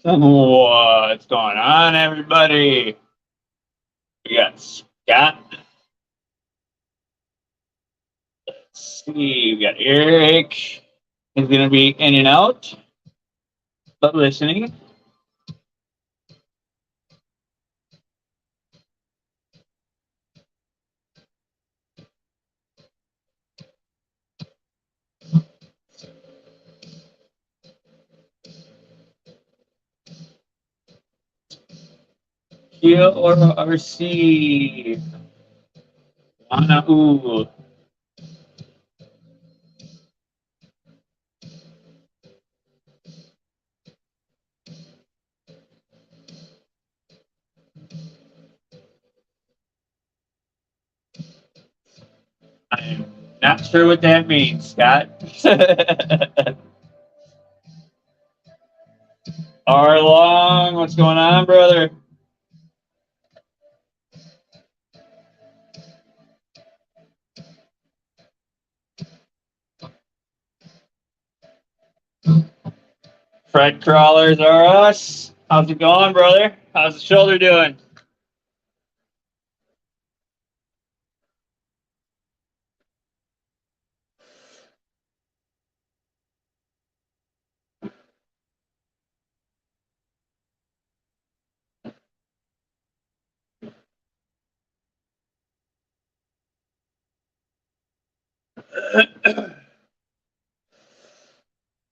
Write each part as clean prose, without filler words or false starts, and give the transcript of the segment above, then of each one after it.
What's going on, everybody? We got Scott. Let's see, we got Eric. He's going to be in and out, but listening. Q or RC. Wanahu. I'm not sure what that means, Scott. R Long, what's going on, brother? Fred Crawlers are us. How's it going, brother? How's the shoulder doing?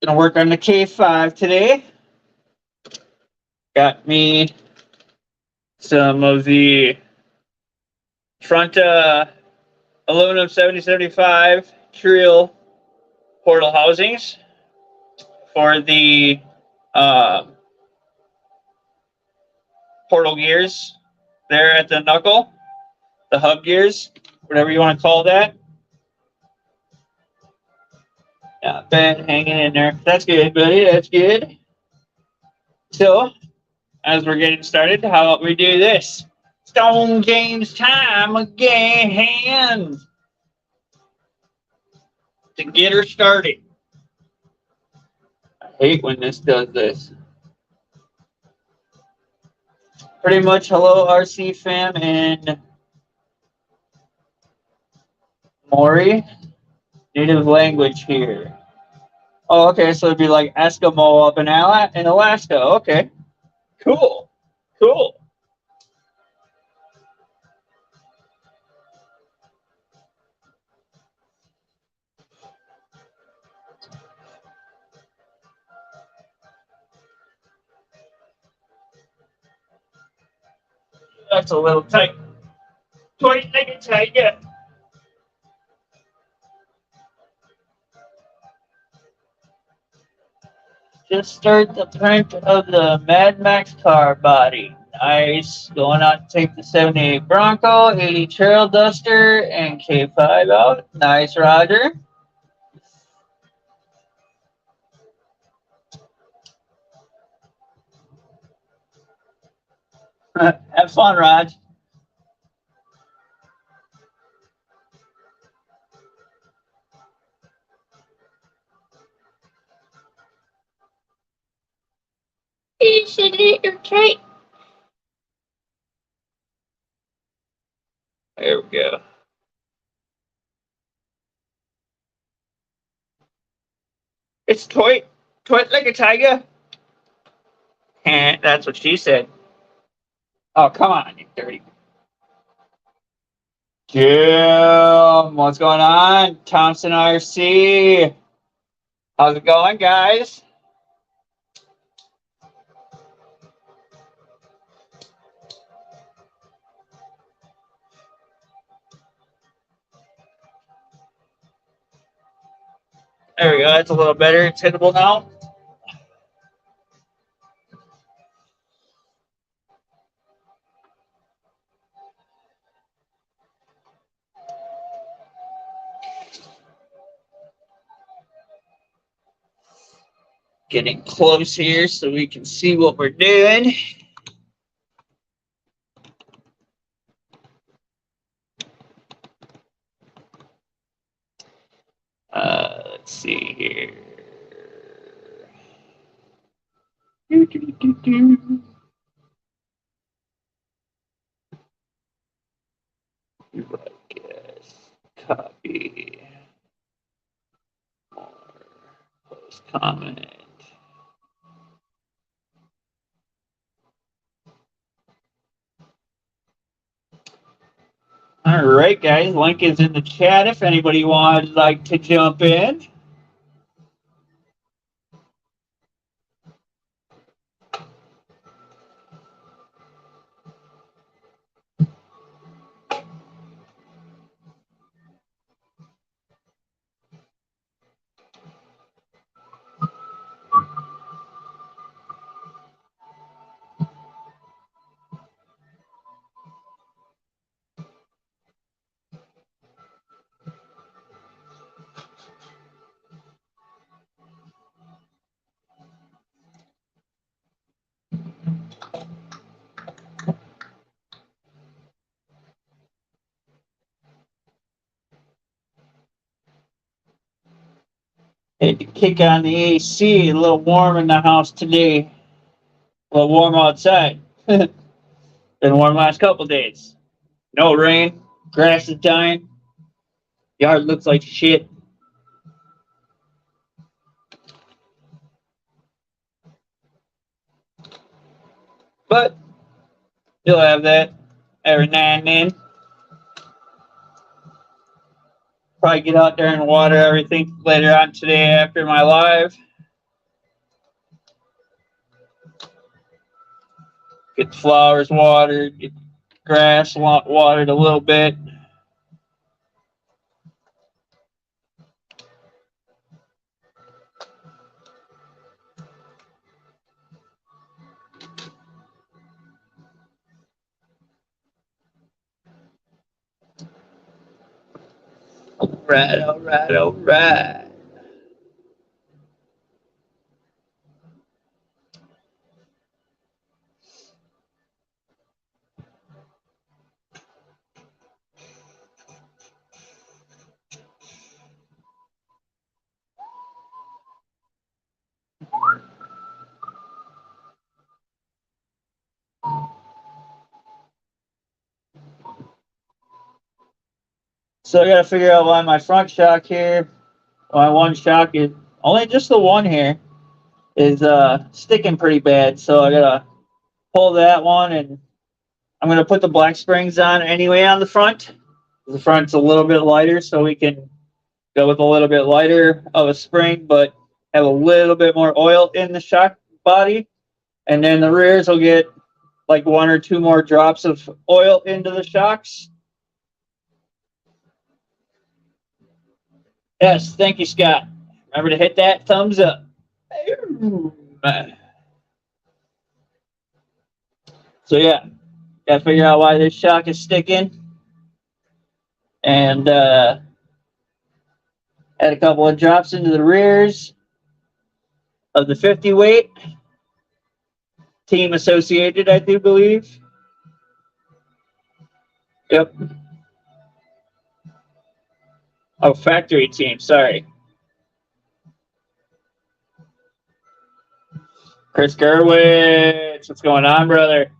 Gonna work on the K5 today. Got me some of the front aluminum 7075 Trial portal housings for the uh, portal gears there at the knuckle, the hub gears, whatever you want to call that. Not bad, hanging in there. That's good, buddy. That's good. So, as we're getting started, how about we do this? Stone James time again to get her started. I hate when this does this. Pretty much hello, RC fam and Maury. Native language here. Oh, okay, so it'd be like Eskimo up in Alaska. Okay, cool, cool. That's a little tight. Tight, make it tight, yeah. Just start the print of the Mad Max car body. Nice. Going out to take the 78 Bronco, 80 Trail Duster, and K5 out. Nice, Roger. Have fun, Raj. You should eat your cake. There we go. It's toy like a tiger. And that's what she said. Oh, come on, you dirty. Jim, what's going on? Thompson RC. How's it going, guys? There we go. That's a little better. It's hittable now. Getting close here so we can see what we're doing. Let's see here. Copy. Post comment. All right, guys. Link is in the chat if anybody would like to jump in. Had to kick on the AC. A little warm in the house today. A little warm outside. Been warm last couple days. No rain. Grass is dying. Yard looks like shit. But you'll have that every now and then. Probably get out there and water everything later on today after my live. Get the flowers watered, get the grass watered a little bit. All right, all right, all right. So I gotta figure out why my front shock here, my one shock is only just the one here is sticking pretty bad. So I gotta pull that one, and I'm gonna put the black springs on anyway on the front. The front's a little bit lighter, so we can go with a little bit lighter of a spring, but have a little bit more oil in the shock body. And then the rears will get like one or two more drops of oil into the shocks. Yes, thank you, Scott. Remember to hit that thumbs up. So yeah, gotta figure out why this shock is sticking. And add a couple of drops into the rears of the 50 weight. Team Associated, I do believe. Yep. Oh, factory team, sorry. Chris Gerwitz, what's going on, brother?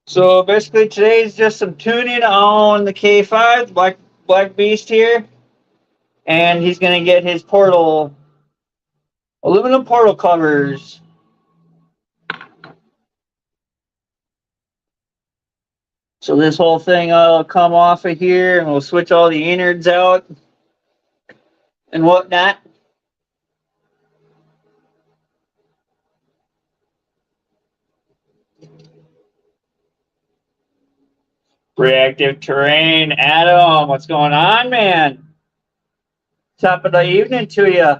So basically today is just some tuning on the K5, Black Beast here. And he's gonna get his portal, aluminum portal covers. So this whole thing will come off of here, and we'll switch all the innards out and whatnot. Reactive terrain, Adam, what's going on, man? Top of the evening to you.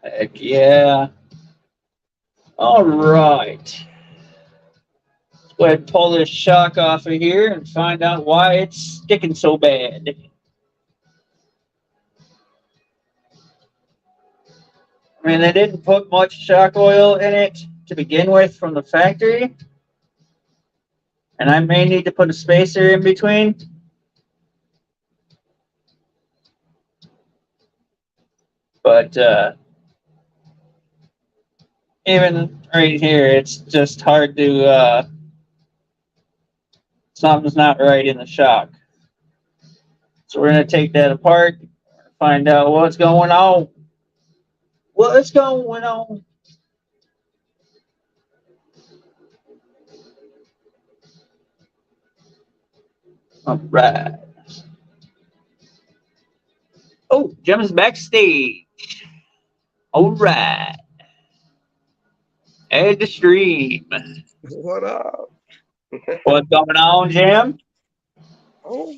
Heck yeah. All right. Go ahead and pull this shock off of here and find out why it's sticking so bad. I mean, they didn't put much shock oil in it to begin with from the factory. And I may need to put a spacer in between. But even right here, it's just hard to, something's not right in the shock. So we're going to take that apart, find out what's going on. What's going on? All right. Oh, Jim's backstage. All right. Add the stream. What up? What's going on, Jim? Oh,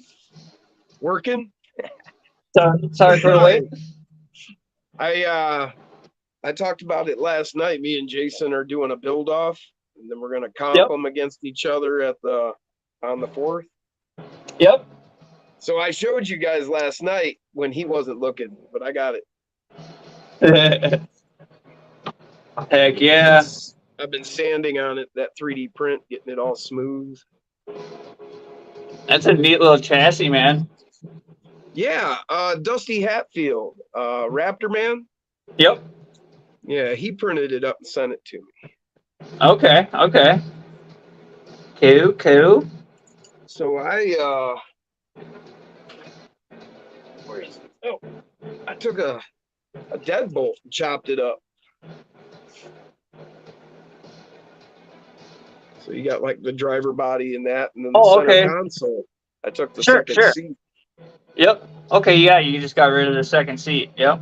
working. Sorry for the wait. I talked about it last night. Me and Jason are doing a build off, and then we're gonna comp them against each other on the 4th. Yep. So I showed you guys last night when he wasn't looking, but I got it. Heck yeah. I've been sanding on it, that 3D print, getting it all smooth. That's a neat little chassis, man. Yeah, Dusty Hatfield, Raptor Man. Yep. Yeah, he printed it up and sent it to me. Okay. Cool. So I took a deadbolt and chopped it up. So you got like the driver body and that, and then the center console. I took the second seat. Yep. Okay, yeah, you just got rid of the second seat. Yep.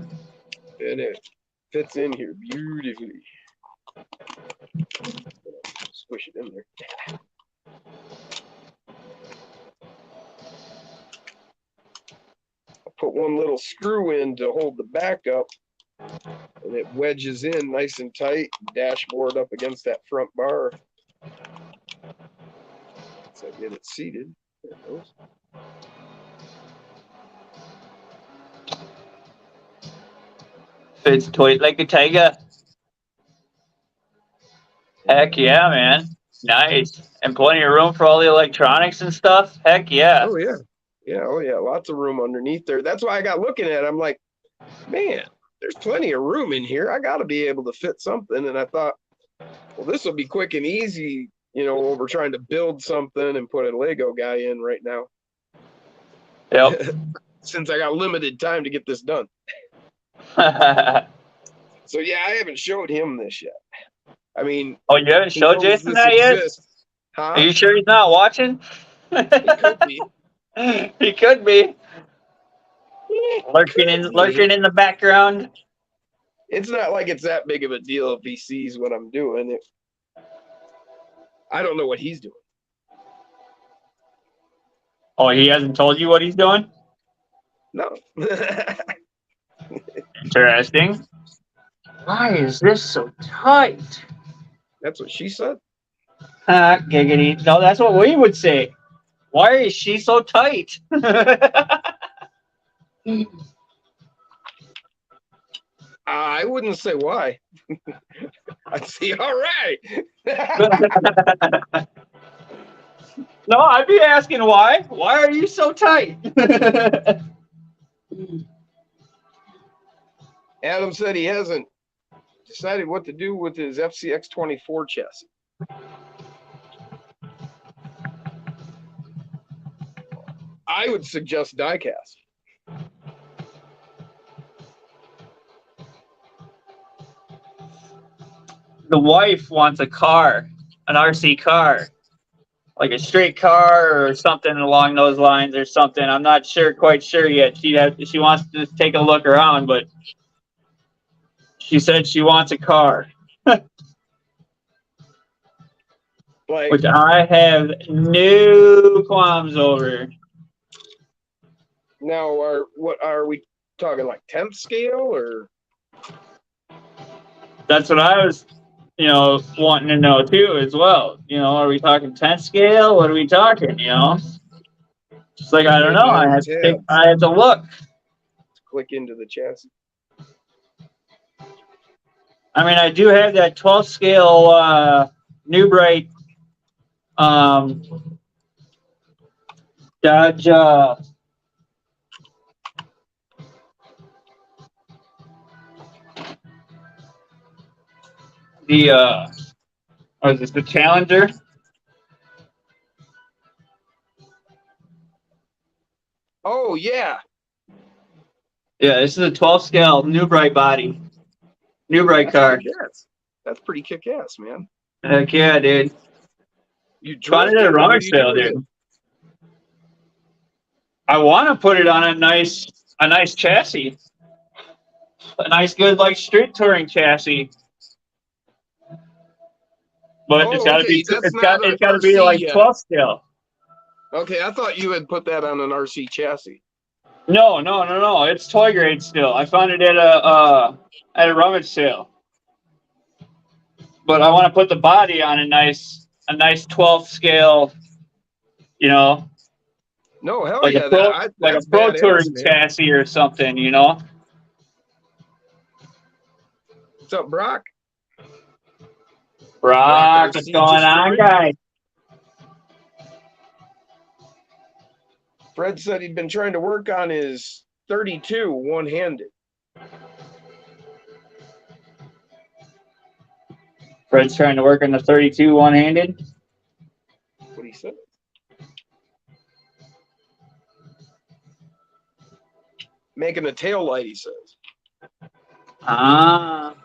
And it fits in here beautifully. Squish it in there. I'll put one little screw in to hold the back up, and it wedges in nice and tight. Dashboard up against that front bar. So I get it seated. There it goes. Fits tight like a tiger. Heck yeah, man. Nice. And plenty of room for all the electronics and stuff. Heck yeah. Oh yeah. Oh yeah. Lots of room underneath there. That's why I got looking at it. I'm like, man, there's plenty of room in here. I got to be able to fit something. And I thought, well, this will be quick and easy, over trying to build something and put a Lego guy in right now. Yep. Since I got limited time to get this done. So yeah, I haven't showed him this yet. I mean, oh, you haven't showed Jason that yet? Huh? Are you sure he's not watching? He could be. He could be. Lurking in the background. It's not like it's that big of a deal if he sees what I'm doing. I don't know what he's doing. Oh, he hasn't told you what he's doing? No. Interesting. Why is this so tight? That's what she said. Giggity. No, that's what we would say. Why is she so tight? I wouldn't say why. I'd say, all right. No, I'd be asking why. Why are you so tight? Adam said he hasn't decided what to do with his FCX24 chassis. I would suggest die-cast. The wife wants a car, an RC car, like a straight car or something along those lines or something. I'm not quite sure yet. She wants to take a look around, but she said she wants a car. Which I have no qualms over. Now, what are we talking, like 10th scale or? That's what I was wanting to know too as well. Are we talking 10 scale? What are we talking? Just like I don't Good know. man, Tab. I have to look. Click into the chassis. I mean, I do have that 12 scale New Bright Dodge. What is this? The Challenger. Oh yeah. Yeah, this is a 12 scale New Bright body. New Bright car. That's pretty kick-ass, man. Heck yeah, dude. You Found it at a rummage sale, dude. I want to put it on a nice chassis, a nice good like street touring chassis. But it's got to be it's got to be like 12 scale. Okay, I thought you had put that on an RC chassis. No. It's toy grade still. I found it at a rummage sale. But I want to put the body on a nice 12 scale, No, hell like yeah, a pro touring chassis or something, What's up, Brock? Brock, what's going on, guys? Fred said he'd been trying to work on his 32 one-handed. Fred's trying to work on the 32 one-handed. What he said. Making a tail light, he says. Ah.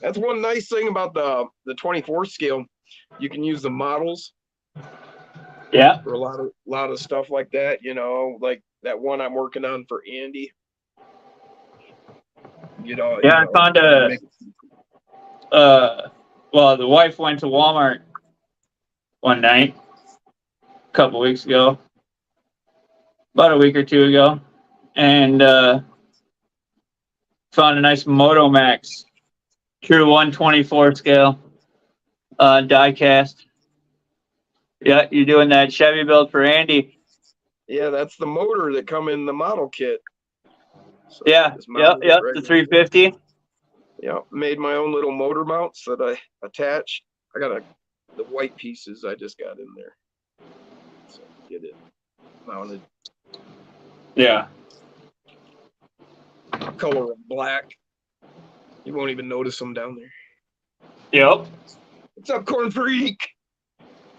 That's one nice thing about the 24 scale. You can use the models. Yeah. For a lot of stuff like that, like that one I'm working on for Andy. I found the wife went to Walmart one night a couple weeks ago, about a week or two ago, and found a nice Moto Max True 124 scale die cast. Yeah, you're doing that Chevy build for Andy. Yeah, that's the motor that come in the model kit. So yeah, yep, the 350. Yeah, made my own little motor mounts that I attached. I got the white pieces I just got in there. So get it mounted. Yeah. Color of black. You won't even notice them down there. Yep. What's up, Corn Freak?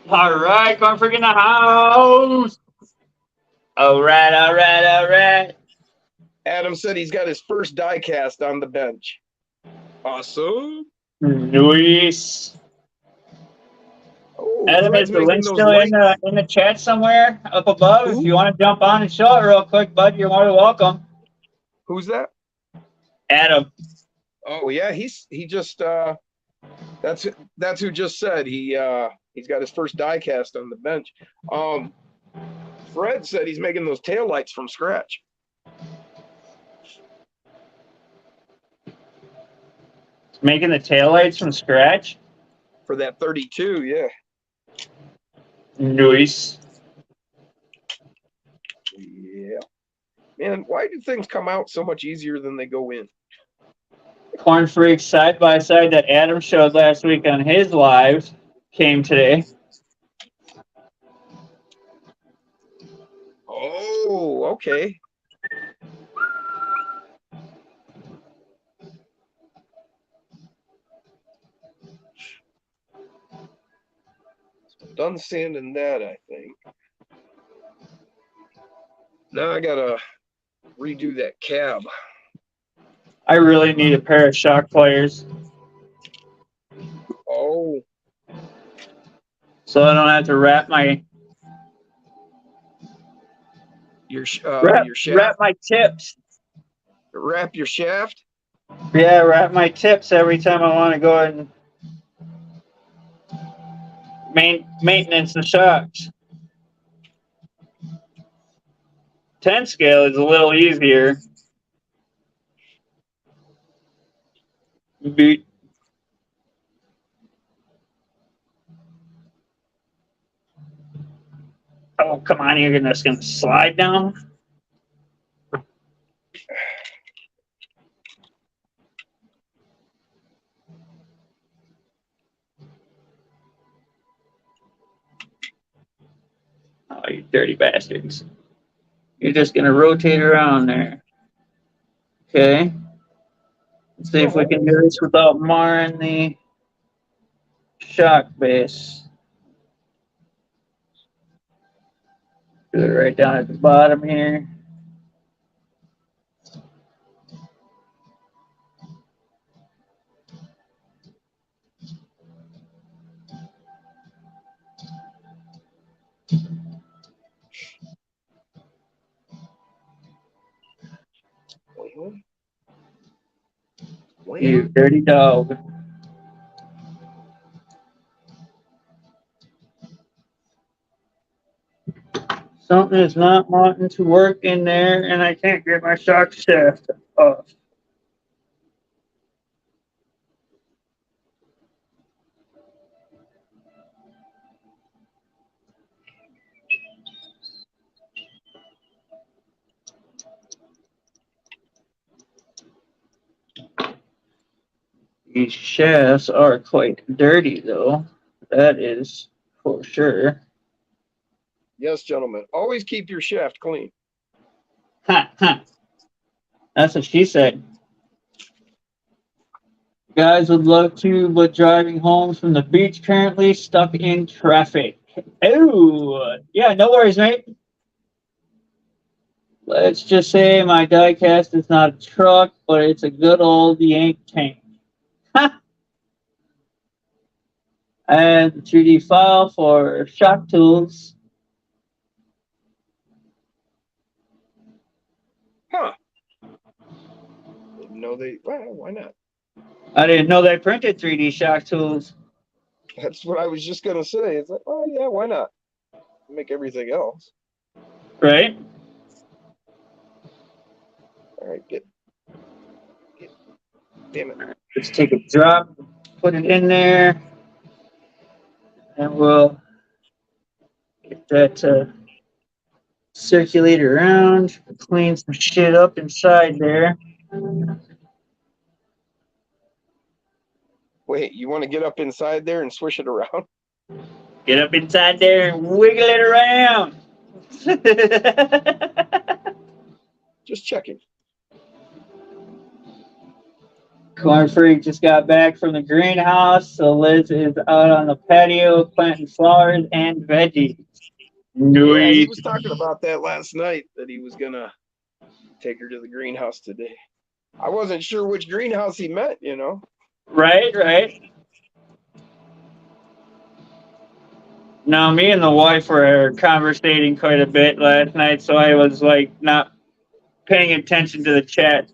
All right, Corn Freak in the house. All right. Adam said he's got his first die cast on the bench. Awesome. Nice. Oh, Adam, is the link still in the chat somewhere up above? Ooh. If you want to jump on and show it real quick, bud, you're more than welcome. Who's that? Adam. Oh yeah, he just that's who just said he's got his first die cast on the bench. Fred said he's making those taillights from scratch. Making the taillights from scratch? For that 32, yeah. Nice. Yeah. Man, why do things come out so much easier than they go in? Corn Freak side by side that Adam showed last week on his live came today. Oh, okay. Done sanding that, I think. Now I gotta redo that cab. I really need a pair of shock pliers. Oh. So I don't have to wrap my your shaft. Wrap my tips. Wrap your shaft? Yeah, wrap my tips every time I want to go and maintenance the shocks. 10 scale is a little easier. Beat. Oh, come on, you're just gonna slide down. Oh, you dirty bastards. You're just gonna rotate around there. Okay. Let's see if we can do this without marring the shock base. Do it right down at the bottom here. You dirty dog. Something is not wanting to work in there, and I can't get my shock shaft off. These shafts are quite dirty, though. That is for sure. Yes, gentlemen. Always keep your shaft clean. Ha, ha. That's what she said. Guys would love to, but driving home from the beach currently stuck in traffic. Oh, yeah, no worries, mate. Let's just say my diecast is not a truck, but it's a good old yank tank. Ha! And the 3D file for shock tools. Huh. Didn't know they, well, why not? I didn't know they printed 3D shock tools. That's what I was just going to say. It's like, oh, yeah, why not? Make everything else. Right? All right, get. Damn it. Let's take a drop, put it in there, and we'll get that circulate around, clean some shit up inside there. Wait, you want to get up inside there and swish it around? Get up inside there and wiggle it around. Just checking. Corn Freak just got back from the greenhouse, so Liz is out on the patio planting flowers and veggies. Yeah, he was talking about that last night, that he was going to take her to the greenhouse today. I wasn't sure which greenhouse he meant, you know. Right, right. Now, me and the wife were conversating quite a bit last night, so I was like not paying attention to the chat.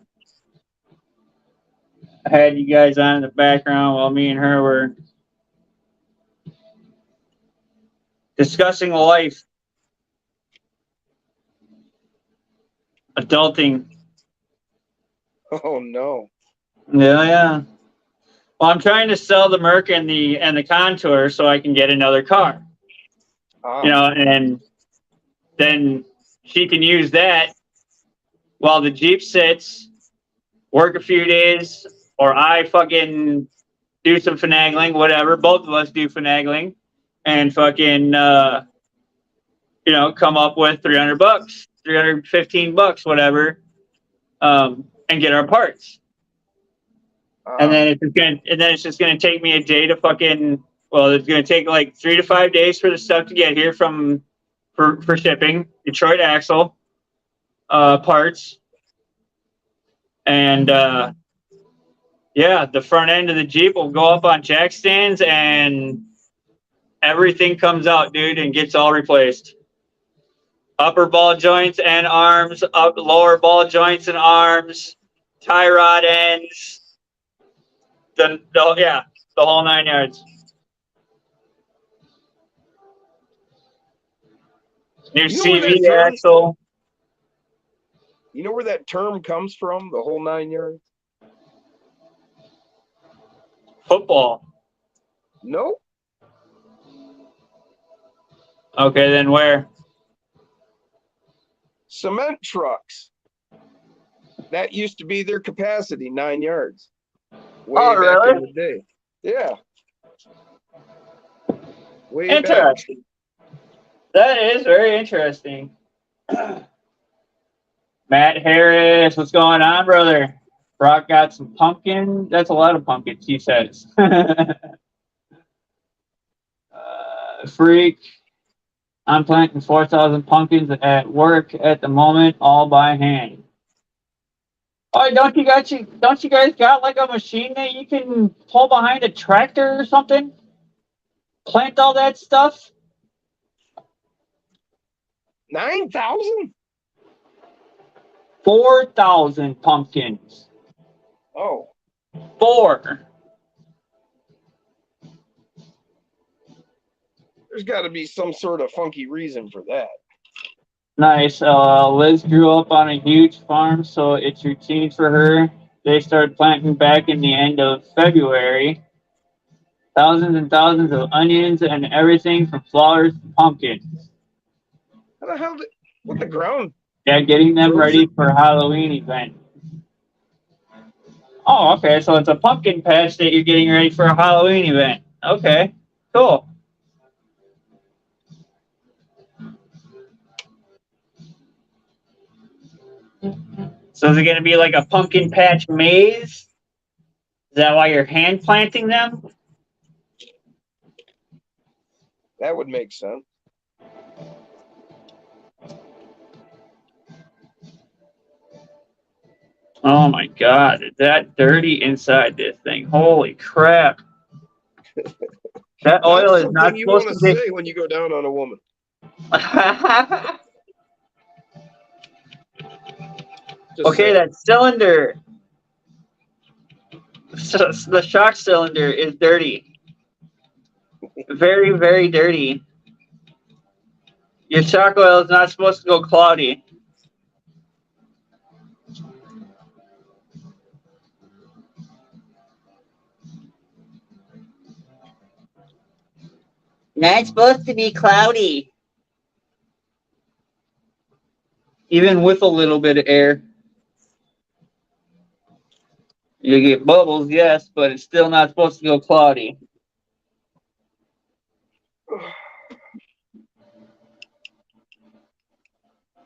I had you guys on in the background while me and her were discussing life, adulting. Oh no. Yeah, yeah. Well, I'm trying to sell the Merc and the Contour so I can get another car. You know, and then she can use that while the Jeep sits, work a few days, or I fucking do some finagling, whatever. Both of us do finagling, and fucking, you know, come up with $300, $315, whatever, and get our parts. And then it's just gonna take me a day to fucking. Well, it's gonna take like 3 to 5 days for the stuff to get here for shipping. Detroit axle parts, and yeah, the front end of the Jeep will go up on jack stands, and everything comes out, dude, and gets all replaced. Upper ball joints and arms, lower ball joints and arms, tie rod ends, the whole 9 yards. New CV axle. You know where that term comes from? The whole 9 yards. football. Nope. Okay, then where? Cement trucks. That used to be their capacity, 9 yards. Way Oh, back in really? the day. Yeah. Way back. Interesting. That is very interesting. Matt Harris, what's going on, brother? Brock got some pumpkin. That's a lot of pumpkins, he says. Freak. I'm planting 4,000 pumpkins at work at the moment, all by hand. Oh, don't you guys got like a machine that you can pull behind a tractor or something? Plant all that stuff? 9,000? 4,000 pumpkins. Oh. 4. There's got to be some sort of funky reason for that. Nice. Liz grew up on a huge farm, so it's routine for her. They started planting back in the end of February. Thousands and thousands of onions and everything from flowers to pumpkins. How the hell what the ground? Yeah, getting them ready for Halloween event. Oh, okay. So it's a pumpkin patch that you're getting ready for a Halloween event. Okay, cool. So is it going to be like a pumpkin patch maze? Is that why you're hand planting them? That would make sense. Oh my God, is that dirty inside this thing? Holy crap. That oil is not you supposed want to to be. say when you go down on a woman. Okay, that cylinder. So the shock cylinder is dirty. Very, very dirty. Your shock oil is not supposed to go cloudy. Not supposed to be cloudy. Even with a little bit of air. You get bubbles, yes, but it's still not supposed to go cloudy.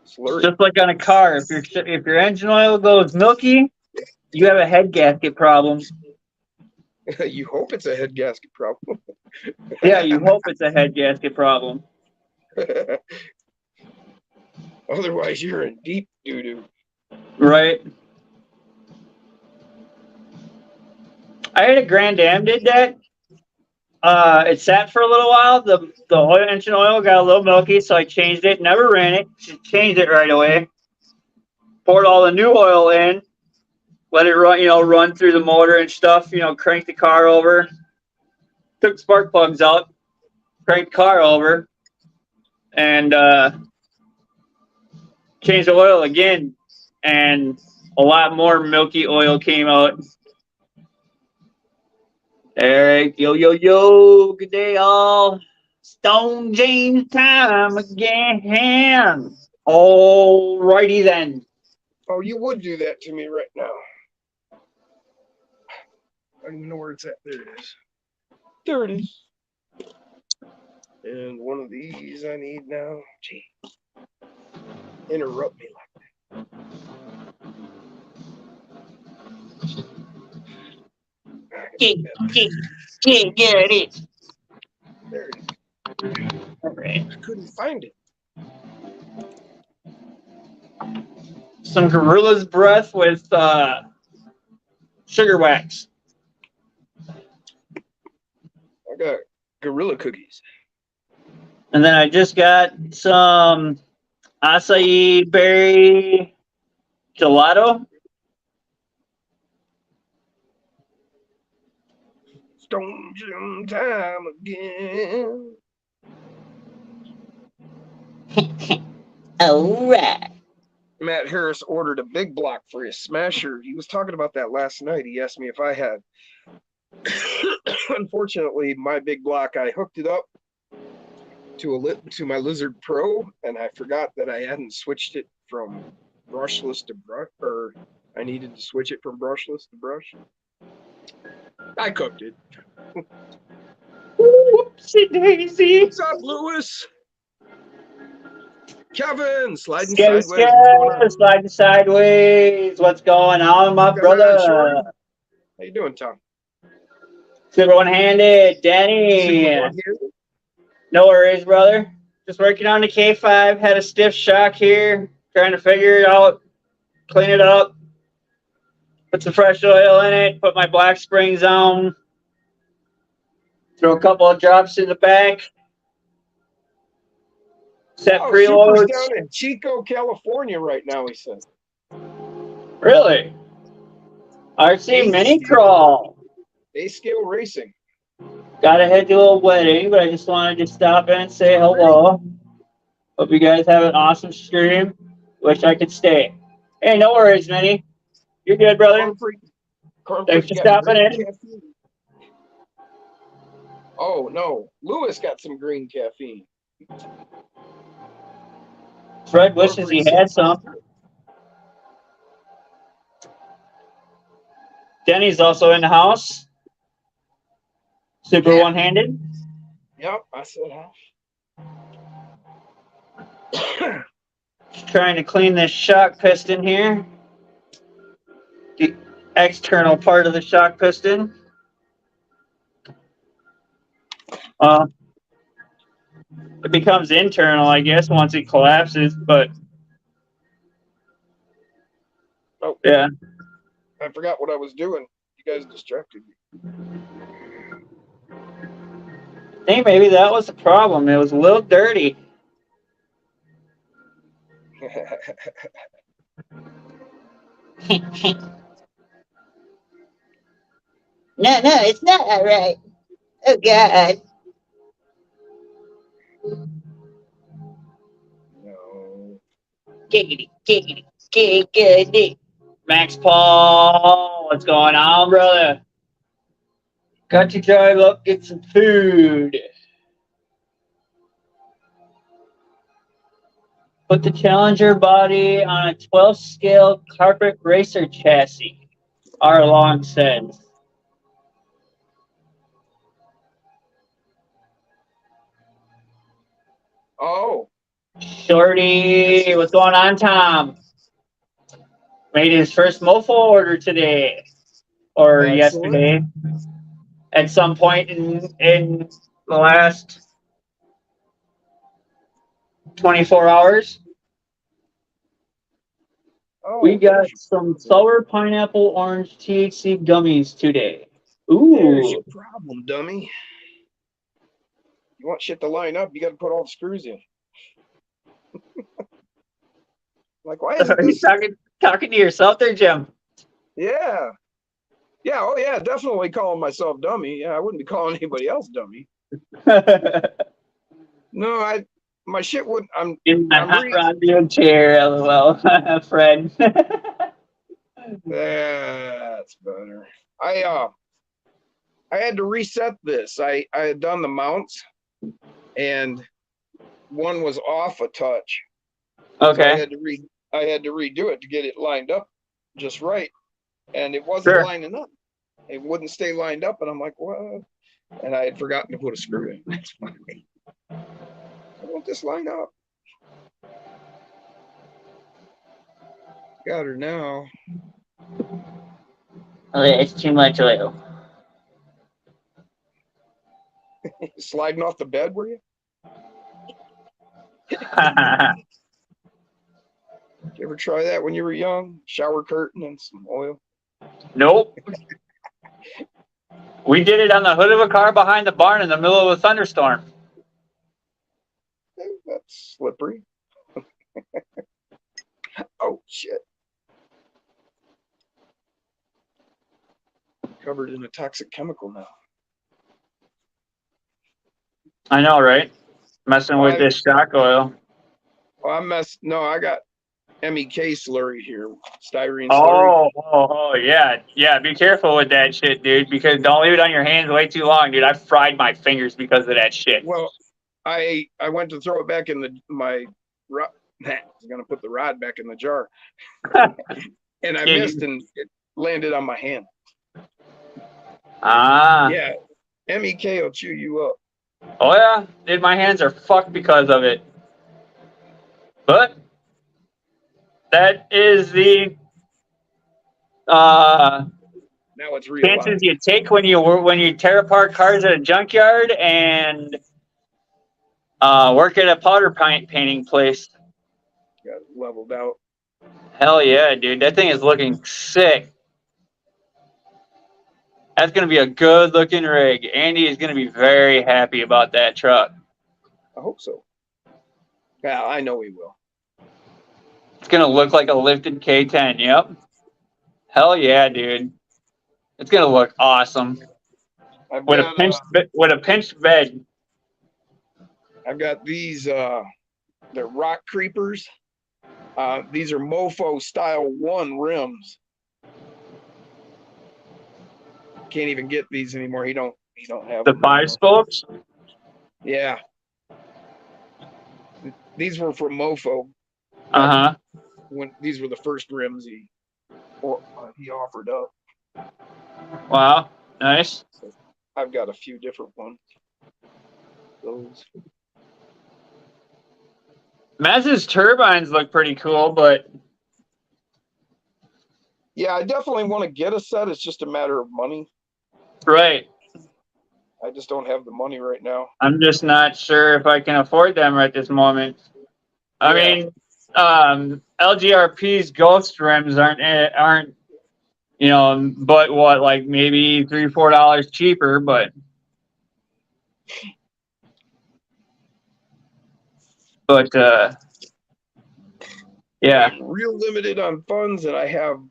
Slurry. Just like on a car, if your engine oil goes milky, you have a head gasket problem. You hope it's a head gasket problem. Yeah, you hope it's a head gasket problem. Otherwise, you're in deep doo-doo. Right. I had a Grand Am did that. It sat for a little while. The engine oil got a little milky, so I changed it. Never ran it. Just changed it right away. Poured all the new oil in. Let it run, run through the motor and stuff. Cranked the car over. Took spark plugs out. Cranked the car over, and changed the oil again. And a lot more milky oil came out. Eric, yo, good day, all. Stone James time again. Alrighty then. Oh, you would do that to me right now. I don't even know where it's at. There it is. There it is. And one of these I need now. Gee. Interrupt me like that. There it is. There it is. All right. I couldn't find it. Some Gorilla's Breath with sugar wax. I got Gorilla cookies. And then I just got some acai berry gelato. Stone Jim time again. All right. Matt Harris ordered a big block for his smasher. He was talking about that last night. He asked me if I had Unfortunately, my big block, I hooked it up to my Lizard Pro, and I forgot that I hadn't switched it from brushless to brush, or I needed to switch it from brushless to brush. I cooked it. Whoopsie daisy. What's up, Lewis? Kevin, sliding Scary, sideways. What's going scary, on? sliding sideways. What's going on, my What's going on, Shorty? brother? How you doing, Tom? Super one-handed, Super Danny. one-handed? No worries, brother. Just working on the K5. Had a stiff shock here. Trying to figure it out. Clean it up. Put some fresh oil in it. Put my black springs on. Throw a couple of drops in the back. Set Oh, Super's preloads. down in Chico, California right now, he says. Really? RC Mini Crawl. A-Scale Racing. Gotta head to a wedding, but I just wanted to stop in and say hello. Hope you guys have an awesome stream. Wish I could stay. Hey, no worries, Minnie. You're good, brother. Thanks for stopping in. Caffeine. Oh, no. Lewis got some green caffeine. Fred wishes he had some. Denny's also in the house. Super one-handed. Yep, I said half. Just trying to clean this shock piston here. The external part of the shock piston. It becomes internal, I guess, once it collapses, but oh, yeah. I forgot what I was doing. You guys distracted me. I think maybe that was the problem. It was a little dirty. No, it's not all right. Oh, God. No. Giggity. Max Paul, what's going on, brother? Got to drive up, get some food. Put the Challenger body on a 12-scale carpet racer chassis, R. Long says. Oh. Shorty, what's going on, Tom? Made his first mofo order today. Or Excellent. yesterday. At some point in the last 24 hours. Oh, We got some sour pineapple orange THC gummies today. There's your Ooh. problem, dummy. You want shit to line up, you got to put all the screws in. Like, why is Are you talking to yourself there, Jim? Yeah. Yeah, oh yeah, definitely calling myself dummy. Yeah, I wouldn't be calling anybody else dummy. No, my shit would In my hot rod wheelchair, LOL, Fred. That's better. I had to reset this. I had done the mounts and one was off a touch. Okay. So I had to redo it to get it lined up just right. And it wasn't lining up. It wouldn't stay lined up. And I'm like, what? And I had forgotten to put a screw in. That's funny. I want this line up. Got her now. Okay, it's too much oil. Sliding off the bed, were you? Did you ever try that when you were young? Shower curtain and some oil? Nope. We did it on the hood of a car behind the barn in the middle of a thunderstorm. That's slippery. Oh, shit. Covered in a toxic chemical now. I know, right? Messing with this shock oil. Well, I got MEK slurry here, styrene slurry. Yeah. Be careful with that shit, dude. Because don't leave it on your hands way too long, dude. I fried my fingers because of that shit. Well, I went to throw it back in my rod. I was gonna put the rod back in the jar, and I missed, and it landed on my hand. Yeah, MEK will chew you up. Oh yeah, dude. My hands are fucked because of it. But that is the Now it's real chances life. you take when you tear apart cars at a junkyard and work at a powder painting place. Got it leveled out. Hell yeah, dude. That thing is looking sick. That's going to be a good looking rig. Andy is going to be very happy about that truck. I hope so. Yeah, I know he will. It's going to look like a lifted K10. Yep. Hell yeah, dude. It's going to look awesome. With a pinched bed. I've got these, they're rock creepers. These are Mofo Style 1 rims. Can't even get these anymore. He don't have the them 5 spokes. Yeah. These were from Mofo. When these were the first rims he offered up. Wow, nice. So I've got a few different ones. Those. Maz's turbines look pretty cool, but yeah, I definitely want to get a set. It's just a matter of money. Right. I just don't have the money right now. I'm just not sure if I can afford them right this moment. I mean, LGRP's ghost rims aren't but what, like maybe $3-4 cheaper, but yeah. I'm real limited on funds, and I have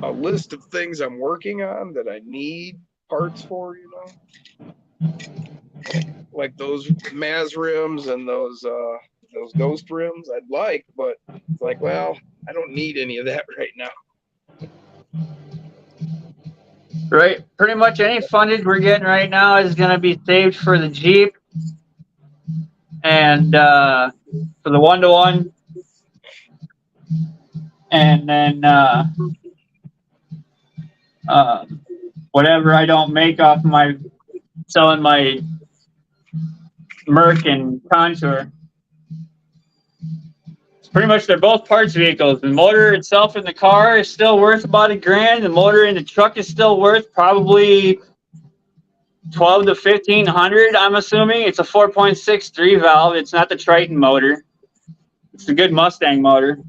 a list of things I'm working on that I need parts for, like those Maz rims and those ghost rims I'd like, but it's like, well, I don't need any of that right now. Right. Pretty much any fundage we're getting right now is going to be saved for the Jeep and for the 1-to-1. And then whatever I don't make off selling my Merc and Contour. Pretty much they're both parts vehicles. The motor itself in the car is still worth about $1,000. The motor in the truck is still worth probably $1,200 to $1,500. I'm assuming it's a 4.6 3-valve. It's not the Triton motor. It's the good Mustang motor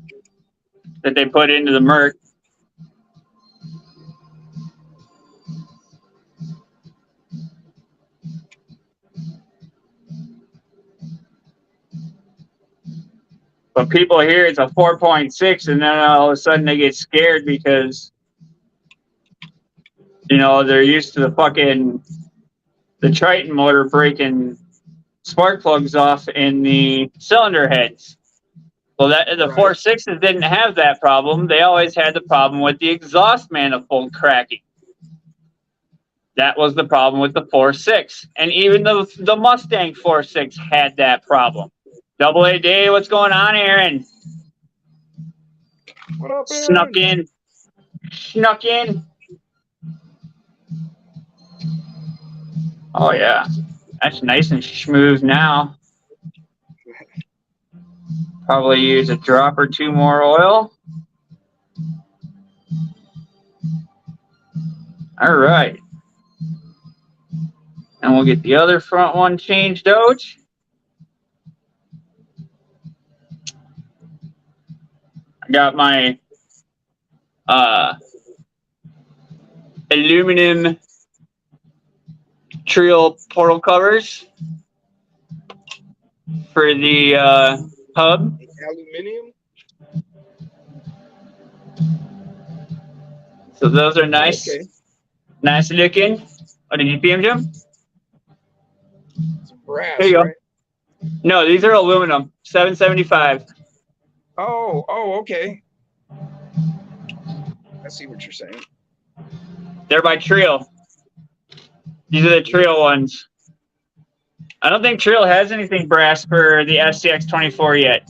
that they put into the Merc. But people hear it's a 4.6, and then all of a sudden they get scared because, they're used to the Triton motor breaking spark plugs off in the cylinder heads. Well, the 4.6s didn't have that problem. They always had the problem with the exhaust manifold cracking. That was the problem with the 4.6. And even the Mustang 4.6 had that problem. Double A Day, what's going on, Aaron? What up, Snuck Aaron? in. Oh, yeah. That's nice and smooth now. Probably use a drop or two more oil. All right. And we'll get the other front one changed out. I got my aluminum Trio portal covers for the hub. Aluminium? So those are nice. Okay. Nice looking. Oh, did you see them, Jim? It's brass, there you right? go. No, these are aluminum. $775. Oh, okay. I see what you're saying. They're by Trio. These are the Trio ones. I don't think Trio has anything brass for the SCX 24 yet.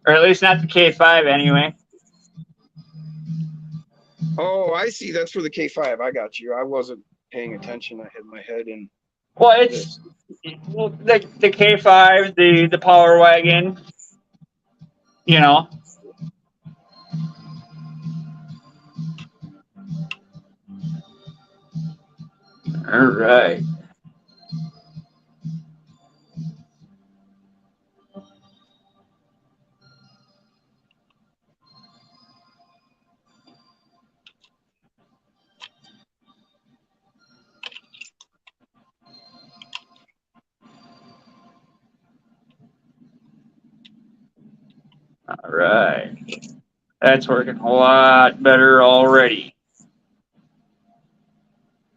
Or at least not the K5 anyway. Oh, I see. That's for the K5. I got you. I wasn't paying attention. I had my head in. Well, it's the K5, the Power Wagon. You know. All right. All right. That's working a lot better already.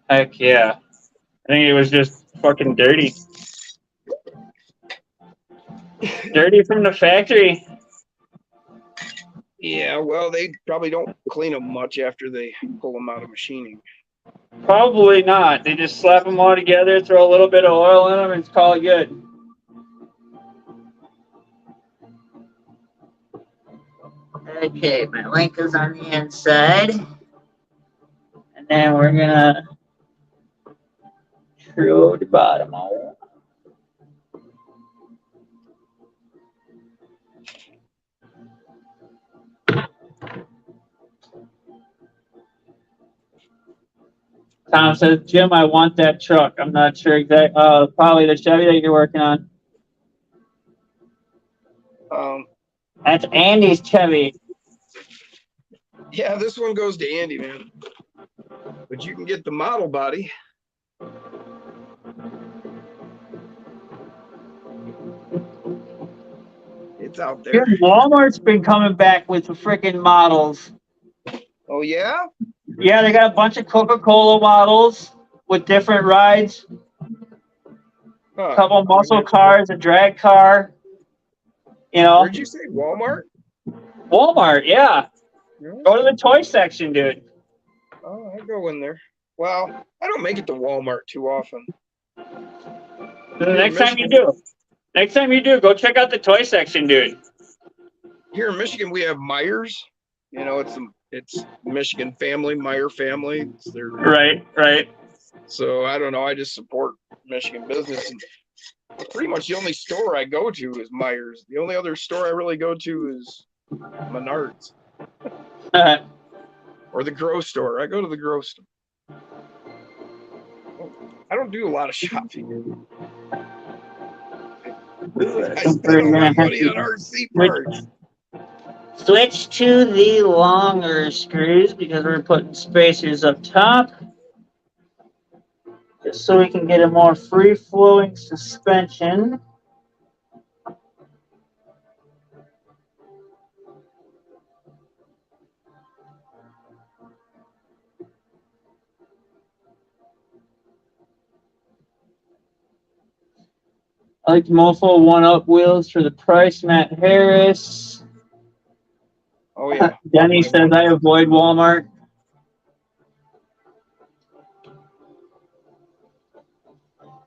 Heck yeah. I think it was just fucking dirty. Dirty from the factory. Yeah, well, they probably don't clean them much after they pull them out of machining. Probably not. They just slap them all together, throw a little bit of oil in them, and call it good. Okay, my link is on the inside. And then we're gonna screw the bottom out. Tom says, Jim, I want that truck. I'm not sure exactly. Probably the Chevy that you're working on. That's Andy's Chevy. Yeah, this one goes to Andy, man. But you can get the model body. It's out there. Walmart's been coming back with the freaking models. Oh, yeah? Yeah, they got a bunch of Coca-Cola models with different rides. A couple of muscle cars, a drag car. You know. Where'd you say Walmart? Walmart, yeah. Go to the toy section, dude. Oh, I go in there. Well, I don't make it to Walmart too often. Next time you do, go check out the toy section, dude. Here in Michigan, we have Myers. You know, it's Michigan family, Meyer family. It's their, right. So I don't know. I just support Michigan business. And pretty much the only store I go to is Myers. The only other store I really go to is Menards. Or the Grow store. I go to the Grow store. I don't do a lot of shopping. I spend all my money on RC parts. Switch to the longer screws because we're putting spacers up top. Just so we can get a more free-flowing suspension. I like Mofo 1-Up wheels for the price, Matt Harris. Oh, yeah. Denny says I avoid Walmart.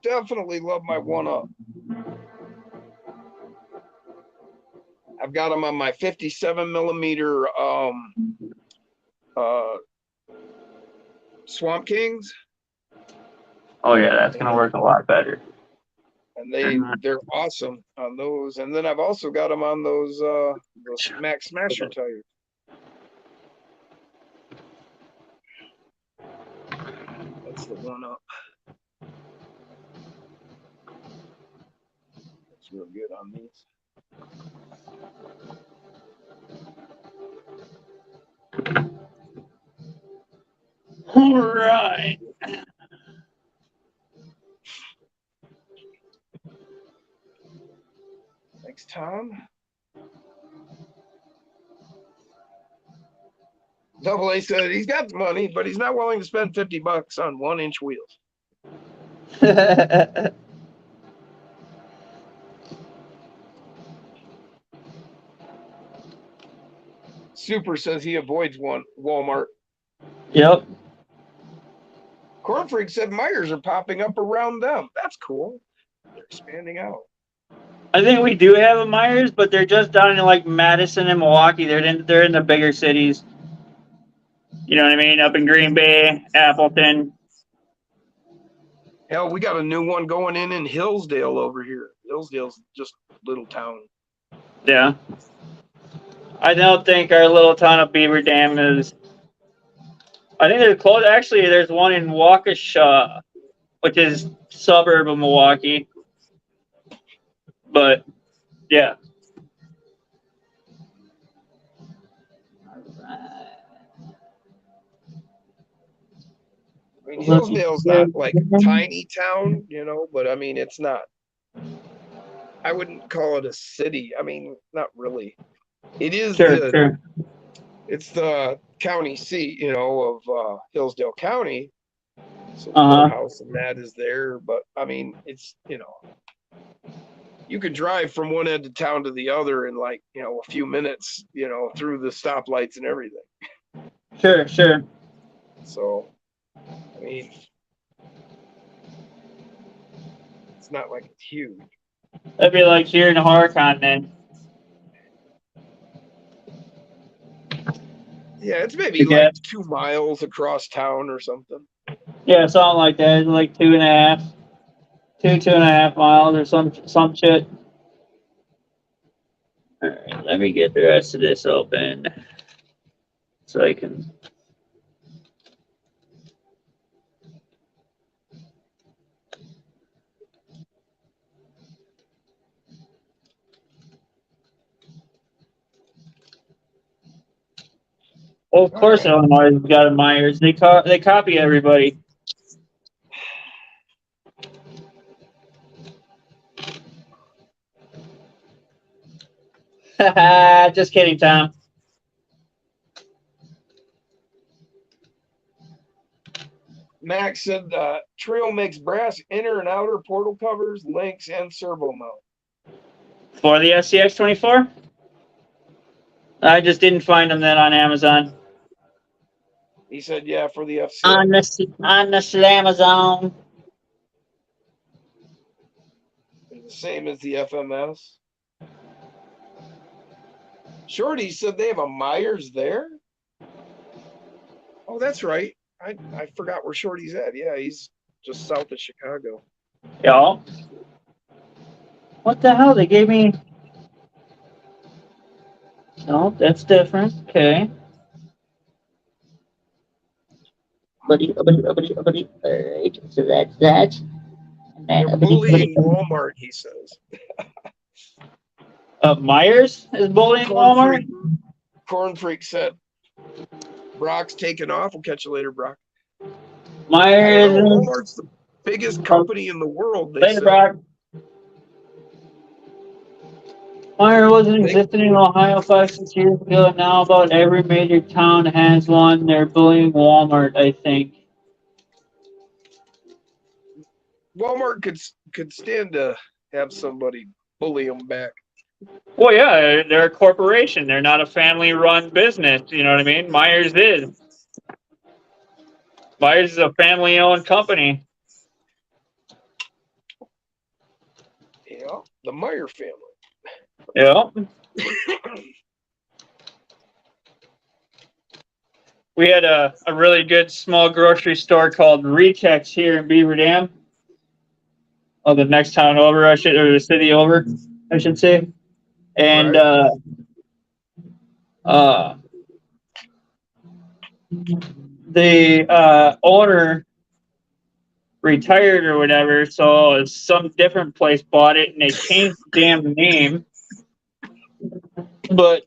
Definitely love my 1-Up. I've got them on my 57 millimeter Swamp Kings. Oh yeah, that's gonna work a lot better. And they're awesome on those. And then I've also got them on those Max Smasher tires. That's the 1-Up. It's real good on these. All right. Thanks, Tom. Double A said he's got the money, but he's not willing to spend $50 on 1-inch wheels. Super says he avoids one Walmart. Yep. Corn Freak said Myers are popping up around them. That's cool. They're expanding out. I think we do have a Myers, but they're just down in like Madison and Milwaukee. They're in the bigger cities. You know what I mean? Up in Green Bay, Appleton. Hell, we got a new one going in Hillsdale over here. Hillsdale's just a little town. Yeah. I don't think our little town of Beaver Dam is. I think they're close. Actually, there's one in Waukesha, which is suburb of Milwaukee. But yeah. I mean, Hillsdale's not like tiny town, you know, but I mean, it's not. I wouldn't call it a city. I mean, not really. It is Sure. It's the county seat, you know, of Hillsdale County. So the courthouse and that is there, but I mean, it's, you know, you could drive from one end of town to the other in like, you know, a few minutes, you know, through the stoplights and everything. Sure. So, I mean, it's not like it's huge. That'd be like here in Horicon then. Yeah, it's maybe like 2 miles across town or something. Yeah, something like that. It's like 2.5 miles or some shit. All right, let me get the rest of this open so I can. Well, of course, Illinois has got a Myers. They copy everybody. Just kidding, Tom. Max said Trail makes brass inner and outer portal covers, links, and servo mount. For the SCX 24? I just didn't find them then on Amazon. He said, yeah, for the FC. On the Amazon. The same as the FMS. Shorty said they have a Myers there. Oh, that's right. I forgot where Shorty's at. Yeah, he's just south of Chicago. Yeah. What the hell? They gave me. No, that's different. Okay. Buddy. All right. So that's that. And then They're bullying Walmart, he says. Myers is bullying Walmart? Corn Freak said, Brock's taking off. We'll catch you later, Brock. Myers. Walmart's the biggest company in the world. They later, said. Brock. Myers wasn't existing in Ohio 5-6 years ago. Now about every major town has one. They're bullying Walmart, I think. Walmart could stand to have somebody bully them back. Well, yeah, they're a corporation. They're not a family-run business. You know what I mean? Myers is. Myers is a family-owned company. Yeah, the Meyer family. Yeah. We had a really good small grocery store called Retex here in Beaver Dam. Oh, the next town over, or the city over, I should say. And the owner retired or whatever, so some different place bought it and they changed the damn name. But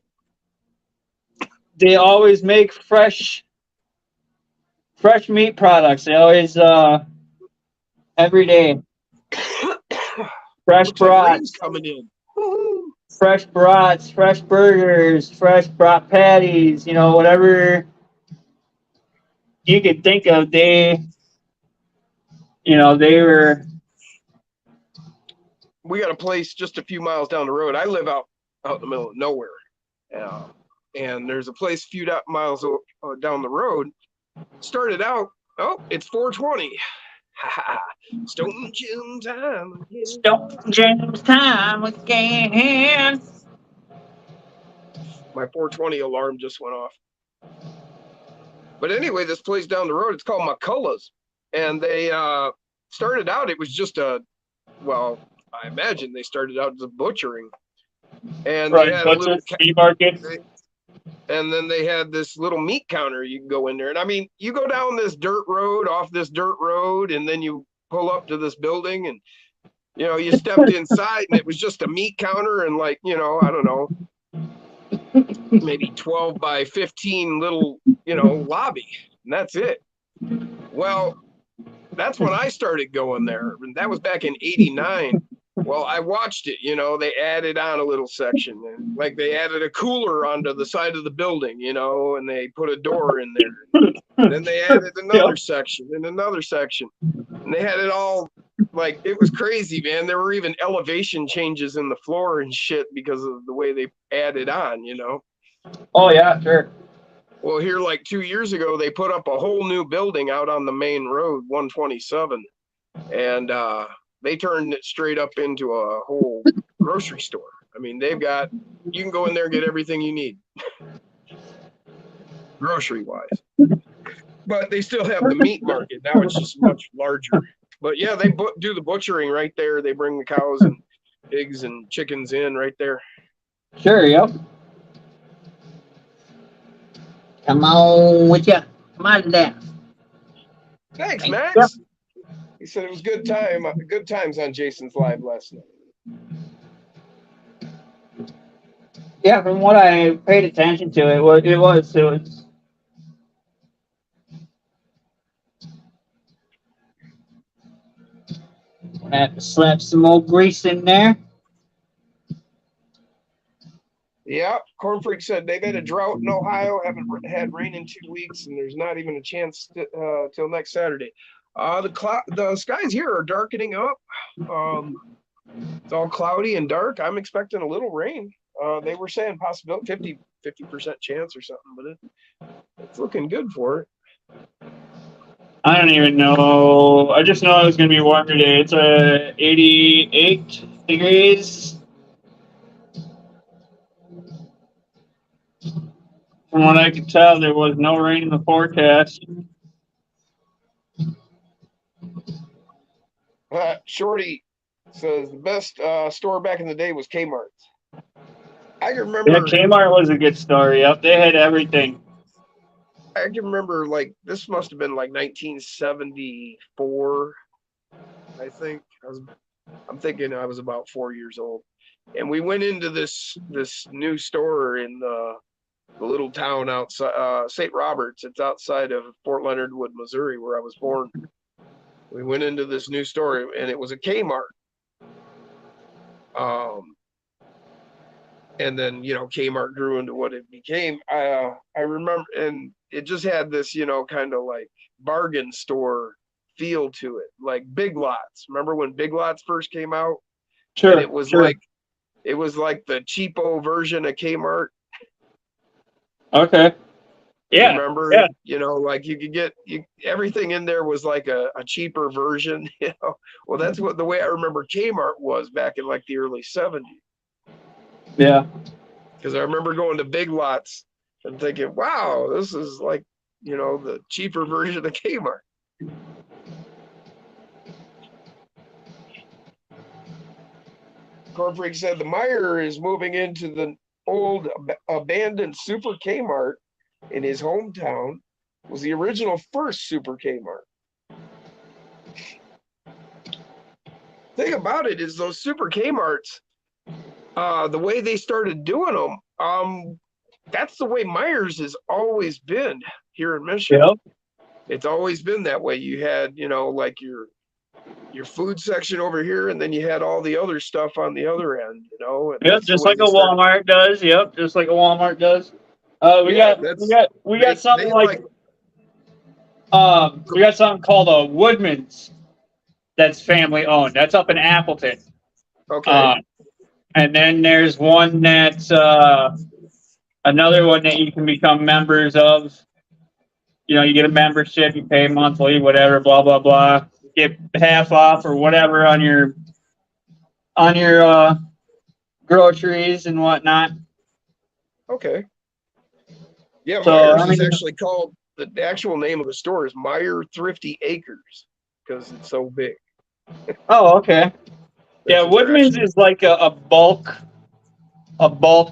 they always make fresh meat products. They always every day fresh brats coming in. Fresh brats, fresh burgers, fresh brat patties, you know, whatever you could think of. They were. We got a place just a few miles down the road. I live out in the middle of nowhere. and there's a place a few miles down the road. Started out, oh, it's 420. Stone Jim time again. Stone James time again. My 420 alarm just went off. But anyway, this place down the road, it's called McCullough's. And they started out, it was just I imagine they started out as a butchering. And Right, they had a little meat market. And then they had this little meat counter. You can go in there. And I mean, you go down this dirt road, off this dirt road, and then you pull up to this building and, you know, you stepped inside and it was just a meat counter and like, you know, I don't know, maybe 12 by 15 little, you know, lobby. And that's it. Well, that's when I started going there. And that was back in 89. Well, I watched it, you know, they added on a little section and like they added a cooler onto the side of the building, you know, and they put a door in there. And then they added another section and another section. And they had it all like, it was crazy, man. There were even elevation changes in the floor and shit because of the way they added on, you know. Oh, yeah, sure. Well, here like 2 years ago, they put up a whole new building out on the main road, 127. And, they turned it straight up into a whole grocery store. I mean, they've got, you can go in there and get everything you need, grocery wise. But they still have the meat market. Now it's just much larger. But yeah, they do the butchering right there. They bring the cows and pigs and chickens in right there. Sure, yep. Come on with ya. Come on down. Thanks, Max. Yep. He said it was good times on Jason's live last night. Yeah, from what I paid attention to, it was. I have to slap some old grease in there. Yeah, Corn Freak said they've had a drought in Ohio, haven't had rain in 2 weeks, and there's not even a chance till next Saturday. The skies here are darkening up. It's all cloudy and dark. I'm expecting a little rain. They were saying possibility 50% chance or something, but it's looking good for it. I don't even know. I just know it's going to be warm today. It's 88 degrees. From what I could tell, there was no rain in the forecast. Shorty says the best store back in the day was Kmart. I can remember. Yeah, Kmart was a good store. Yep, they had everything. I can remember, like, this must have been like 1974. I think I'm thinking I was about 4 years old, and we went into this new store in the little town outside St. Roberts. It's outside of Fort Leonard Wood, Missouri, where I was born. We went into this new store, and it was a Kmart. And then, you know, Kmart grew into what it became. I remember, and it just had this, you know, kind of like bargain store feel to it, like Big Lots. Remember when Big Lots first came out? Sure. And it was like the cheapo version of Kmart. Okay. Yeah. Remember? Yeah. You know, like you could get everything in there was like a cheaper version. You know, well, that's what the way I remember Kmart was back in like the early 70s. Yeah. Because I remember going to Big Lots and thinking, wow, this is like, you know, the cheaper version of Kmart. Corn Freak said the Meyer is moving into the old abandoned Super Kmart in his hometown. Was the original first Super Kmart. Thing about it is those Super Kmarts, the way they started doing them, that's the way Myers has always been here in Michigan. Yep. It's always been that way. You had, you know, like your food section over here, and then you had all the other stuff on the other end, you know. Yep, just like a Walmart does. Yep, just like a Walmart does. We got something called a Woodman's that's family owned. That's up in Appleton. Okay. And then there's one that's Another one that you can become members of. You know, you get a membership, you pay monthly, whatever, blah blah blah. Get half off or whatever on your groceries and whatnot. Okay. Yeah, So Myers I is mean, actually called, the actual name of the store is Meyer Thrifty Acres because it's so big. oh okay, yeah. That's what they're Woodman's actually. is like a bulk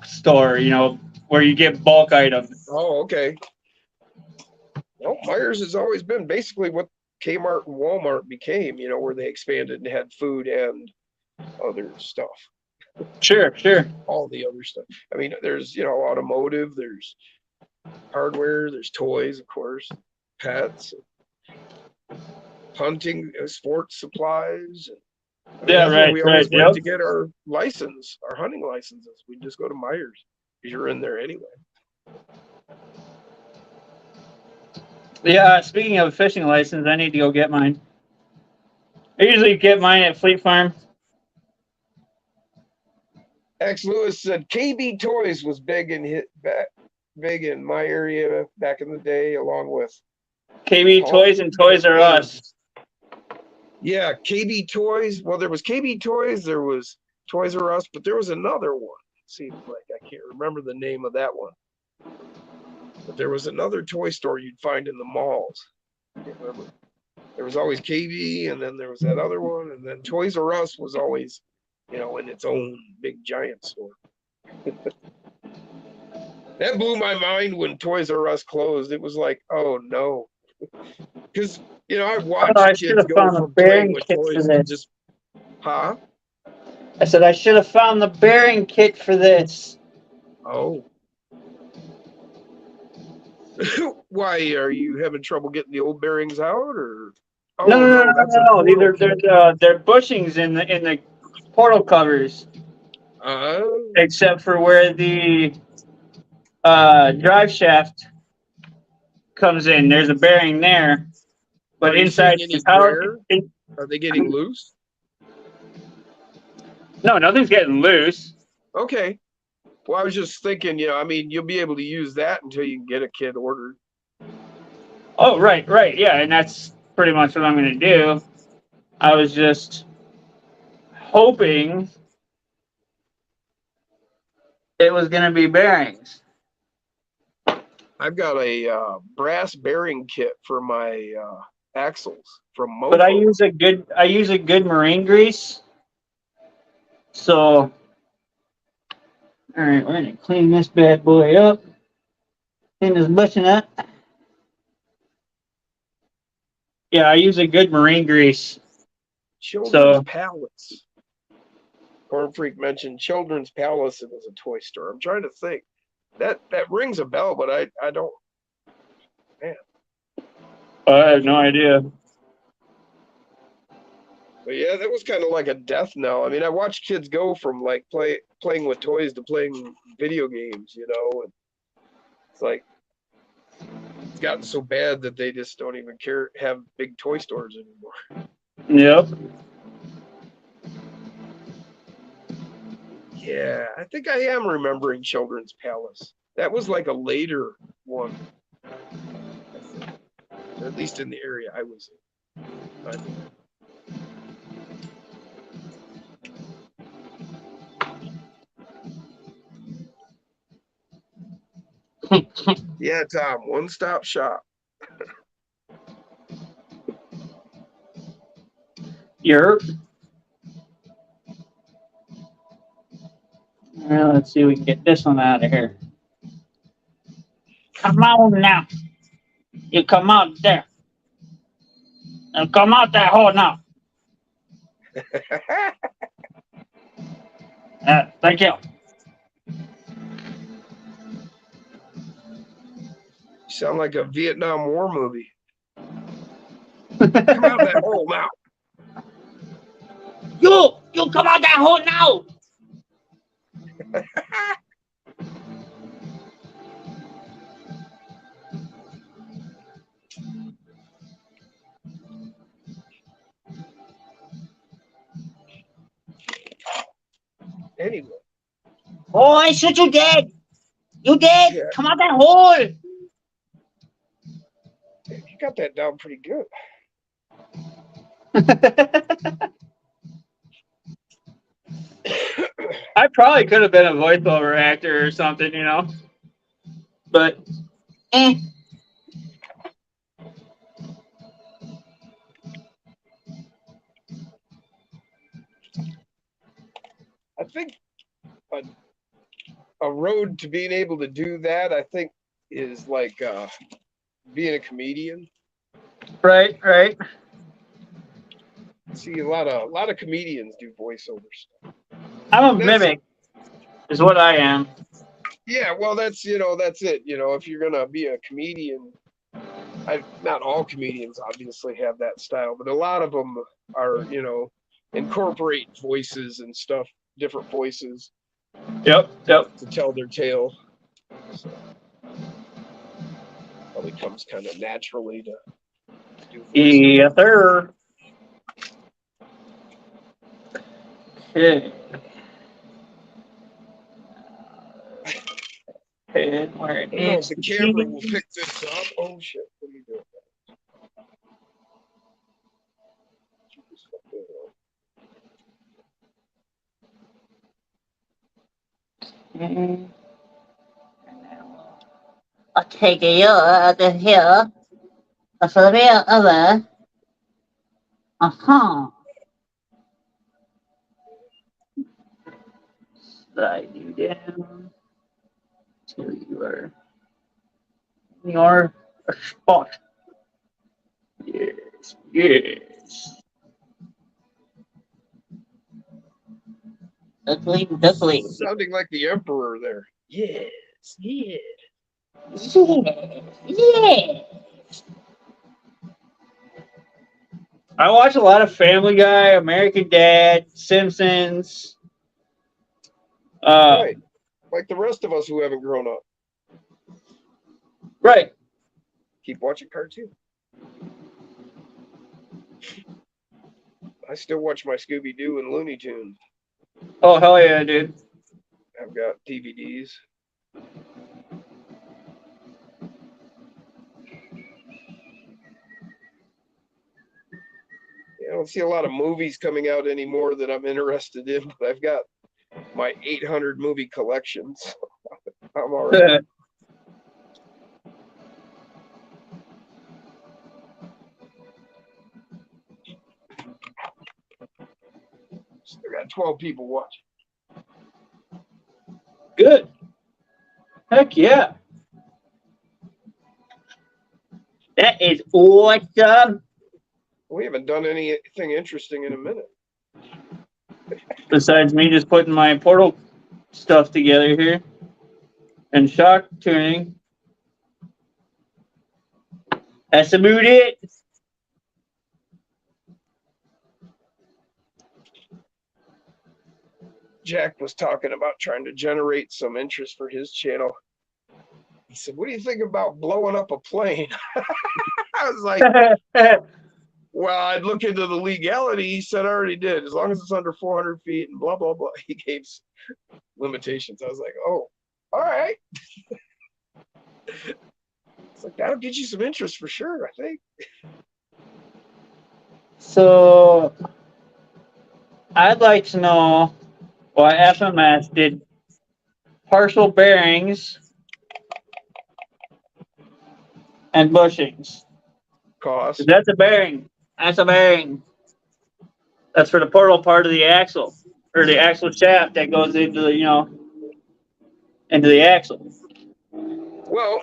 store. You know, where you get bulk items. Oh, okay. Well, Myers has always been basically what Kmart and Walmart became, where they expanded and had food and other stuff, Sure, sure. all the other stuff. I mean, there's, automotive, there's hardware, there's toys, of course, pets, hunting, sports supplies. I mean, Yeah, that's where right, we right. always went Yep. to get our license, our hunting licenses. We'd just go to Myers because you're in there anyway. Yeah. Speaking of a fishing license, I need to go get mine. I usually get mine at Fleet Farm. X Lewis said KB Toys was big in my area back in the day, along with KB Toys and Toys R Us. Yeah, KB Toys. Well, there was KB Toys, there was Toys R Us, but there was another one. Seems like I can't remember the name of that one. But there was another toy store you'd find in the malls. I can't remember. There was always KB, and then there was that other one, and then Toys R Us was always, in its own big giant store. That blew my mind when Toys R Us closed. It was like, oh no, because I watched I should kids have go found the from playing bearing with kit for toys to this. just, huh? I said I should have found the bearing kit for this. Oh. Why are you having trouble getting the old bearings out, or? Oh No, that's a no. These portal are kit. they're bushings in the portal covers, Oh. except for where the drive shaft comes in. There's a bearing there, but Are you inside seeing the any power. wear? Are they getting loose? No, nothing's getting loose. Okay. Well, I was just thinking, I mean, you'll be able to use that until you can get a kit ordered. Oh, right, yeah, and that's pretty much what I'm going to do. I was just hoping it was going to be bearings. I've got a brass bearing kit for my axles from Mofo. But I use a good marine grease. So, all right, we're gonna clean this bad boy up. Clean this bushing up. Yeah, I use a good marine grease. Children's Palace. Corn Freak mentioned Children's Palace. It was a toy store. I'm trying to think. That rings a bell, but I don't. Man. I have no idea. But yeah, that was kind of like a death knell. I mean, I watched kids go from like playing with toys to playing video games, and it's like it's gotten so bad that they just don't even have big toy stores anymore. Yep. Yeah, I think I am remembering Children's Palace. That was like a later one, at least in the area I was in. Yeah, Tom, one-stop shop. Yep. Well, let's see if we can get this one out of here. Come on now. You come out there. Now come out that hole now. Thank you. You sound like a Vietnam War movie. Come out of that hole now. You come out that hole now. Anyway. Oh, I shoot you dead. You dead? Yeah, Come out that hole! you got that down pretty good. I probably could have been a voiceover actor or something, you know. But eh. I think a, a road to being able to do that, I think, is like being a comedian. Right, right. See, a lot of comedians do voiceovers. I'm a That's mimic, is what I am. yeah. Well, that's it. If you're gonna be a comedian, not all comedians obviously have that style, but a lot of them are incorporate voices and stuff, different voices Yep, yep. to tell their tale. So probably comes kind of naturally to do voiceover. Yes, sir. Okay. And where it I don't know if needs the to camera will be. pick this up. Oh shit! What are you doing? Keep this stuff there, And I'll take you over here. A little bit over. Uh-huh. Slide you down till you are in your spot. Yes, yes. Duckling, duckling. sounding like the emperor there. Yes, yeah. Yeah, yeah. I watch a lot of Family Guy, American Dad, Simpsons. Uh, Right, like the rest of us who haven't grown up. right. Keep watching cartoons. I still watch my Scooby Doo and Looney Tunes. Oh hell yeah, dude. I've got DVDs. I don't see a lot of movies coming out anymore that I'm interested in, but I've got my 800 movie collections. I'm all right. Still got 12 people watching. Good. Heck yeah. That is awesome. We haven't done anything interesting in a minute. Besides me just putting my portal stuff together here and shock tuning. That's about it. Jack was talking about trying to generate some interest for his channel. He said, "What do you think about blowing up a plane?" I was like, "Well, I'd look into the legality." He said, "I already did. As long as it's under 400 feet and blah, blah, blah." He gave limitations. I was like, "Oh, all right." It's like, that'll get you some interest for sure, I think. So I'd like to know why FMS did partial bearings and bushings. Cost. That's a bearing. That's a bearing. That's for the portal part of the axle or the axle shaft that goes into the into the axle. Well,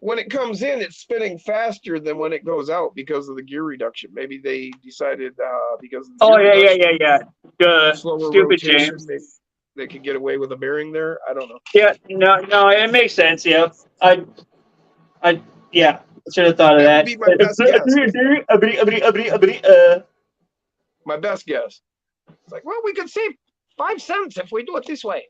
when it comes in, it's spinning faster than when it goes out because of the gear reduction. Maybe they decided because of the Oh gear yeah, yeah, reduction, yeah, yeah. slower Stupid rotation, James. they could get away with a bearing there. I don't know. Yeah, no, no, it makes sense. Yeah, I, yeah, I should have thought of That would that. be my best guess. My best guess. It's like, well, we could save 5 cents if we do it this way.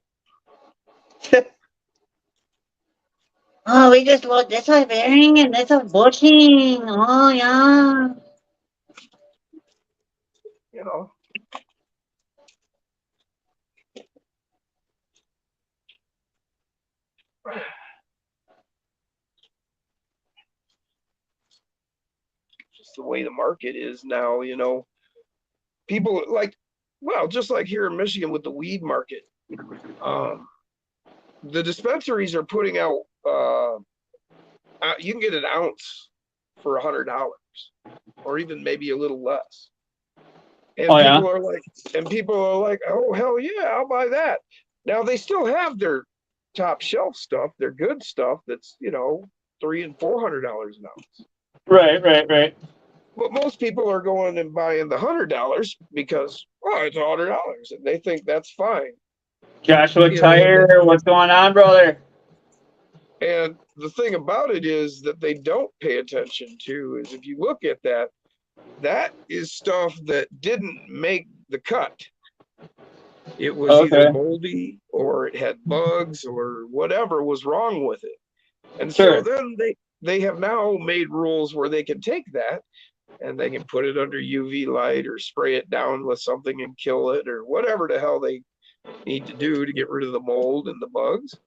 Oh, we just looked. That's a bearing and that's a bushing. Oh yeah. You know. It's the way the market is now, you know. People like, well, just like here in Michigan with the weed market, um, the dispensaries are putting out, you can get an ounce for $100 or even maybe a little less. And Oh yeah. people are like, oh hell yeah, I'll buy that. Now they still have their top shelf stuff, their good stuff that's, you know, $300 and $400 an ounce. Right. But most people are going and buying the $100 because, oh, it's $100 and they think that's fine. Joshua You know, Tire, what's going on, brother? and the thing about it is that they don't pay attention to is if you look at that, that is stuff that didn't make the cut. It was either Okay. moldy or it had bugs or whatever was wrong with it. And so Sure. then they have now made rules where they can take that and they can put it under UV light or spray it down with something and kill it or whatever the hell they need to do to get rid of the mold and the bugs.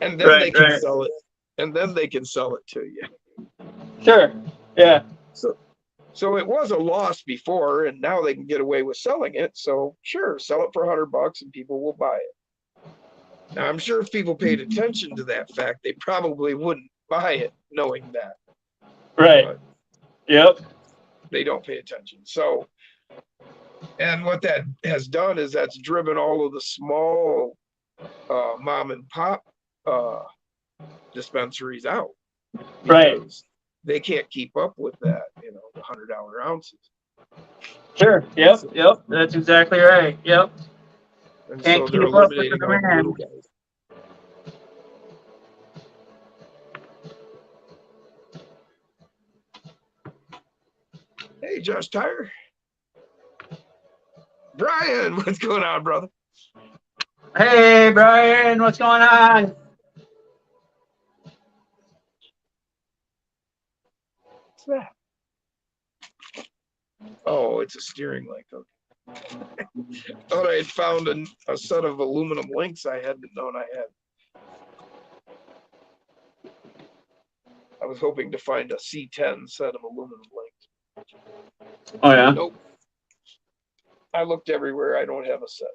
And then they can Right. sell it. And then they can sell it to you. Sure. Yeah. So it was a loss before, and now they can get away with selling it. So sure, sell it for $100 and people will buy it. Now I'm sure if people paid attention to that fact, they probably wouldn't buy it knowing that. Right. But Yep. they don't pay attention. So, and what that has done is that's driven all of the small mom and pop dispensaries out Right. because they can't keep up with that, you know, the $100 ounces. Sure. And so, Yep. That's exactly right. Yep. and Can't so they're keep up with the eliminating all the little demand. guys. Hey, Josh Tire. Brian, what's going on, brother? Hey, Brian, what's going on? What's that? Oh, it's a steering link. Okay. Thought I had found a set of aluminum links I hadn't known I had. I was hoping to find a C10 set of aluminum links. Oh yeah. Nope. I looked everywhere. I don't have a set.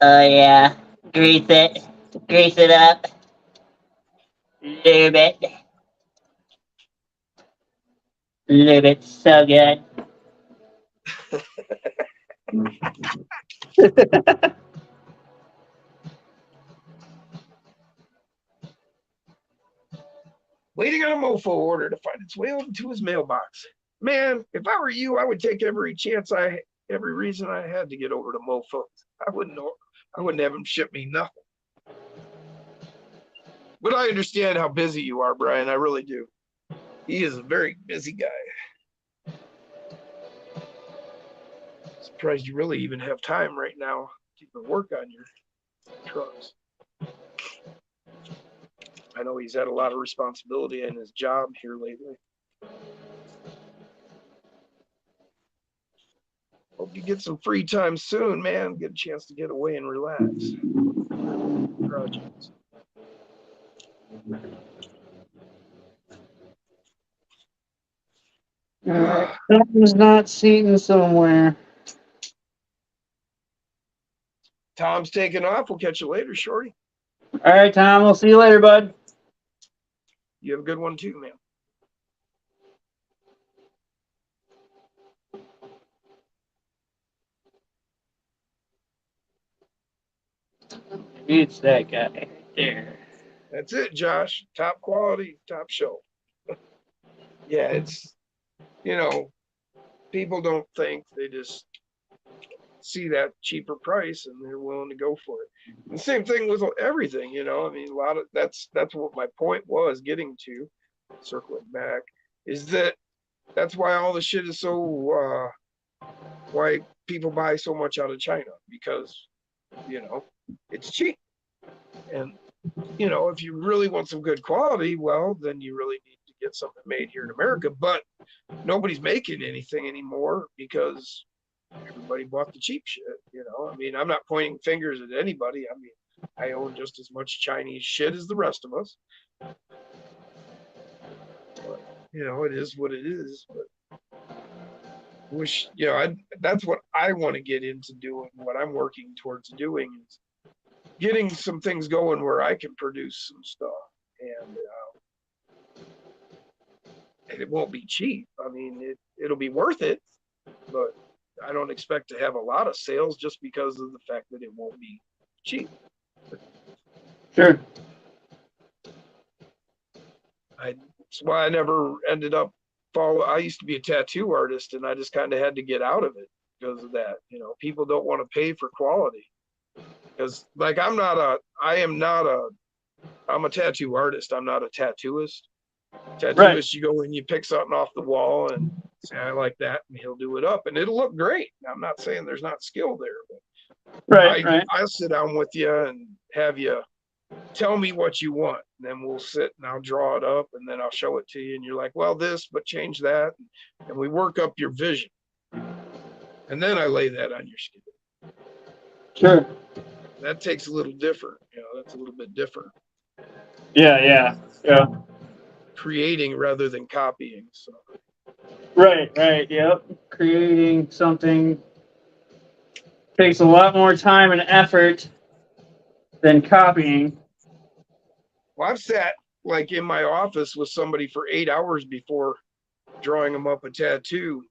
Oh yeah, grease it up, lube it so good. Waiting on a mofo order to find its way over to his mailbox. Man, if I were you, I would take every reason I had to get over to mofos. I wouldn't have him ship me nothing. But I understand how busy you are, Brian. I really do. He is a very busy guy. Surprised you really even have time right now to even work on your trucks. I know he's had a lot of responsibility in his job here lately. Hope you get some free time soon, man. Get a chance to get away and relax. Projects. Alright. Something's not seen somewhere. Tom's taking off. We'll catch you later, Shorty. All right, Tom. We'll see you later, bud. You have a good one too, man. It's that guy right there. That's it, Josh. Top quality, top show. Yeah, it's, you know, people don't think, they just see that cheaper price and they're willing to go for it. And same thing with everything, you know. I mean, a lot of that's what my point was getting to, circling back, is that's why all the shit is so why people buy so much out of China, because, you know, it's cheap. And, you know, if you really want some good quality, well, then you really need to get something made here in America. But nobody's making anything anymore because everybody bought the cheap shit, you know. I mean, I'm not pointing fingers at anybody. I mean, I own just as much Chinese shit as the rest of us. you know, it is what it is. But wish, you know, that's what I want to get into doing. What I'm working towards doing is getting some things going where I can produce some stuff, and it won't be cheap. I mean, it'll be worth it, but I don't expect to have a lot of sales just because of the fact that it won't be cheap. Sure. That's why I never ended up I used to be a tattoo artist, and I just kind of had to get out of it because of that. You know, people don't want to pay for quality because, like, I'm a tattoo artist. I'm not a tattooist. Tattooist, Right. you go and you pick something off the wall and say, I like that, and he'll do it up, and it'll look great. I'm not saying there's not skill there, but Right. I'll sit down with you and have you tell me what you want, and then we'll sit and I'll draw it up, and then I'll show it to you, and you're like, well, this, but change that, and we work up your vision, and then I lay that on your skin. Sure. That takes a little different, you know, that's a little bit different. Yeah. Creating rather than copying. So Right. Yep. Creating something takes a lot more time and effort than copying. well, I've sat like in my office with somebody for 8 hours before drawing them up a tattoo,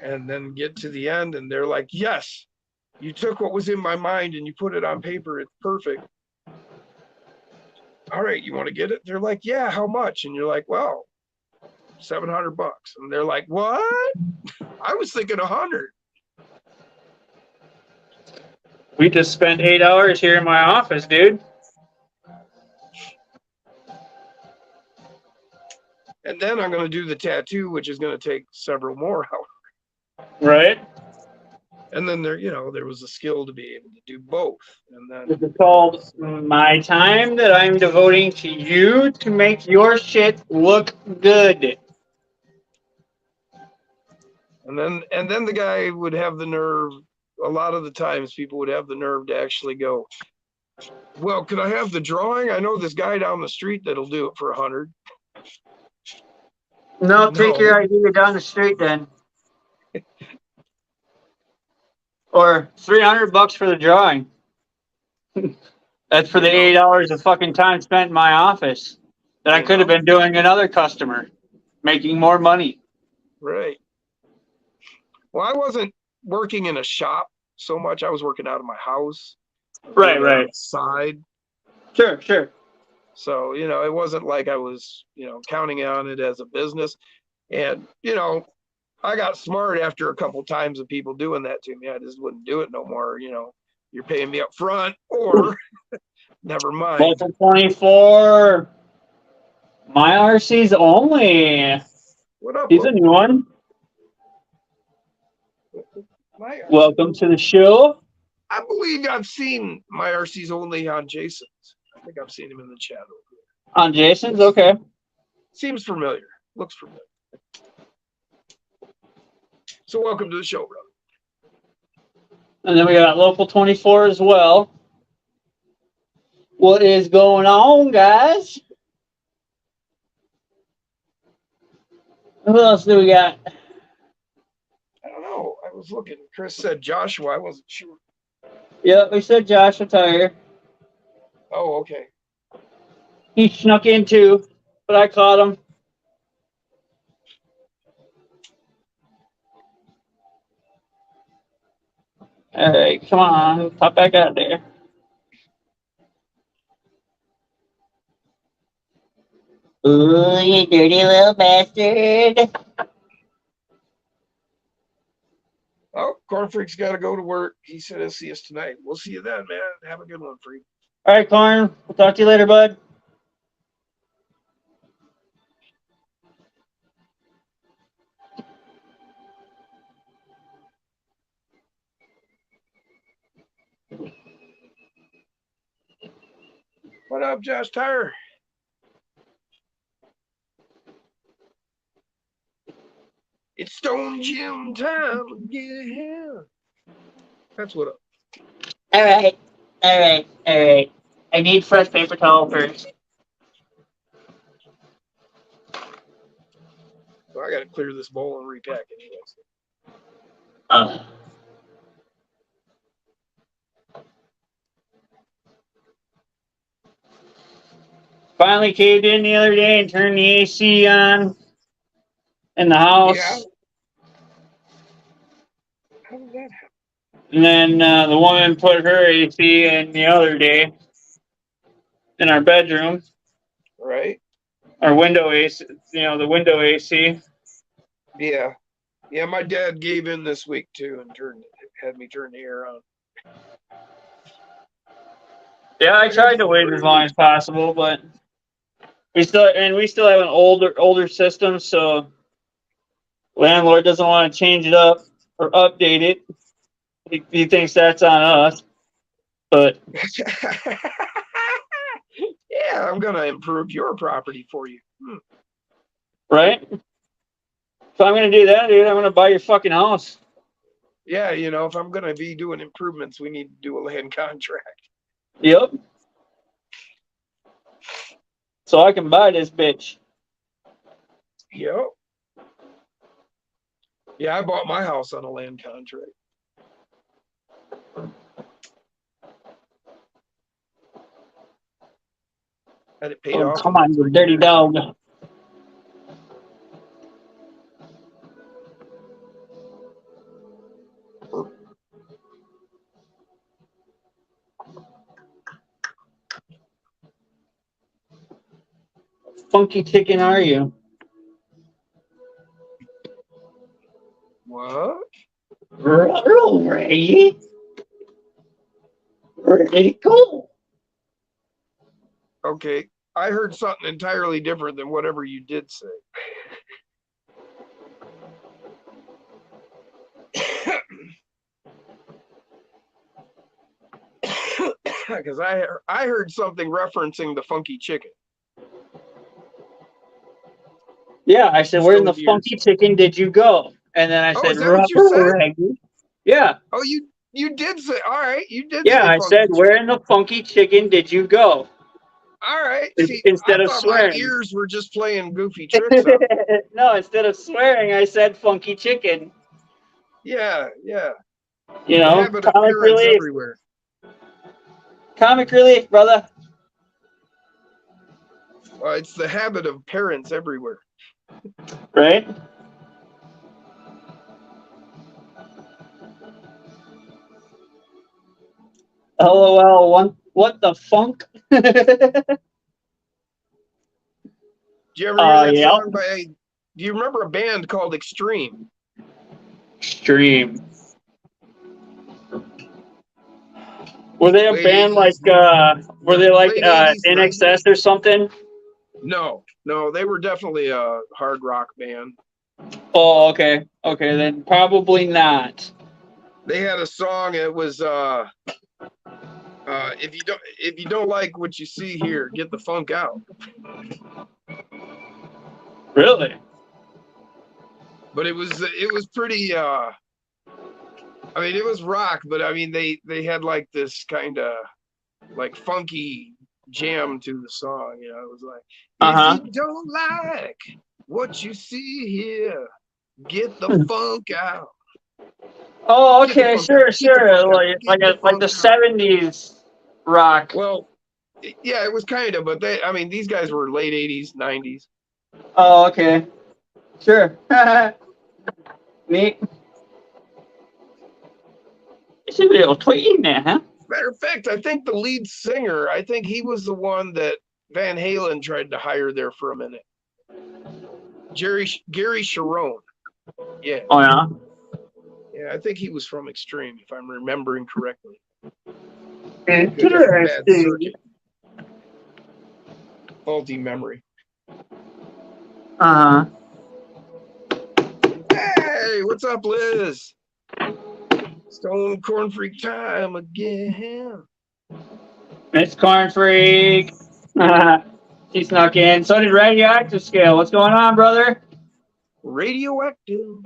and then get to the end and they're like, yes, you took what was in my mind and you put it on paper, it's perfect. All right, you want to get it? They're like, yeah, how much? And you're like, well, $700. And they're like, what? I was thinking 100. We just spent 8 hours here in my office, dude. And then I'm going to do the tattoo, which is going to take several more hours. Right. And then there was a skill to be able to do both. And then This is called my time that I'm devoting to you to make your shit look good. And then the guy would have the nerve. A lot of the times, people would have the nerve to actually go, well, could I have the drawing? I know this guy down the street that'll do it for 100. No, take No. your idea down the street then. Or $300 for the drawing. That's for the 8 hours of fucking time spent in my office that I could have been doing another customer, making more money. Right. Well, I wasn't working in a shop so much. I was working out of my house. Right. Outside. Sure. So, you know, it wasn't like I was, you know, counting on it as a business. And, you know, I got smart after a couple times of people doing that to me. I just wouldn't do it no more. You know, you're paying me up front or never mind. Local 24. My RC's only. What up? He's a new one. My Welcome to the show. I believe I've seen my RC's only on Jason's. I think I've seen him in the chat over there. On Jason's? Okay. Seems familiar. Looks familiar. So welcome to the show, brother. And then we got Local 24 as well. What is going on, guys? Who else do we got? I don't know. I was looking. Chris said Joshua. I wasn't sure. Yep, we said Josh Attire. Oh, okay. He snuck in too, but I caught him. All right, come on, pop back out there. Ooh, you dirty little bastard. Oh, Corn Freak's got to go to work. He said he'll see us tonight. We'll see you then, man. Have a good one, Freak. All right, Corn. We'll talk to you later, bud. What up, Josh Tyre? It's Stone Gym time again. That's what up. All right. I need fresh paper towel first. Well, I got to clear this bowl and repack anyways. Finally caved in the other day and turned the AC on in the house. Yeah. How did that happen? And then the woman put her AC in the other day in our bedroom, Right? our window AC, the window AC. Yeah. Yeah, my dad gave in this week too and had me turn the air on. Yeah, I tried to wait as long as possible, but we still have an older system, so landlord doesn't want to change it up or update it. He thinks that's on us, but Yeah, I'm gonna improve your property for you. right? If I'm gonna do that, dude, I'm gonna buy your fucking house. Yeah, if I'm gonna be doing improvements, we need to do a land contract. Yep. So I can buy this bitch. Yep. Yeah, I bought my house on a land contract. Had it paid Oh, off. come on, you dirty dog. Funky chicken are you? What? Ready? Ready, go. Okay. I heard something entirely different than whatever you did say. Because I heard something referencing the funky chicken. Yeah, I said, where in the Stone funky chicken did you go? And then I Oh, said, is that what you said? Reggie. Yeah. Oh, you did say. All right, you did. Yeah, say I funky said, chicken. where in the funky chicken did you go? All right. See, Instead I of thought swearing. my ears were just playing goofy tricks on me. No, instead of swearing, I said funky chicken. Yeah. You The know, habit of comic parents relief. everywhere. Comic relief, brother. It's the habit of parents everywhere. Right? LOL, what the funk? Did you ever hear that Yeah. song by? Do you remember a band called Extreme? Extreme. Were they a Late band 80s, were they like late 80s, NXS or something? No, they were definitely a hard rock band. Oh, okay. Okay, then probably not. They had a song. It was if you don't like what you see here, get the funk out. Really? But it was pretty. I mean, it was rock, but I mean, they had like this kind of like funky jam to the song. It was like, if you don't like what you see here, get the funk out. Oh, okay, sure. Like the 70s rock. Well, yeah, it was kind of, but these guys were late 80s, 90s. Oh, okay. Sure. Neat. It's a little tweet there, huh? Matter of fact, I think the lead singer, he was the one that Van Halen tried to hire there for a minute. Gary Sharon. Yeah. Oh, yeah? Yeah, I think he was from Extreme, if I'm remembering correctly. Interesting. Faulty memory. Uh-huh. Hey, what's up, Liz? Stone Corn Freak time again. It's Corn Freak. She snuck in. So did Radioactive Scale. What's going on, brother? Radioactive.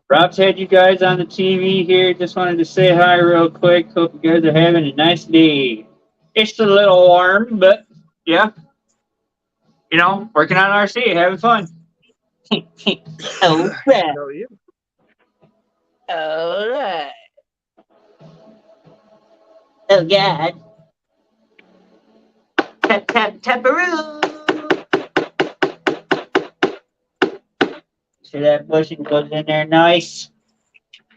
Rob's had you guys on the TV here. Just wanted to say hi real quick. Hope you guys are having a nice day. It's a little warm, but yeah. Working on RC, having fun. All right. Tell you. All right. Oh, God. Tap, tap, taparoo. See that bushing goes in there nice.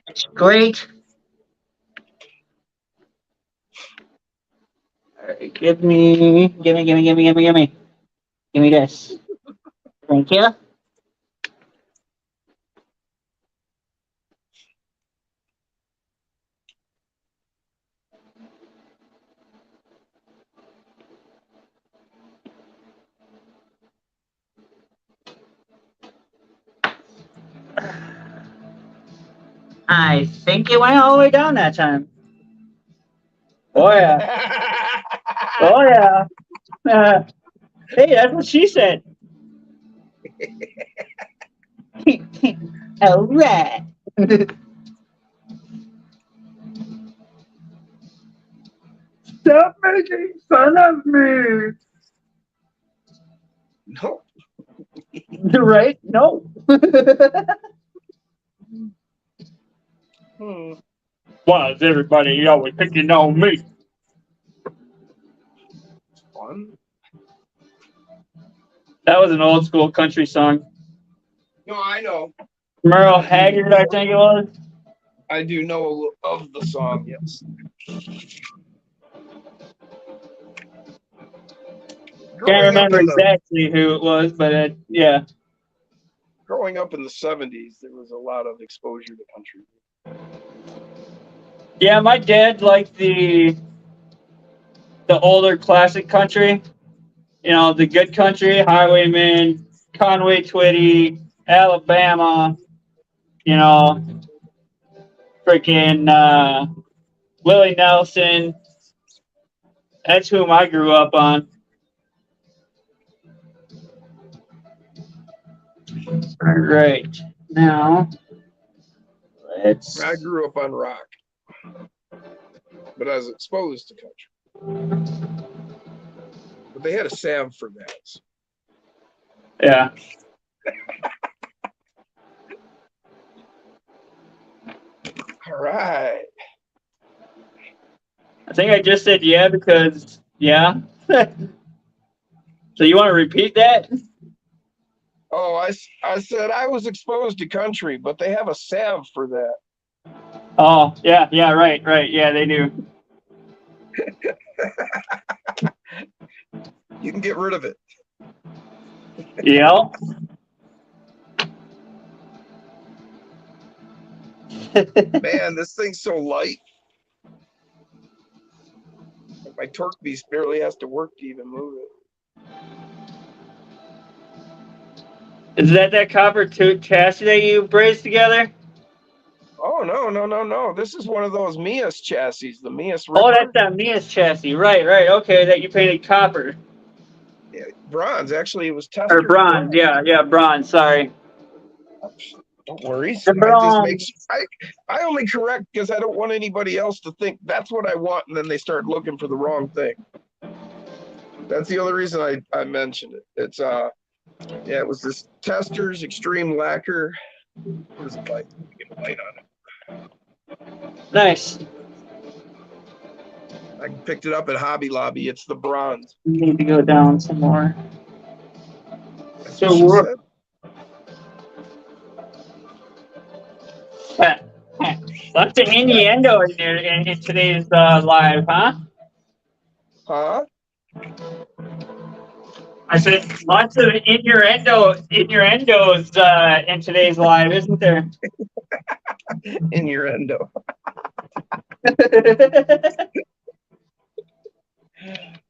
That's great. All right, give me. Give me this. Thank you. I think it went all the way down that time. Oh yeah. Oh yeah. Hey, that's what she said. All right. Stop making fun of me. No. Right? No. Why is everybody always picking on me? Fun. That was an old school country song. No, I know. Merle Haggard, I think it was. I do know of the song, yes. Can't Growing up remember in the exactly who it was, but yeah. growing up in the 70s, there was a lot of exposure to country. Yeah, my dad liked the older classic country. You know, the good country, Highwayman, Conway Twitty, Alabama, you know, freaking Willie Nelson. That's whom I grew up on. All right. Now, let's. I grew up on rock, but I was exposed to country. But they had a salve for that. Yeah. All right. I think I just said yeah because, yeah. So you want to repeat that? Oh, I said I was exposed to country, but they have a salve for that. Oh, yeah, right. Yeah, they do. You can get rid of it. Yeah. Man, this thing's so light. My torque beast barely has to work to even move it. Is that copper tooth chassis that you brazed together? Oh, no. This is one of those Mias chassis, the Mias Oh, Ripper. that's that Mia's chassis. Right. Okay, that you painted copper. Yeah, bronze. Actually, it was Or Testor's bronze. Yeah, bronze. Sorry. Don't worry. The I just bronze. I only correct because I don't want anybody else to think that's what I want, and then they start looking for the wrong thing. That's the only reason I mentioned it. It's it was this Testor's Extreme Lacquer. What is it like? Get a light on it. Nice. I picked it up at Hobby Lobby. It's the bronze. You need to go down some more. That's So what she we're lots of innuendo in there in today's live, huh? Huh? I said lots of innuendos in today's live, isn't there? Innuendo.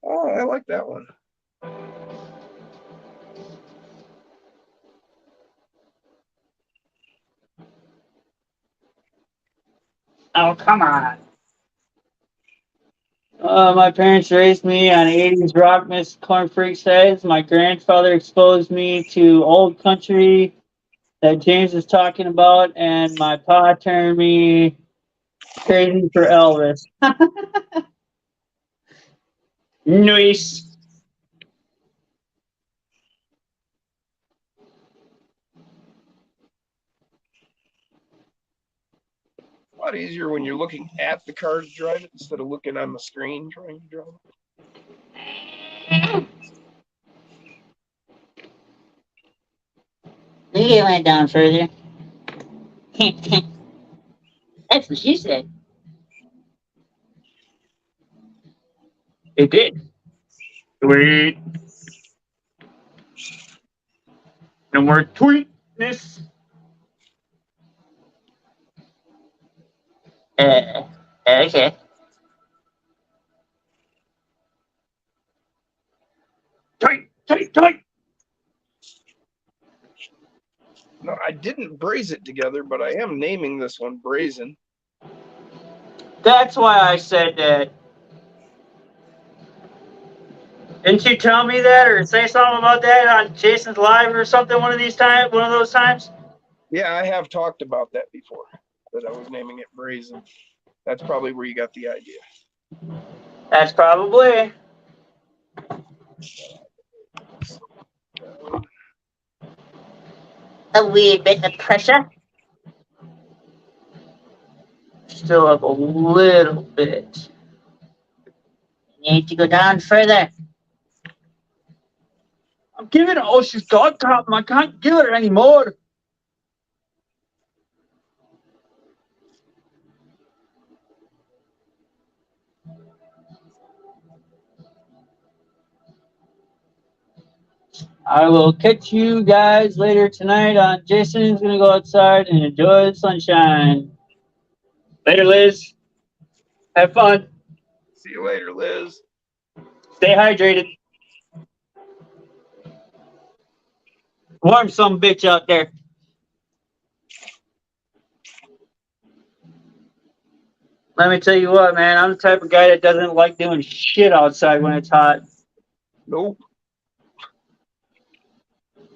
Oh, I like that one. Oh, come on. My parents raised me on 80s rock, Miss Corn Freak says. My grandfather exposed me to old country that James is talking about, and my pa turned me crazy for Elvis. Nice. lot easier when you're looking at the car to drive it instead of looking on the screen trying to drive it. Think it went down further. That's what she said. It did. Sweet. No more tweetness. Okay. Tight. No, I didn't braze it together, but I am naming this one Brazen. That's why I said that. Didn't you tell me that or say something about that on Jason's Live or something one of those times? Yeah, I have talked about that before, that I was naming it Brazen. That's probably where you got the idea. That's probably. A wee bit of pressure. Still up a little bit. You need to go down further. I'm giving it all she's got, Captain. I can't give it anymore. I will catch you guys later tonight on Jason's gonna go outside and enjoy the sunshine. Later, Liz. Have fun. See you later, Liz. Stay hydrated. Warm some bitch out there. Let me tell you what, man. I'm the type of guy that doesn't like doing shit outside when it's hot. Nope.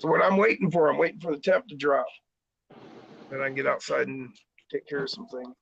So what I'm waiting for the temp to drop. Then I can get outside and take care of some things.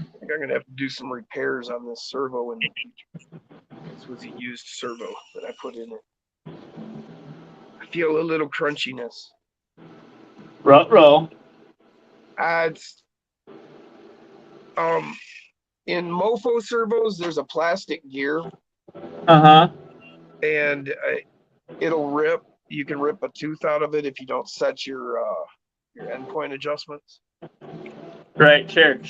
I think I'm going to have to do some repairs on this servo in the future. This was a used servo that I put in it. I feel a little crunchiness. Ruh-roh. It's in Mofo servos, there's a plastic gear, Uh-huh. and it'll rip. You can rip a tooth out of it if you don't set your endpoint adjustments. Right, sure.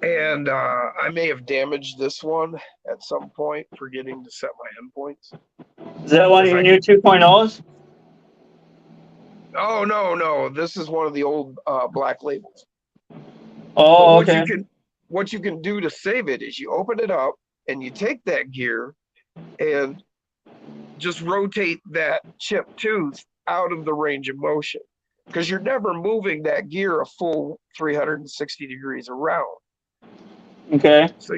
And I may have damaged this one at some point, forgetting to set my endpoints. Is that one of your new 2.0s? Oh, no. This is one of the old black labels. Oh, okay. What you can do to save it is you open it up and you take that gear and just rotate that chipped tooth out of the range of motion, because you're never moving that gear a full 360 degrees around. Okay. So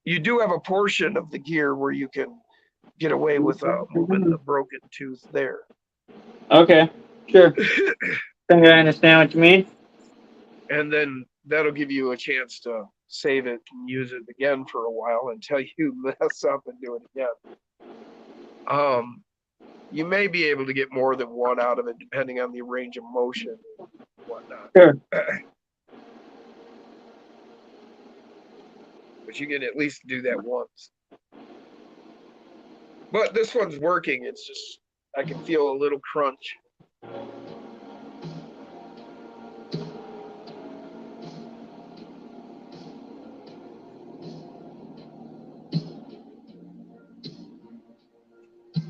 you do have a portion of the gear where you can get away with moving the broken tooth there. Okay, sure. think I understand what you mean. And then that'll give you a chance to save it and use it again for a while until you mess up and do it again. You may be able to get more than one out of it depending on the range of motion and whatnot. Sure. But you can at least do that once. But this one's working. It's just, I can feel a little crunch.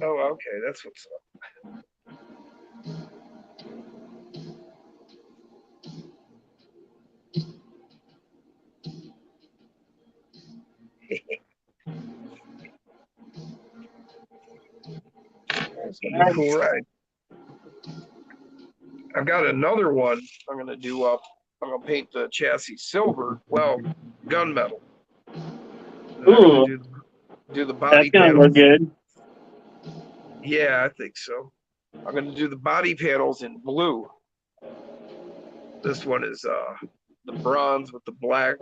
Oh, okay, that's what's up. It's gonna be a cool ride. I've got another one I'm gonna do up. I'm gonna paint the chassis silver. Well, gunmetal. And I'm gonna Ooh, do the that's body gonna panels. look good. Yeah, I think so. I'm gonna do the body panels in blue. This one is the bronze with the black,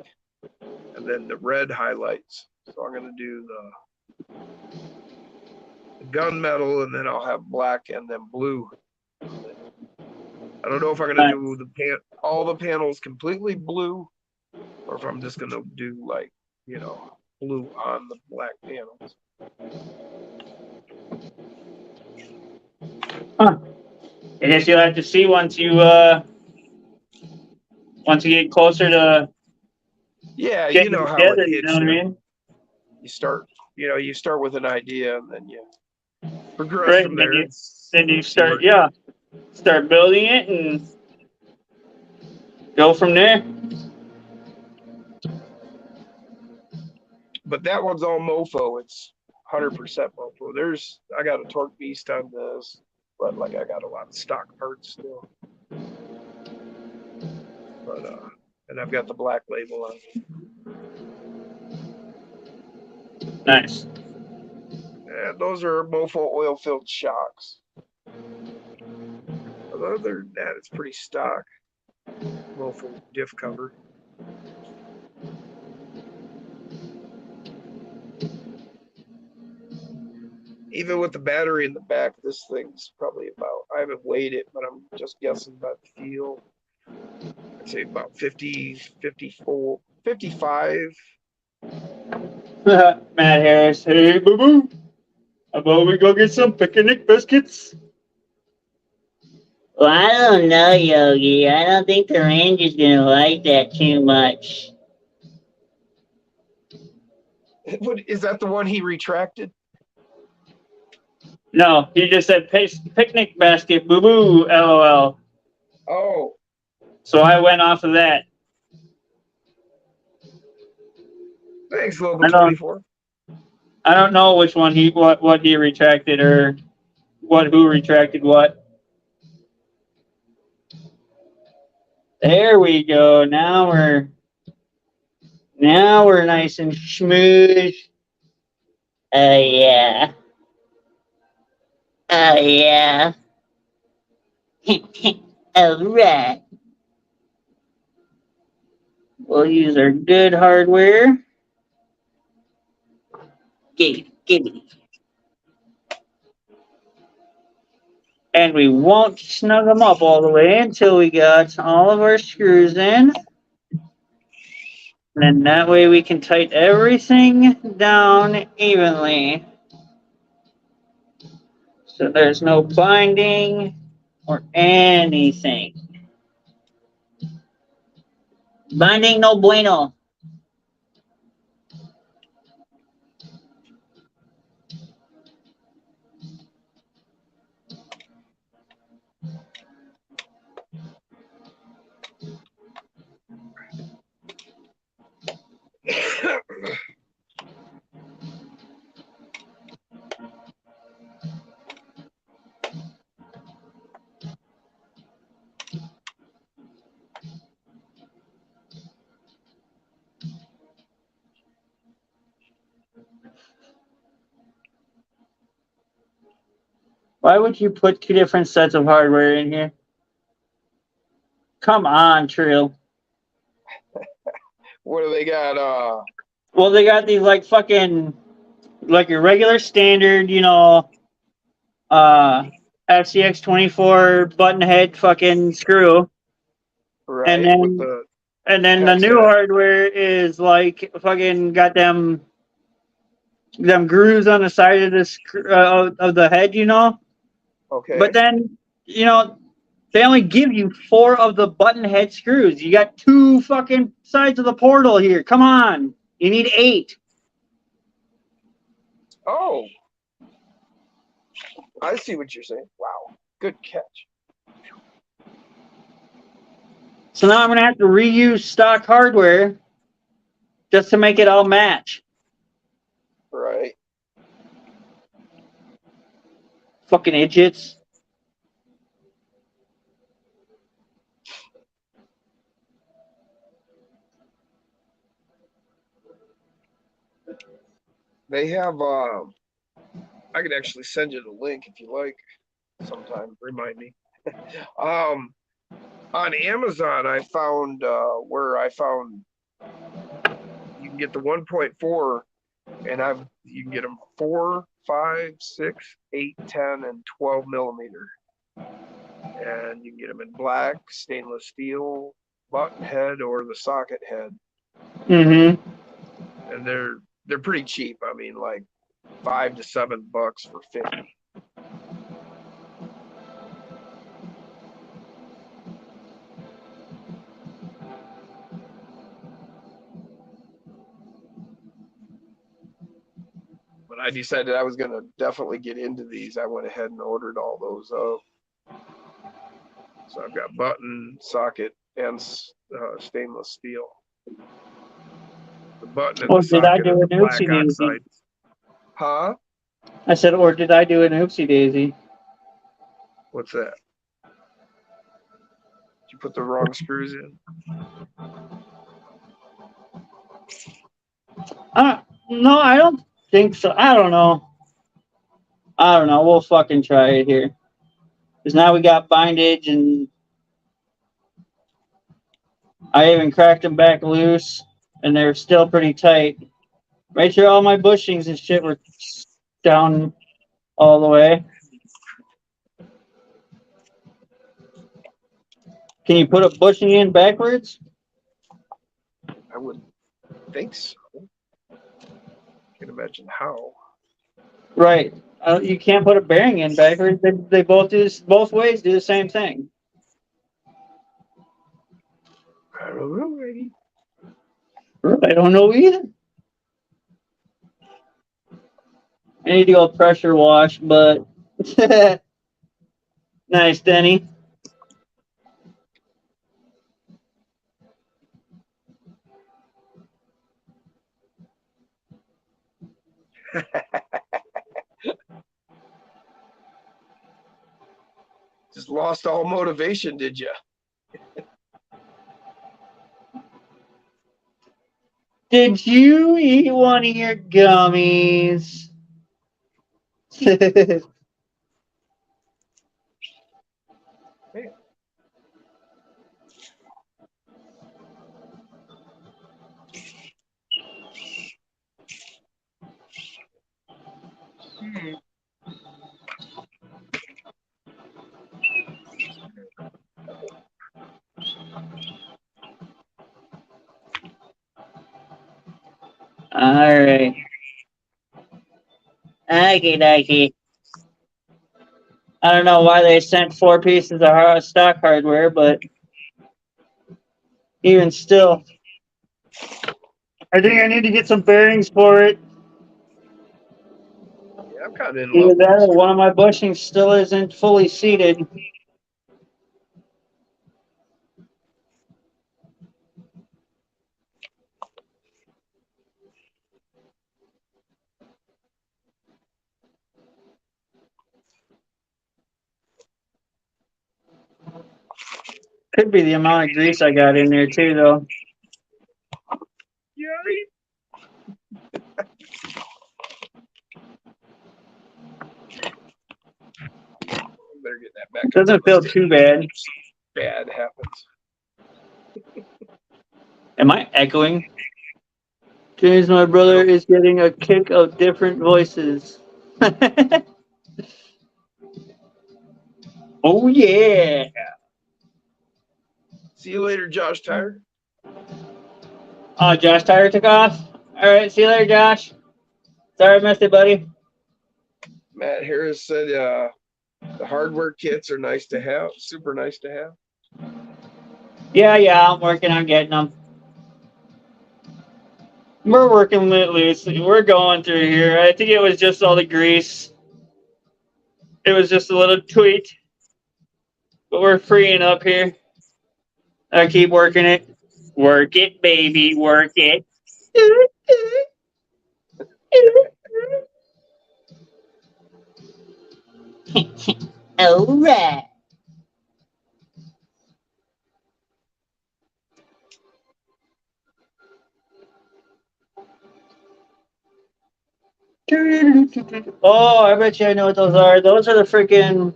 and then the red highlights. So I'm gonna do the gunmetal, and then I'll have black and then blue. I don't know if I'm gonna Nice. do all the panels completely blue, or if I'm just gonna do like, you know, blue on the black panels. Huh. I guess you'll have to see once you get closer to Yeah, you getting know it how it together. You know hits what I you. mean? You start with an idea and then you progress Right. from And then there. you See where start building it and go from there. but that one's all mofo. It's 100% mofo. I got a torque beast on this, but like I got a lot of stock parts still. But and I've got the black label on it. Nice. And those are mofo oil filled shocks. Other than that, it's pretty stock. Mofo diff cover. Even with the battery in the back, this thing's probably about, I haven't weighed it, but I'm just guessing about the feel. I'd say about 50, 54, 55. Matt Harris, hey boo boo. How about we go get some picnic biscuits? Well, I don't know, Yogi. I don't think the range is gonna like that too much. Is that the one he retracted? No, he just said picnic basket, boo boo, lol. Oh, So I went off of that. thanks, I Global don't, 24. I don't know which one what he retracted or who retracted what. There we go. Now we're nice and smooth. Yeah. Yeah. Alright. We'll use our good hardware. Gimme. And we won't snug them up all the way until we got all of our screws in. And then that way we can tighten everything down evenly. So there's no binding or anything. Binding no bueno. Why would you put two different sets of hardware in here? Come on, Trill. What do they got? Well, they got these like fucking like your regular standard, FCX 24 button head fucking screw. Right, And with then the new hex hardware is like fucking got them grooves on the side of the of the head, okay. But then, they only give you 4 of the button head screws. You got 2 fucking sides of the portal here. Come on. You need 8. Oh, I see what you're saying. Wow, good catch. So now I'm going to have to reuse stock hardware just to make it all match. Right. Fucking idiots. They have. I could actually send you the link if you like. Sometime, remind me. On Amazon, I found where I found you can get the 1.4, and you can get them 4, 5, 6, 8, 10, and 12 millimeter, and you can get them in black, stainless steel, button head, or the socket head, Mm-hmm. and they're pretty cheap. I mean, like $5 to $7 for 50. But I decided I was going to definitely get into these. I went ahead and ordered all those up. So I've got button, socket, and stainless steel. The button and Or the did I socket do are an the black oopsie daisy? oxide. Huh? I said, or did I do an oopsie daisy? What's that? Did you put the wrong screws in? No, I don't think so. I don't know. We'll fucking try it here. Because now we got bindage, and I even cracked them back loose, and they're still pretty tight. Right sure all my bushings and shit were down all the way. Can you put a bushing in backwards? I would think so. Can't imagine how. Right. You can't put a bearing in backwards. They both both ways do the same thing. I don't know, lady. I don't know either. I need to go pressure wash, but nice, Denny. Just lost all motivation, did you? Did you eat one of your gummies? All right. Okie dokie. I don't know why they sent 4 pieces of stock hardware, but even still, I think I need to get some bearings for it. Yeah, I'm kind of in Either love with that this. or one of my bushings still isn't fully seated. Could be the amount of grease I got in there too, though. Yeah. Better get that back. It doesn't feel too bad. Bad happens. Am I echoing? James, my brother, is getting a kick of different voices. Oh, yeah. See you later, Josh Tyre. Oh, Josh Tyler took off? All right, see you later, Josh. Sorry I missed it, buddy. Matt Harris said the hardware kits are nice to have, super nice to have. Yeah, I'm working on getting them. We're working loose. We're going through here. I think it was just all the grease. It was just a little tweak. But we're freeing up here. I keep working it. Work it, baby. Work it. All right. Oh, I bet you I know what those are. Those are the freaking.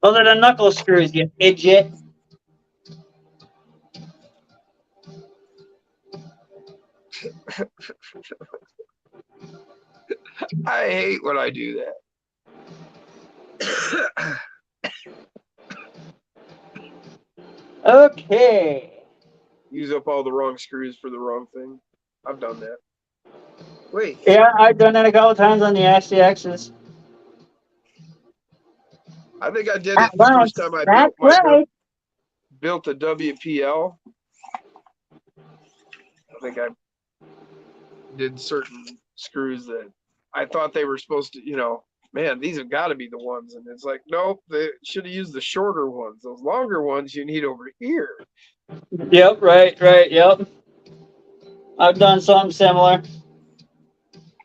Those are the knuckle screws, you idiot. I hate when I do that. Okay. Use up all the wrong screws for the wrong thing. I've done that. Wait, Yeah, I've done that a couple times on the SCXs. I think I did That it the first works. time I That's right. built a WPL. I think I did certain screws that I thought they were supposed to, man, these have got to be the ones. And it's like, nope, they should have used the shorter ones. Those longer ones you need over here. Yep, right, yep. I've done something similar.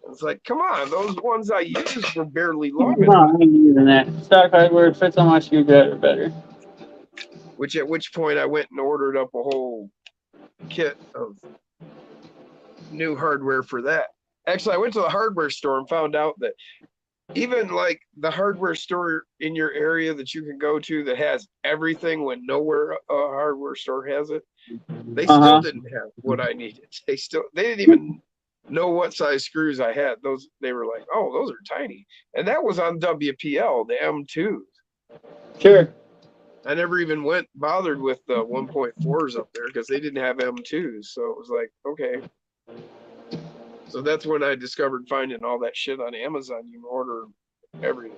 It's like, come on, those ones I used were barely No, long enough. I ain't using that. Stock hardware fits on my screwdriver better. At which point I went and ordered up a whole kit of new hardware for that. Actually, I went to the hardware store and found out that even like the hardware store in your area that you can go to that has everything when nowhere a hardware store has it, they still didn't have what I needed. They didn't even know what size screws I had. They were like, oh, those are tiny. And that was on WPL, the M2s. Sure. I never even bothered with the 1.4s up there because they didn't have M2s. So it was like, okay. So that's when I discovered finding all that shit on Amazon. You can order everything.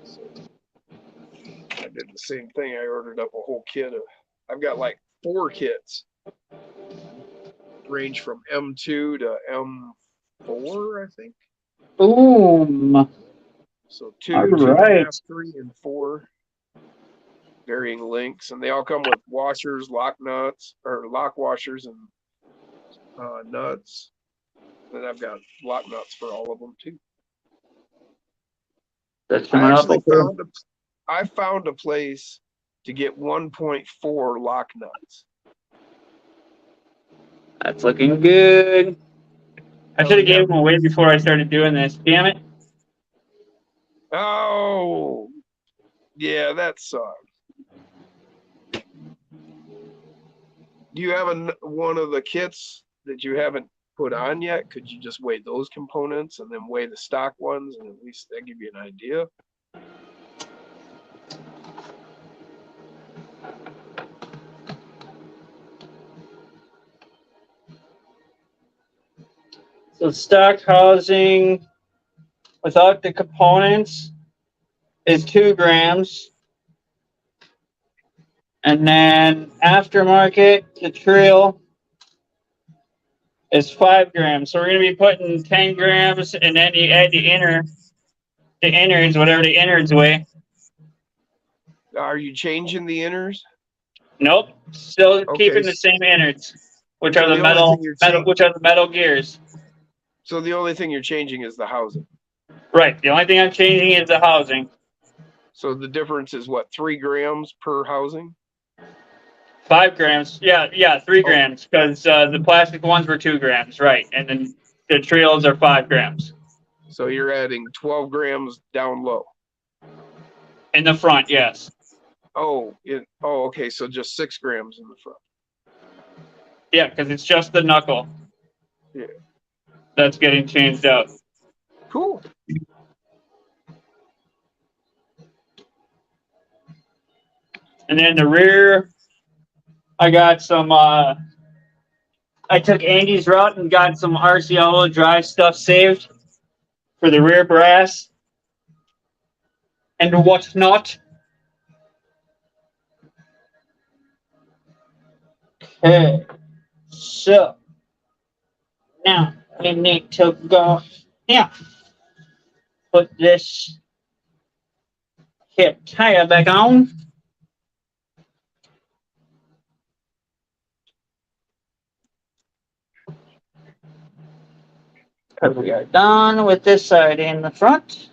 So I did the same thing. I ordered up a whole kit I've got like 4 kits. Range from M2 to M4, I think. Boom. So 2, All 2.5, right. 3, and 4. Varying lengths, and they all come with washers, lock washers, and nuts. Then I've got lock nuts for all of them too. That's coming up. I found a place to get 1.4 lock nuts. That's looking good. I should have yeah. gave them away before I started doing this. Damn it. Oh, yeah, that sucks. Do you have one of the kits that you haven't put on yet? Could you just weigh those components and then weigh the stock ones, and at least that give you an idea? So stock housing without the components is 2 grams. And then aftermarket, the trail is 5 grams. So we're going to be putting 10 grams, and then you add the innards, whatever the innards weigh. Are you changing the inners? Nope. Still Okay. keeping the same innards, which So are the the only metal, thing you're which are the metal gears. So the only thing you're changing is the housing. Right. The only thing I'm changing is the housing. So the difference is what, 3 grams per housing? 5 grams. Yeah, 3 grams, because the plastic ones were 2 grams, right? And then the trails are 5 grams. So you're adding 12 grams down low. In the front, yes. Okay. So just 6 grams in the front. Yeah, because it's just the knuckle. Yeah. That's getting changed out. Cool. And then the rear, I got some. I took Andy's route and got some RCL drive stuff saved for the rear brass and whatnot. Okay, so now we need to go. Yeah, put this hip tire back on. Because we are done with this side in the front.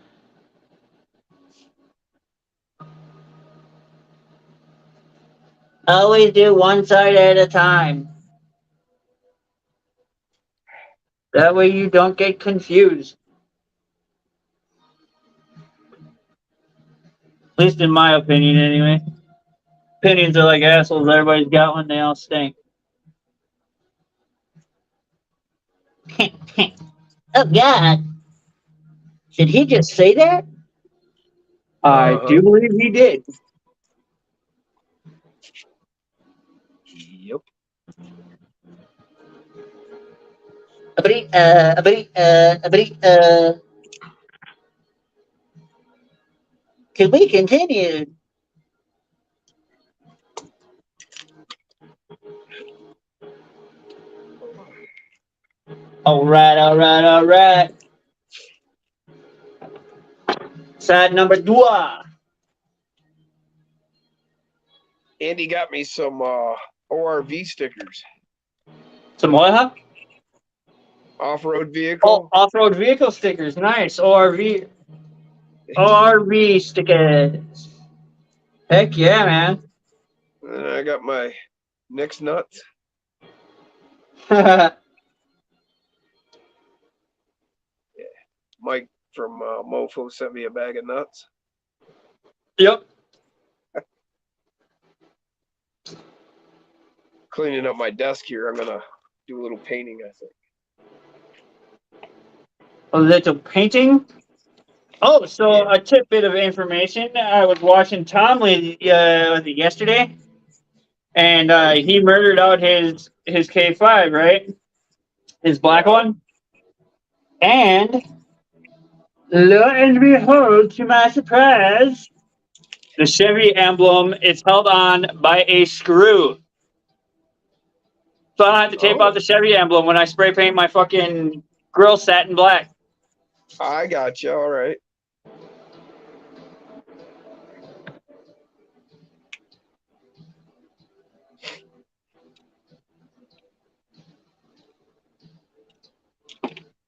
Always do one side at a time. That way you don't get confused. At least in my opinion, anyway. Opinions are like assholes. Everybody's got one. They all stink. Oh, God. Did he just say that? I Uh-huh. do believe he did. Yep. Can we continue? All right, all right, all right. Side number two. Andy got me some ORV stickers. Some what, huh? Off-road Oh, vehicle. off-road vehicle stickers. Nice. ORV stickers. Heck yeah, man. And I got my Nick's nuts. Mike from Mofo sent me a bag of nuts. Yep. Cleaning up my desk here. I'm gonna do a little painting, I think. A little painting. Oh, so Yeah. a tidbit of information. I was watching Tom was it yesterday, and he murdered out his K5, right? His black Yeah. one. And lo and behold, to my surprise, the Chevy emblem is held on by a screw. So I don't have to tape out Oh, the Chevy emblem when I spray paint my fucking grill satin black. I got you. All right.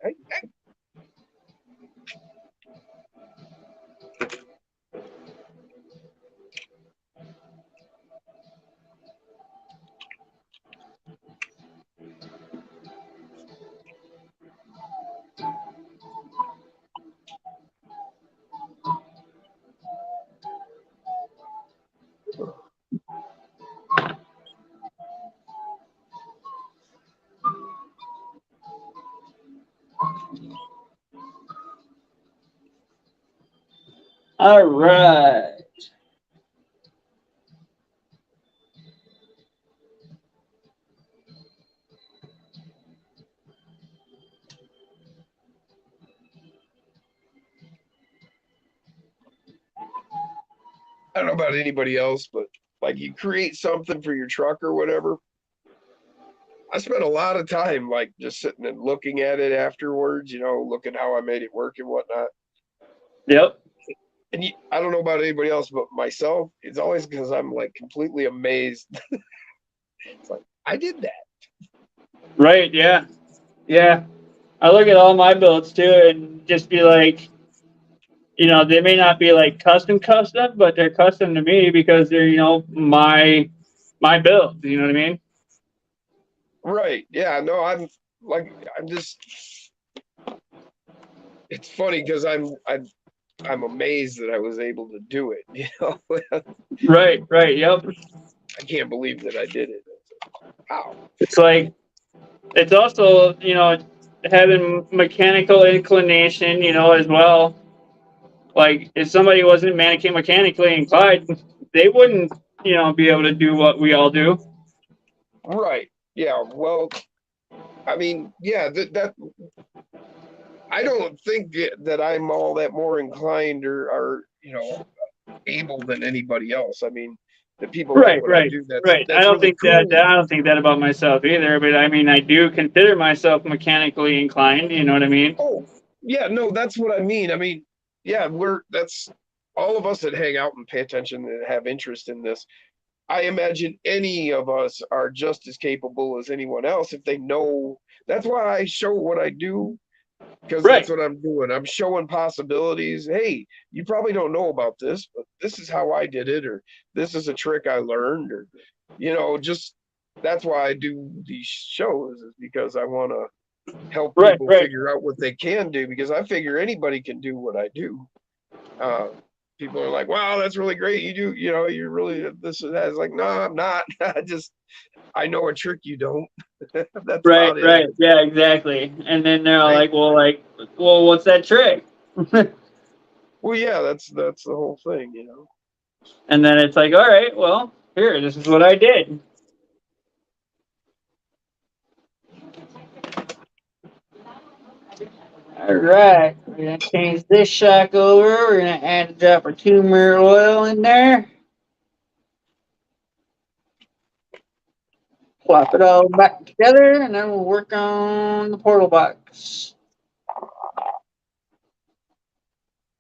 Hey, hey. All right. I don't know about anybody else, but like you create something for your truck or whatever. I spent a lot of time like just sitting and looking at it afterwards, looking how I made it work and whatnot. Yep. And I don't know about anybody else, but myself, it's always because I'm like completely amazed. It's like, I did that. Right. Yeah. Yeah. I look at all my builds too and just be like, they may not be like custom, but they're custom to me because they're, my build. You know what I mean? Right. Yeah. No, I'm just, it's funny because I'm amazed that I was able to do it. Right. Right. Yep. I can't believe that I did it. Wow. It's like, it's also, having mechanical inclination, as well. Like, if somebody wasn't mechanically inclined, they wouldn't, be able to do what we all do. Right. Yeah. Well, I mean, yeah, that I don't think that I'm all that more inclined or able than anybody else. I mean, the people like Right, what I right, do. That's right. I that's don't really think that cool. I don't think that about myself either. But I mean, I do consider myself mechanically inclined. You know what I mean? Oh, yeah, no, that's what I mean. I mean, yeah, that's all of us that hang out and pay attention and have interest in this. I imagine any of us are just as capable as anyone else if they know. That's why I show what I do because that's Right, what I'm doing. I'm showing possibilities. Hey, you probably don't know about this, but this is how I did it, or this is a trick I learned, or just that's why I do these shows is because I want to help Right, people right. figure out what they can do, because I figure anybody can do what I do. People are like, wow, that's really great. You do, you're really this and that. It's like, no, I'm not. I know a trick you don't. That's Right, about it. right. Yeah, exactly. And then they're all I, well, what's that trick? well, yeah, that's the whole thing, And then it's like, all right, well, here, this is what I did. All right, we're gonna change this shock over. We're gonna add a drop of turmeric oil in there. Plop it all back together, and then we'll work on the portal box.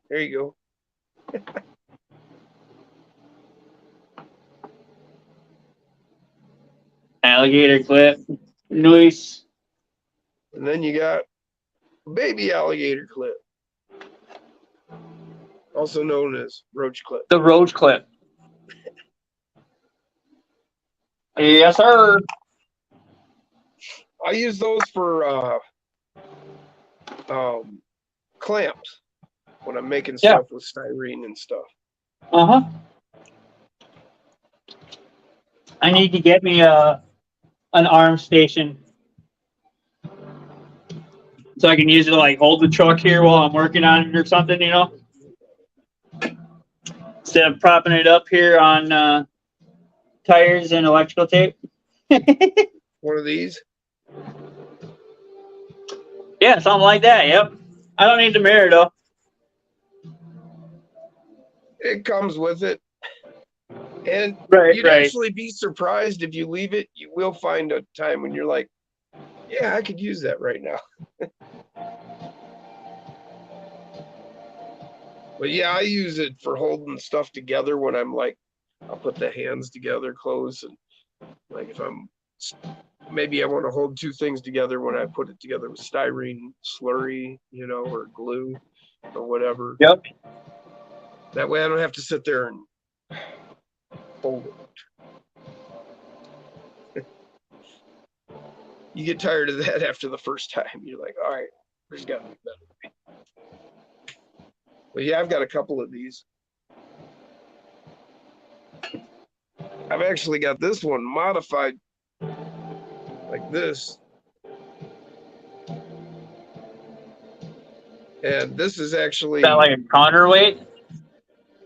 There you go. Alligator clip. Nice. And then you got baby alligator clip, also known as roach clip. The roach clip. Yes, sir. I use those for clamps when I'm making Yeah. stuff with styrene and stuff. Uh-huh. I need to get me an arm station so I can use it to like hold the truck here while I'm working on it or something, instead of propping it up here on tires and electrical tape. One of these. Yeah, something like that. Yep. I don't need the mirror though. It comes with it. And Right, you'd right. actually be surprised if you leave it. You will find a time when you're like, yeah, I could use that right now. But yeah, I use it for holding stuff together when I'm like, I'll put the hands together close. And like if maybe I want to hold two things together when I put it together with styrene slurry, or glue or whatever. Yep. That way I don't have to sit there and hold it. You get tired of that after the first time. You're like, all right, there's got to be better. Well, yeah, I've got a couple of these. I've actually got this one modified like this. And this is actually, Is that like a counterweight?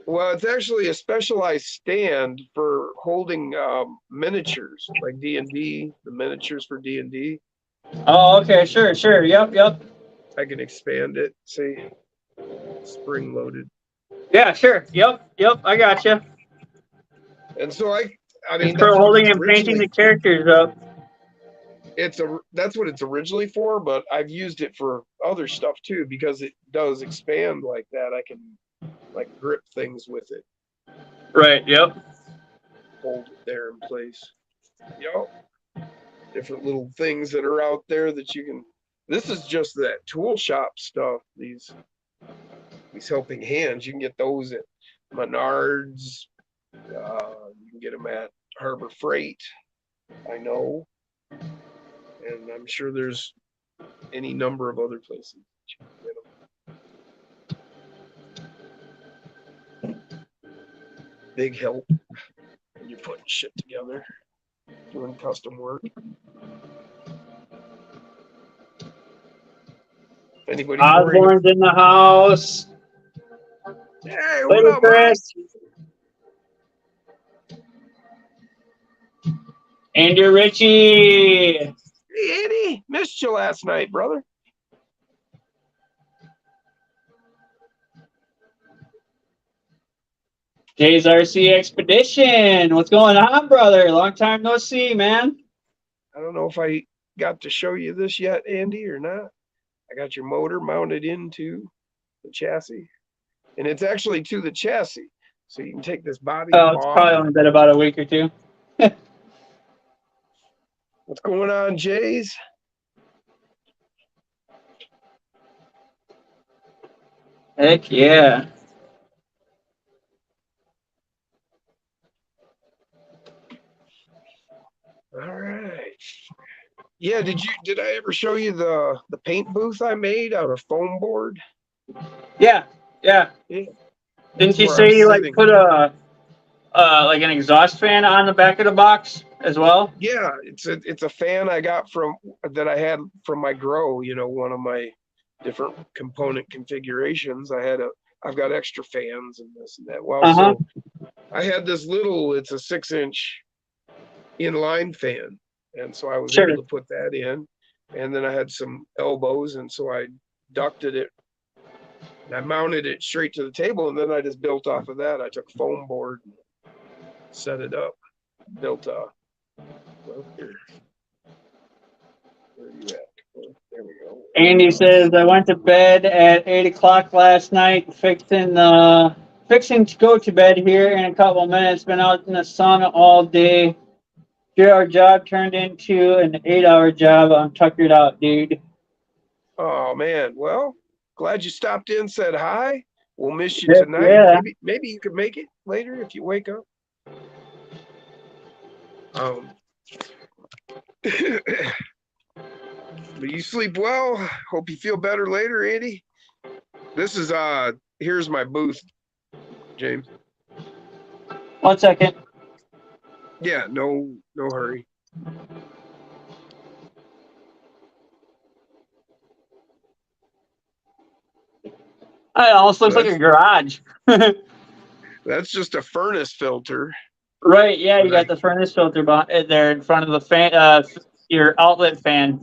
well, it's actually a specialized stand for holding miniatures, like D&D, the miniatures for D&D. Oh, okay, sure, sure. Yep, yep. I can expand it, see, spring loaded. Yeah, sure. Yep, yep. I got you. And so I mean, It's for that's what holding it's and painting originally the characters up. that's what it's originally for, but I've used it for other stuff too, because it does expand like that. I can like grip things with it, Right. Yep. hold it there in place. Different little things that are out there that you can. This is just that tool shop stuff. These helping hands, you can get those at Menards. You can get them at Harbor Freight. I know, and I'm sure there's any number of other places that you can get them. Big help when you're putting shit together, doing custom work. Anybody's worried? Osborne's in the house. Hey, what Later, up, Mike? Chris. Andy Ritchie. Hey, Eddie, missed you last night, brother. Jay's RC Expedition. What's going on, brother? Long time no see, man. I don't know if I got to show you this yet, Andy, or not. I got your motor mounted into the chassis, and it's actually to the chassis, so you can take this body Oh, it's off. probably only been about a week or two. What's going on, Jays? Heck yeah. All right. Yeah, did I ever show you the paint booth I made out of foam board? Yeah, yeah. Yeah, Didn't that's you where say I'm you like sitting. put a like an exhaust fan on the back of the box as well? Yeah, it's a fan I got from that I had from my grow, one of my different component configurations. I've got extra fans and this and that. Well, Uh huh. so I had this it's a 6-inch inline fan. And so I was Sure. able to put that in. And then I had some elbows, and so I ducted it. And I mounted it straight to the table, and then I just built off of that. I took foam board and set it up, built well, here. Where are you at? Oh, there we go. Andy says I went to bed at 8 o'clock last night, fixing to go to bed here in a couple of minutes. Been out in the sun all day. Our job turned into an 8-hour job. I'm tuckered out, dude. Oh man, well, glad you stopped in, said hi. We'll miss you Heck tonight. yeah. Maybe you could make it later if you wake up. But you sleep well. Hope you feel better later, Andy. This is here's my booth, James. 1 second. Yeah, no hurry. It almost looks like a garage. That's just a furnace filter. Right, yeah, you got the furnace filter there in front of the fan, your outlet fan.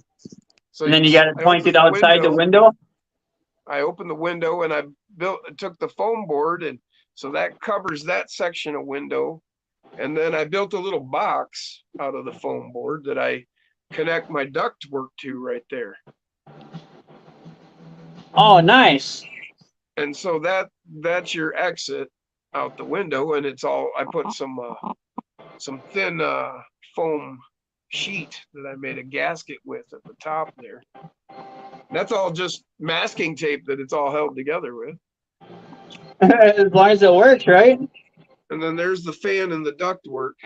So And then you got it I pointed opened outside the window. I opened the window and I took the foam board, and so that covers that section of window. And then I built a little box out of the foam board that I connect my duct work to right there. Oh, nice. And so that's your exit out the window, and it's all I put some thin foam sheet that I made a gasket with at the top there. That's all just masking tape that it's all held together with. As long as it works, right? And then there's the fan and the duct work.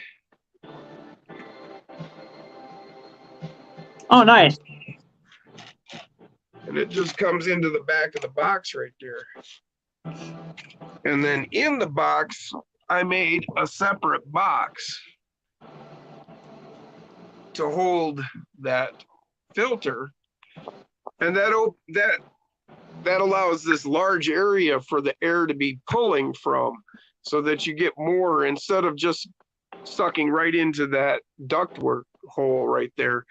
Oh, nice. And it just comes into the back of the box right there. And then in the box, I made a separate box to hold that filter. And that allows this large area for the air to be pulling from, so that you get more, instead of just sucking right into that ductwork hole right there.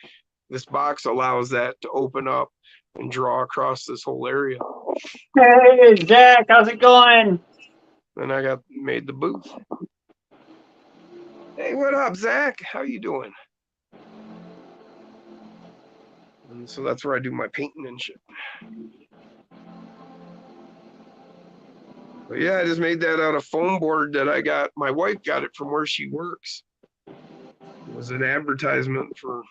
This box allows that to open up and draw across this whole area. Hey, Zach, how's it going? Then I made the booth. Hey, what up, Zach? How you doing? And so that's where I do my painting and shit. But yeah, I just made that out of foam board that I got. My wife got it from where she works. It was an advertisement for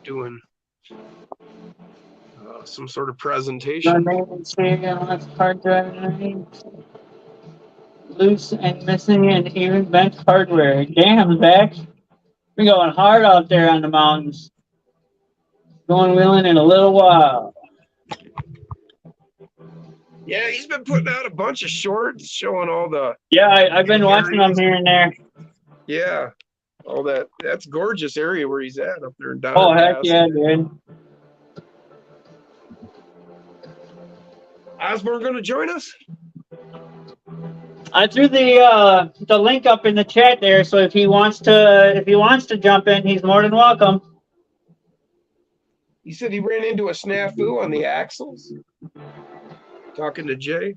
doing some sort of presentation. Hard drive loose and missing and even bent hardware. Damn, Zach. We're going hard out there on the mountains. Going wheeling in a little while. Yeah, he's been putting out a bunch of shorts showing all the. Yeah, I've been watching them here and there. Yeah, all that. That's gorgeous area where he's at up there in Donner Oh, heck Pass. yeah, dude. Osborne going to join us? I threw the link up in the chat there, so if he wants to jump in, he's more than welcome. He said he ran into a snafu on the axles. Talking to Jay.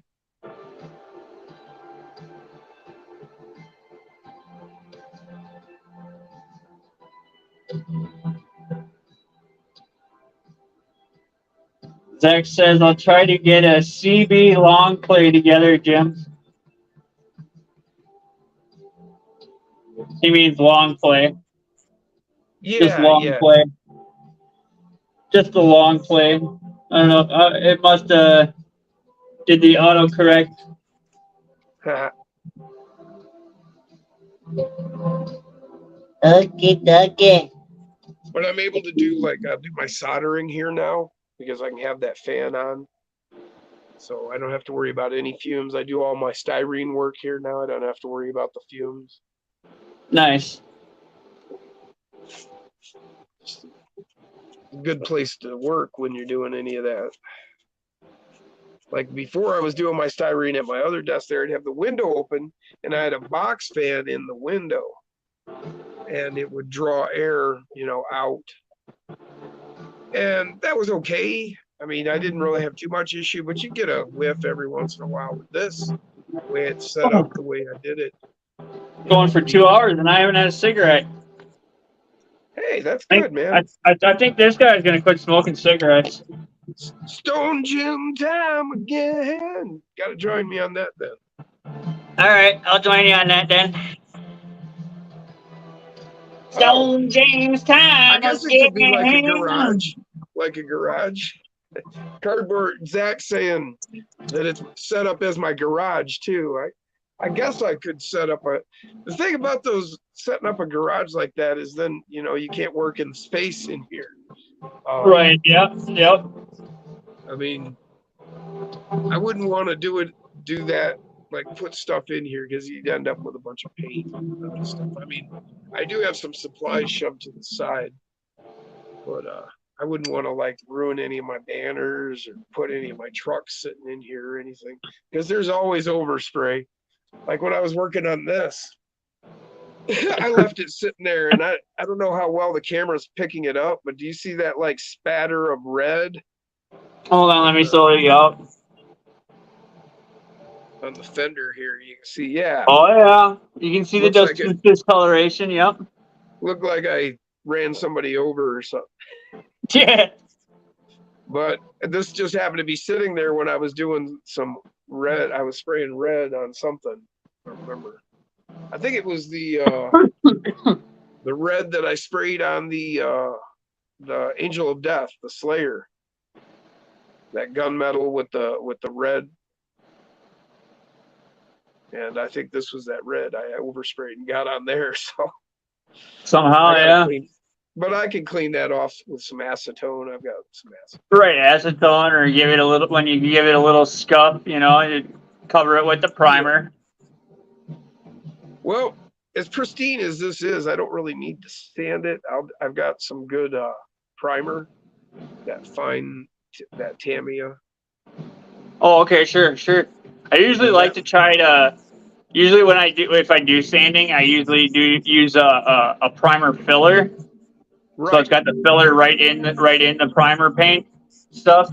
Zach says, I'll try to get a CB long play together, Jim. He means long play. Just long play. Just the long play. I don't know. It must did the autocorrect. Okay. But I'm able to do do my soldering here now because I can have that fan on. So I don't have to worry about any fumes. I do all my styrene work here now. I don't have to worry about the fumes. Nice. It's a good place to work when you're doing any of that. Like before I was doing my styrene at my other desk there, I'd have the window open and I had a box fan in the window and it would draw air, out. And that was okay. I mean, I didn't really have too much issue, but you get a whiff every once in a while with this, the way it's set up, the way I did it. Going for 2 hours and I haven't had a cigarette. Hey, that's good, man. I think this guy's gonna quit smoking cigarettes. Stone Gym time again. Got to join me on that then. All right, I'll join you on that then. Stone James I time. guess it could be like a garage. Like a garage. Cardboard Zach saying that it's set up as my garage too. I guess I could set up the thing about those setting up a garage like that is then you can't work in space in here. Right. Yep. I mean, I wouldn't want to do that, like put stuff in here because you'd end up with a bunch of paint and other stuff. I mean, I do have some supplies shoved to the side, but I wouldn't want to ruin any of my banners or put any of my trucks sitting in here or anything because there's always overspray. Like when I was working on this, I left it sitting there and I don't know how well the camera's picking it up, but do you see that spatter of red? Hold on, let me slow you up. On the fender here, you can see, yeah. Oh yeah, you can see the Looks like discoloration. Yep. Looked like I ran somebody over or something. Yeah. But this just happened to be sitting there when I was doing some red. I was spraying red on something. I don't remember. I think it was the red that I sprayed on the Angel of Death, the Slayer. That gunmetal with the red. And I think this was that red I oversprayed and got on there. So somehow, yeah. But I can clean that off with some acetone. I've got some acetone. Right, acetone, or give it a little when you give it a little scuff. You cover it with the primer. Well, as pristine as this is, I don't really need to sand it. I've got some good primer, that Tamiya. Oh, okay, sure. I usually like to try to. Usually, if I do sanding, I usually do use a primer filler. Right. So it's got the filler right in the primer paint stuff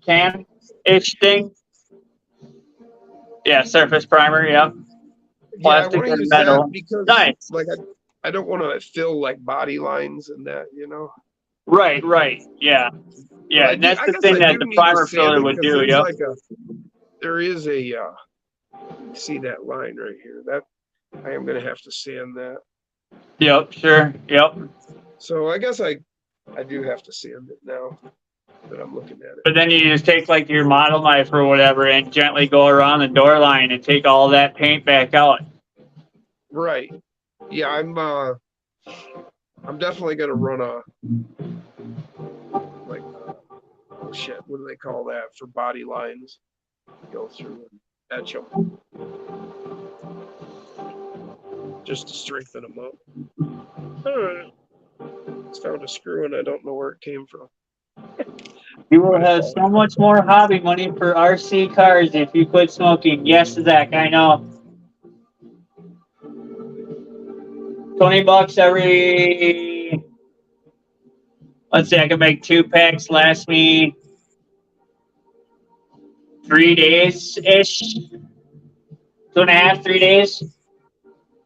can-ish thing. Yeah, surface primer. Yep. Plastic and metal. Because nice. I don't want to fill body lines and that, Right. Yeah. And that's the thing that the primer filler would do. Yep. There is a see that line right here. That I am going to have to sand that. Yep. Sure. Yep. So I guess I do have to sand it now that I'm looking at it. But then you just take your model knife or whatever and gently go around the door line and take all that paint back out. Right. Yeah, I'm definitely gonna run oh shit, what do they call that for body lines? Go through and etch them. Just to strengthen them up. Alright. Found a screw and I don't know where it came from. You will have so much more hobby money for RC cars if you quit smoking. Yes, Zach, I know. $20 every. Let's say I can make 2 packs last me 3 days ish. 2.5, 3 days,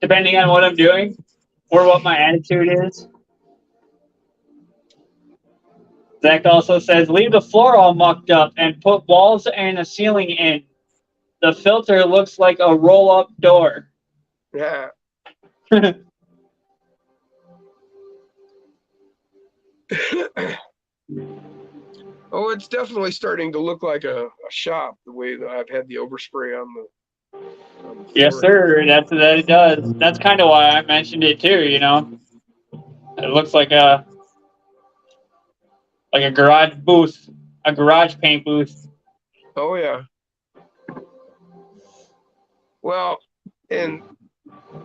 depending on what I'm doing or what my attitude is. Zach also says, leave the floor all mucked up and put walls and a ceiling in. The filter looks like a roll-up door. Yeah. Oh, it's definitely starting to look like a shop, the way that I've had the overspray on the yes, sir. That it does. That's kind of why I mentioned it too, It looks like a like a garage booth, a garage paint booth. Oh yeah. Well, and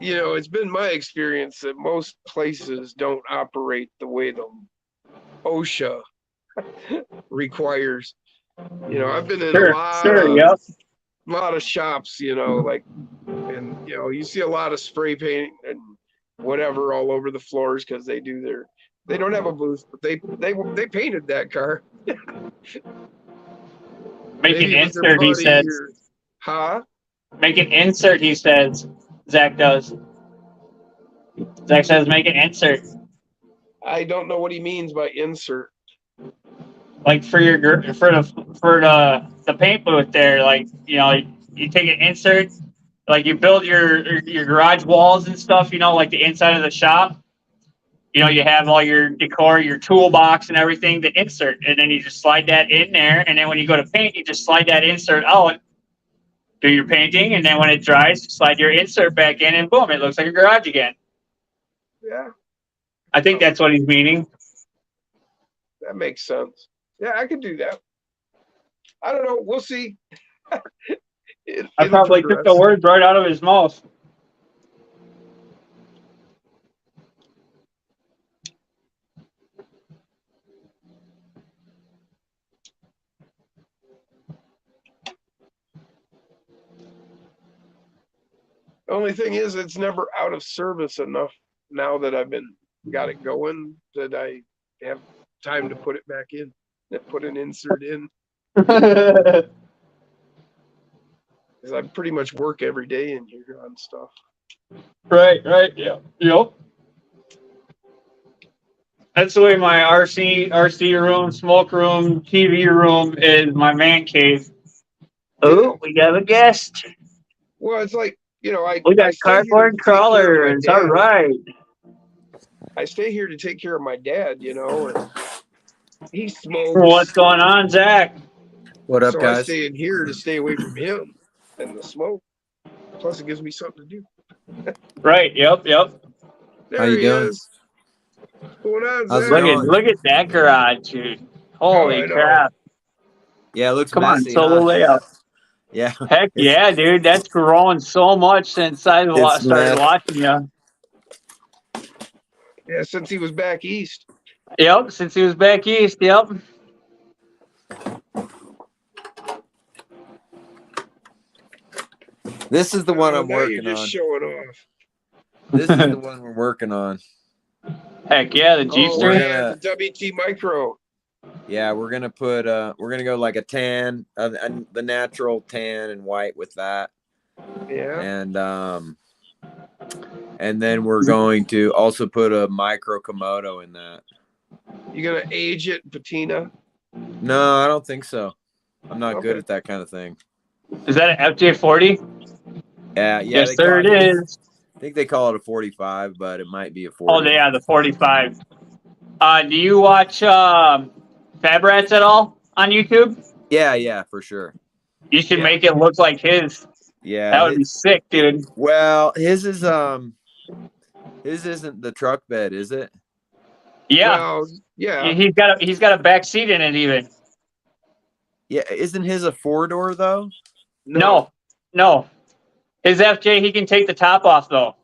you know, it's been my experience that most places don't operate the way the OSHA requires. You know, I've been in a Yep. lot of shops, you know, like, and you know, you see a lot of spray paint and whatever all over the floors because they don't have a booth, but they painted that car. Make an Maybe it was their insert, he buddy says. or- Huh? Make an insert, he says. Zach does. Zach says make an insert. I don't know what he means by insert. Like for the paint booth there, like, you know, you take an insert, like you build your garage walls and stuff, you know, like the inside of the shop. You know, you have all your decor, your toolbox and everything, the insert, and then you just slide that in there, and then when you go to paint, you just slide that insert out, do your painting, and then when it dries, slide your insert back in, and boom, it looks like a garage again. Yeah, I think that's what he's meaning. that makes sense. Yeah, I could do that. I don't know. We'll see. I It'll probably took the progress. words right out of his mouth. The only thing is, it's never out of service enough now that I've got it going that I have time to put it back in, put an insert in. Because I pretty much work every day in here on stuff. Right, yeah. Yep. That's the way my RC room, smoke room, TV room is my man cave. Oh, we got a guest. Well, it's like, you know, We got stay here to cardboard take care of my crawlers. All dad. right. I stay here to take care of my dad, you know, and he smokes. What's going on, Zach? What up, So I guys? stay in here to stay away from him and the smoke. Plus, it gives me something to do. Right. Yep. There How you he doing? is. What's going on, How's it Zach? going? Look at that garage, dude. Holy I know. crap! Yeah, it looks Come on, messy. solo huh? layout. Yeah, Heck yeah, dude. That's growing so much since I It's started mad. watching you. Yeah, since he was back east. Yep, since he was back east. Yep. this is the one I'm Now working you're just on. showing off. This is the one we're working on. Heck yeah, the Oh, Jeepster. yeah, the WT Micro. Yeah, we're gonna go like a tan, the natural tan and white with that, Yeah. and then we're going to also put a micro Komodo in that. You gonna age it, patina? No, I don't think so. I'm not good Okay. at that kind of thing. Is that an FJ40? Yeah. Yes, they sir, call it is. I think they call it a 45, but it might be a 40. Oh, yeah, the 45. Do you watch Fab Rats at all on YouTube? Yeah, for sure. You should Yeah. make it look like his. Yeah. That would be sick, dude. Well, his isn't the truck bed, is it? Yeah, Well, yeah. he's got a back seat in it even. Yeah, isn't his a 4-door though? No. His FJ, he can take the top off though.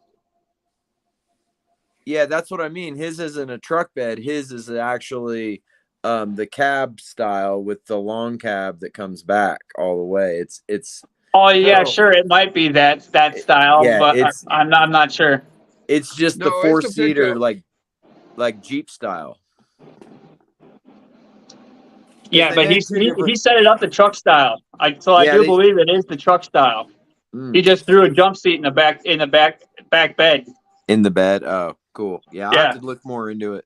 Yeah, that's what I mean. His isn't a truck bed. His is actually the cab style with the long cab that comes back all the way. It's Oh yeah, No. sure, it might be that style, Yeah, but it's- I'm not sure. it's just the No, it's a 4-seater pickup. like Jeep style. Yeah, they but make two different- he set it up the truck style. I do believe it is the truck style. Mm, He just threw a jump seat in the back bed. in the bed. Oh, cool. Yeah, I'll Yeah. have to look more into it.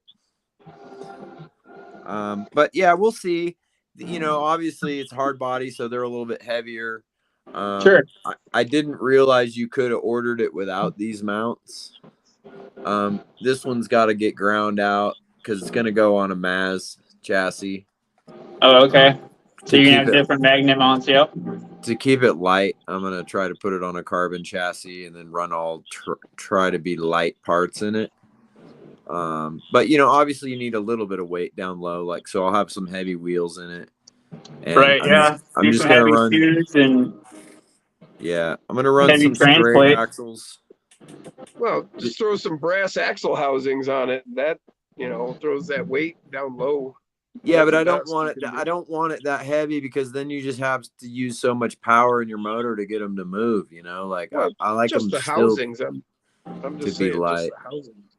But yeah, we'll see. You know, obviously it's hard body, so they're a little bit heavier. Sure. I didn't realize you could have ordered it without these mounts. This one's got to get ground out because it's going to go on a Maz chassis. Oh, okay. So To you can keep have it- different magnet mounts, yep. To keep it light, I'm going to try to put it on a carbon chassis and then run try to be light parts in it. But obviously you need a little bit of weight down low, like so. I'll have some heavy wheels in it, and Right. Yeah. I'm Do just some gonna heavy run. shoes and Yeah, I'm gonna run heavy some straight translate. axles. Well, just throw some brass axle housings on it. That throws that weight down low. Yeah, That's but the I don't best want you it. can do. I don't want it that heavy because then you just have to use so much power in your motor to get them to move. Like Well, I like just them the still housings. I'm to just be saying, just light. the housings.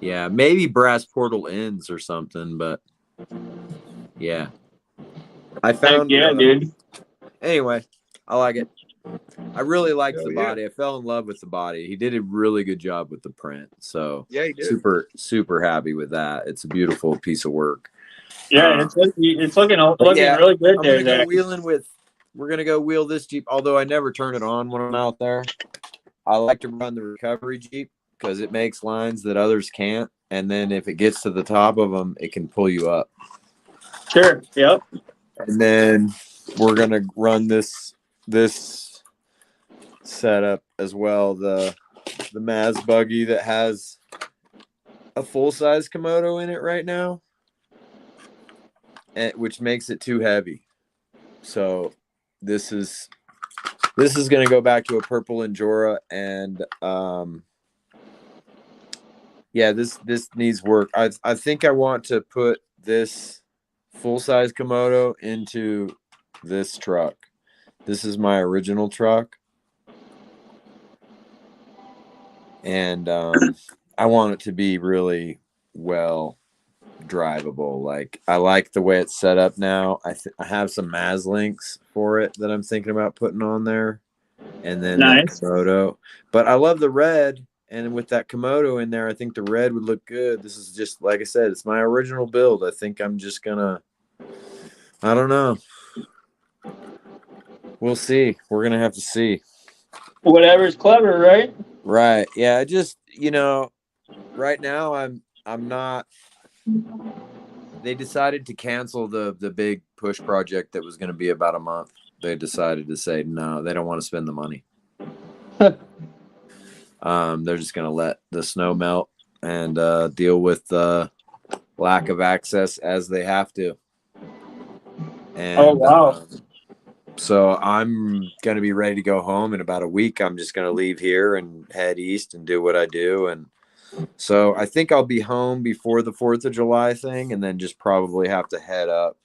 Yeah, maybe brass portal ends or something, but yeah, I Heck found. yeah, dude. Anyway, I like it. I really liked Hell the yeah. body. I fell in love with the body. He did a really good job with the print. So Yeah, he did. super happy with that. It's a beautiful piece of work. Yeah, it's looking Yeah, really good I'm there, gonna go Zach. wheeling with. We're gonna go wheel this Jeep. Although I never turn it on when I'm out there. I like to run the recovery Jeep because it makes lines that others can't, and then if it gets to the top of them, it can pull you up. Sure. Yep. And then we're gonna run this setup as well. The Maz buggy that has a full size Komodo in it right now, which makes it too heavy. So this is going to go back to a purple Endura, and yeah, this needs work. I think I want to put this full size Komodo into this truck. This is my original truck, and I want it to be really well drivable. Like I like the way it's set up now. I have some Maz links for it that I'm thinking about putting on there, and then Nice. that Komodo. But I love the red, and with that Komodo in there, I think the red would look good. This is just like I said, it's my original build. I think I'm just gonna. I don't know. We'll see. We're gonna have to see. Whatever's clever, right? Right. Yeah. Just right now I'm not. They decided to cancel the big push project that was going to be about a month. They decided to say no, they don't want to spend the money. They're just going to let the snow melt and deal with the lack of access as they have to. And, Oh wow. So I'm going to be ready to go home in about a week. I'm just going to leave here and head east and do what I do. And so I think I'll be home before the 4th of July thing, and then just probably have to head up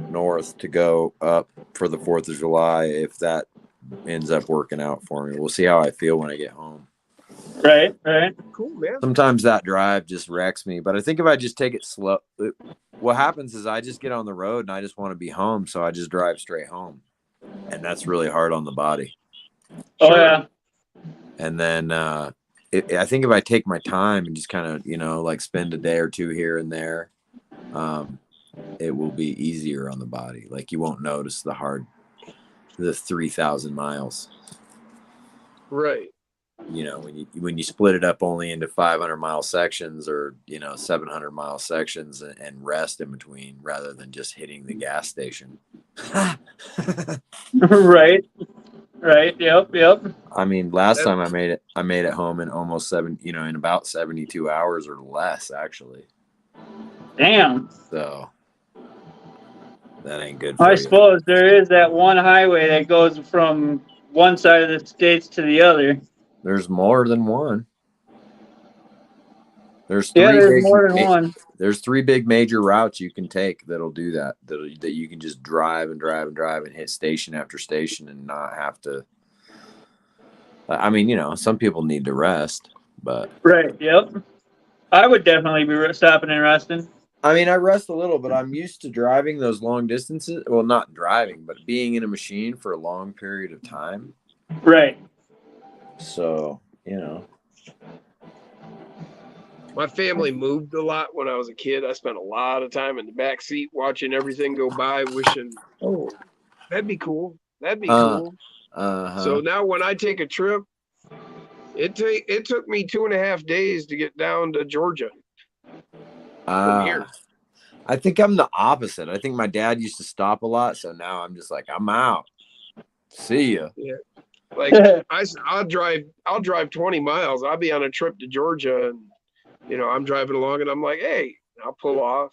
north to go up for the 4th of July if that ends up working out for me. We'll see how I feel when I get home. Right. Cool, man. Sometimes that drive just wrecks me, but I think if I just take it slow, what happens is I just get on the road and I just want to be home, so I just drive straight home, and that's really hard on the body. Oh Sure. yeah. And then I think if I take my time and just kind of like spend a day or two here and there, it will be easier on the body. Like you won't notice the 3,000 miles. Right. When you split it up only into 500-mile sections or 700-mile sections and rest in between rather than just hitting the gas station. Right. Yep. I mean, last time I made it home in almost in about 72 hours or less, actually. Damn. So that ain't good for I you. suppose there is that one highway that goes from one side of the states to the other. There's more than one. There's more than one. There's 3 big major routes you can take that'll do that. That you can just drive and hit station after station and not have to. I mean, some people need to rest, but Right. Yep. I would definitely be stopping and resting. I mean, I rest a little, but I'm used to driving those long distances. Well, not driving, but being in a machine for a long period of time. Right. So, My family moved a lot when I was a kid. I spent a lot of time in the back seat watching everything go by, wishing, oh, that'd be cool. That'd be cool. So now when I take a trip, it took me 2.5 days to get down to Georgia from here. I think I'm the opposite. I think my dad used to stop a lot, so now I'm just like, I'm out. See ya. Yeah. Like I'll drive 20 miles. I'll be on a trip to Georgia and I'm driving along and I'm like, hey, I'll pull off,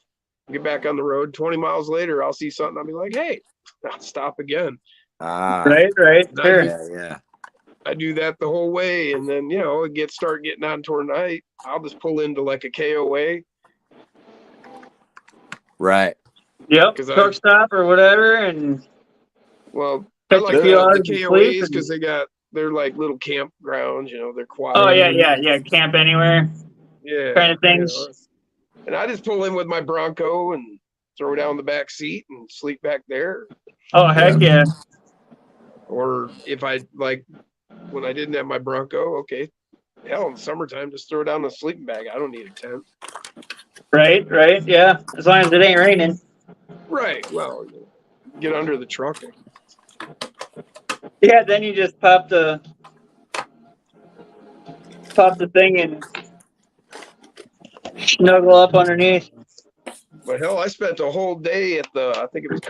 get back on the road. 20 miles later, I'll see something. I'll be like, hey, I'll stop again. Ah, Right, And sure. yeah. I do that the whole way. And then, start getting on toward night. I'll just pull into like a KOA. Right. Yep, 'Cause truck stop or whatever, and Well, I catch a like few the hours of sleep. KOAs And, because they're like little campgrounds, they're oh quiet. yeah, camp anywhere kind Yeah. of things. And I just pull in with my Bronco and throw down the back seat and sleep back there. Oh heck yeah, Or if I like when I didn't have my Bronco, okay, hell, in the summertime, just throw down the sleeping bag. I don't need a tent. right, yeah. As long as it ain't raining. Right. Well, get under the truck. Yeah, then you just pop the thing and snuggle up underneath. But hell, I spent a whole day at I think it was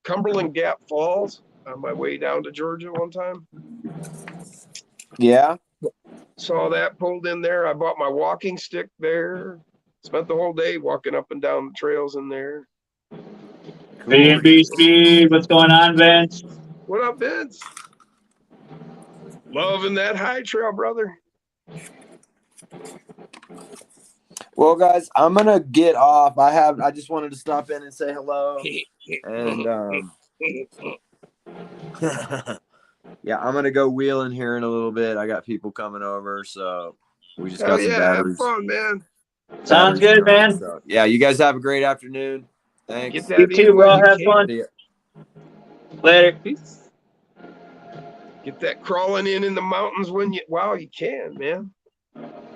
Cumberland Gap Falls on my way down to Georgia one time. Yeah. Saw that, pulled in there. I bought my walking stick there. Spent the whole day walking up and down the trails in there. B&B Speed, what's going on, Vince? What up, Vince? Loving that high trail, brother. Well, guys, I'm gonna get off. I just wanted to stop in and say hello. And yeah, I'm gonna go wheeling here in a little bit. I got people coming over, so we just Hell got some yeah, have batteries. fun, man. Sounds good, man. So, yeah, you guys have a great afternoon. Thanks. Get You that too, in bro. when you Have can. fun. See ya. Later. Get that crawling in the mountains when you can, man.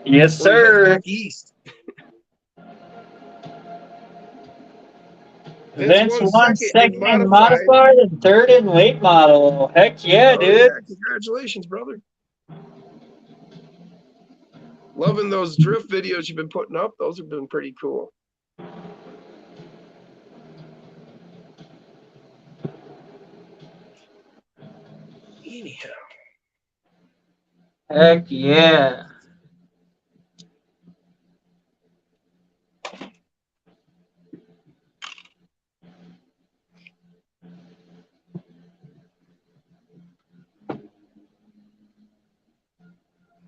Yes, Before you head sir. back east. Vince won second in modified and third in late model. Heck yeah, Oh, dude. yeah, congratulations, brother. Loving those drift videos you've been putting up. Those have been pretty cool. Anyhow. Heck yeah.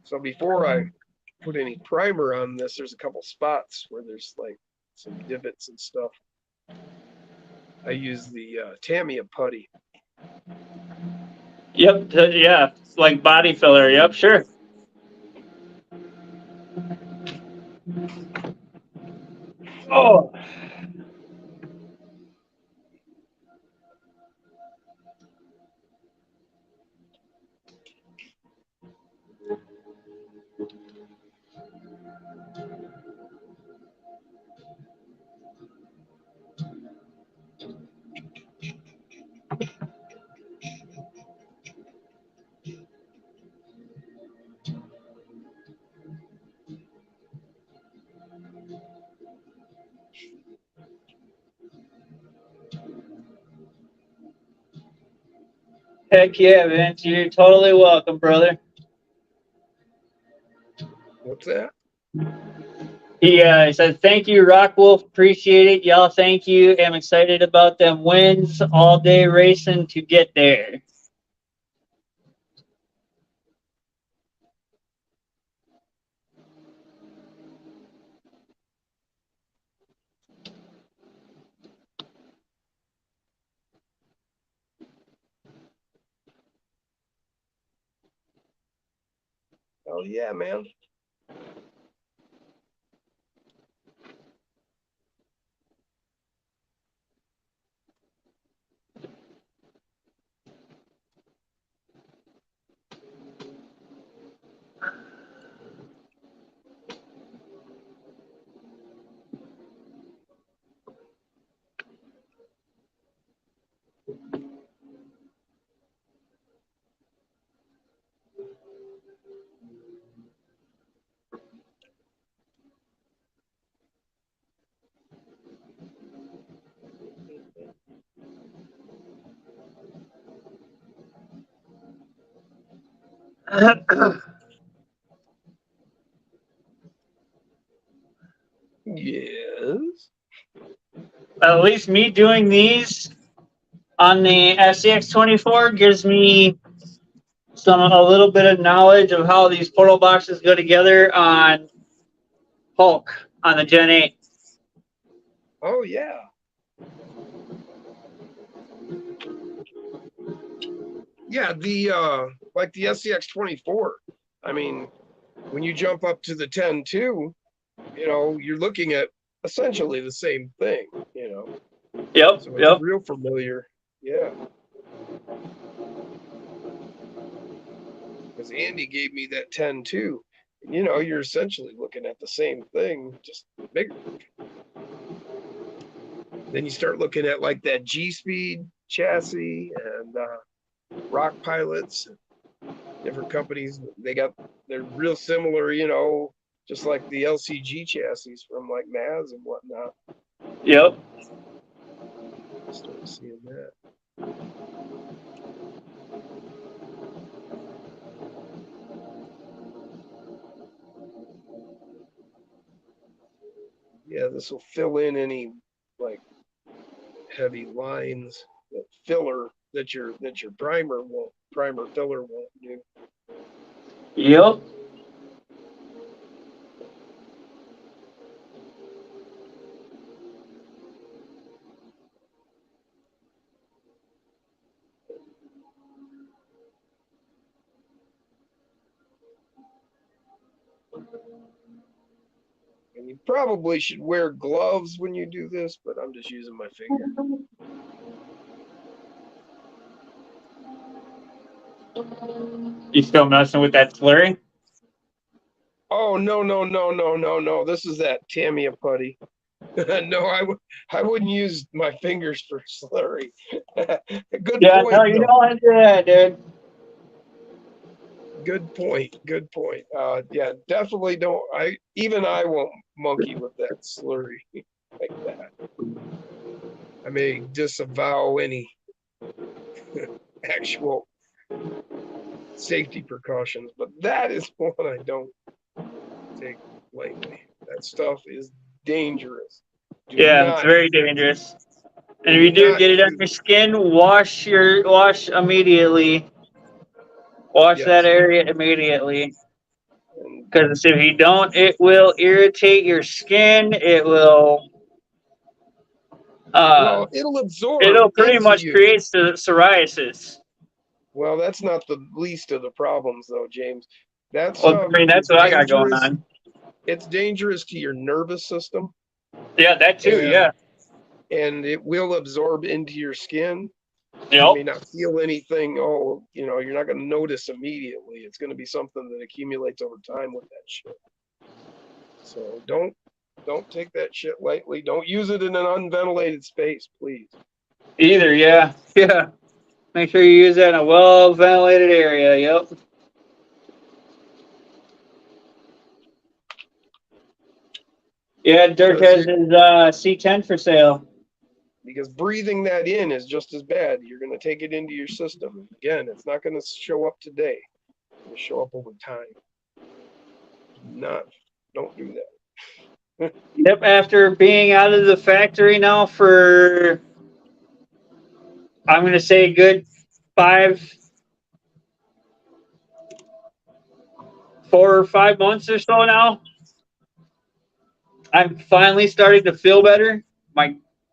So before I put any primer on this, there's a couple spots where there's like some divots and stuff. I use the Tamiya putty. Yep, yeah. Like body filler. Yep, sure. Oh. Heck yeah, Vince. You're totally welcome, brother. What's that? He said, thank you, Rockwolf. Appreciate it. Y'all, thank you. I'm excited about them wins. All day racing to get there. Oh yeah, man. at least me doing these on the SCX24 gives me a little bit of knowledge of how these portal boxes go together on Hulk on the Gen 8. Oh yeah. Yeah, the like the SCX 24. I mean, when you jump up to the 10.2, you know, you're looking at essentially the same thing, you know. Yep, So it's yep. real familiar. Yeah. Because Andy gave me that 10.2. You know, you're essentially looking at the same thing, just bigger. Then you start looking at like that G-Speed chassis and Rock Pilots, different companies. They're real similar, you know, just like the LCG chassis from like Maz and whatnot. Yep. Start seeing that. Yeah, this will fill in any like heavy lines, that filler that your primer filler won't do. Yep. And you probably should wear gloves when you do this, but I'm just using my finger. You still messing with that slurry? Oh no! This is that Tamiya putty. No, I wouldn't use my fingers for slurry. Good Yeah, point. no, you though. don't want to do that, dude. Good point. Good point. Yeah, definitely don't. I won't monkey with that slurry like that. I may disavow any actual safety precautions, but that is one I don't take lightly. That stuff is dangerous. Do Yeah, it's not, very dangerous. And if you do not get it on use your it. skin, wash immediately. Wash that Yes. area immediately. And Because if you don't, it will irritate your skin. Uh, well, it'll absorb it'll pretty into much you. create psoriasis. Well, that's not the least of the problems, though, James. That Well, stuff I mean, is that's what I got going dangerous. on. It's dangerous to your nervous system, Yeah, that too. and Yeah. and it will absorb into your skin. You Yep. may not feel anything. Oh, you know, you're not going to notice immediately. It's going to be something that accumulates over time with that shit. So don't take that shit lightly. Don't use it in an unventilated space, please. Either. Yeah. Yeah. Make sure you use that in a well ventilated area. Yep. Yeah, Dirk Because has his C10 for sale. breathing that in is just as bad. You're going to take it into your system. Again, it's not going to show up today. It's going to show up over time. Don't do that. Yep. After being out of the factory now for, I'm going to say, a good 4 or 5 months or so now, I'm finally starting to feel better.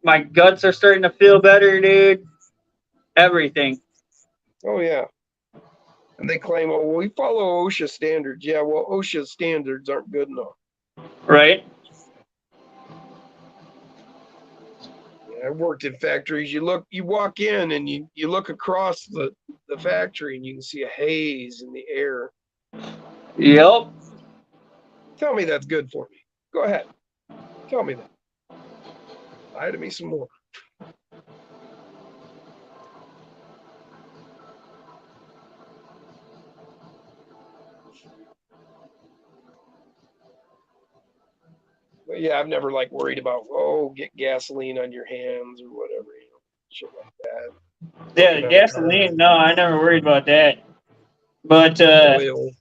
My guts are starting to feel better, dude. Everything. Oh yeah. And they claim, oh, well, we follow OSHA standards. Yeah, well, OSHA standards aren't good enough. Right? Yeah, I worked in factories. You walk in and you look across the factory and you can see a haze in the air. Yep. Tell me that's good for me. Go ahead. Tell me that. Lie to me some more. But yeah, I've never like worried about, get gasoline on your hands or whatever, shit like that. Yeah, the gasoline, no, I never worried about that. But Oil.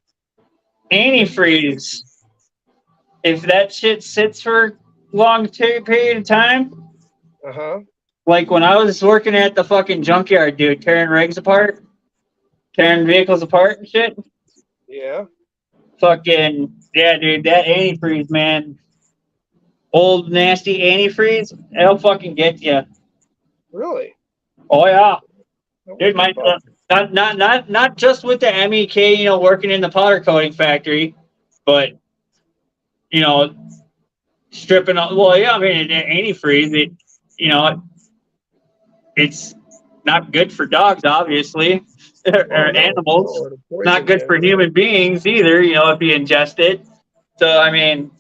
antifreeze, if that shit sits for a long period of time, Uh-huh. Like when I was working at the fucking junkyard, dude, tearing rigs apart, tearing vehicles apart and shit. Yeah. Fucking yeah, dude, that antifreeze, man. Old nasty antifreeze, it'll fucking get you. Really? Oh yeah, I dude. wouldn't have thought- Not just with the MEK, you know, working in the powder coating factory, but you know, stripping off. Well, yeah, I mean, antifreeze, it, you know, it's not good for dogs, obviously, or Oh, no. animals. No, it'll poison Not good you, for yeah. human beings either, you know, if you ingest it. So, I mean,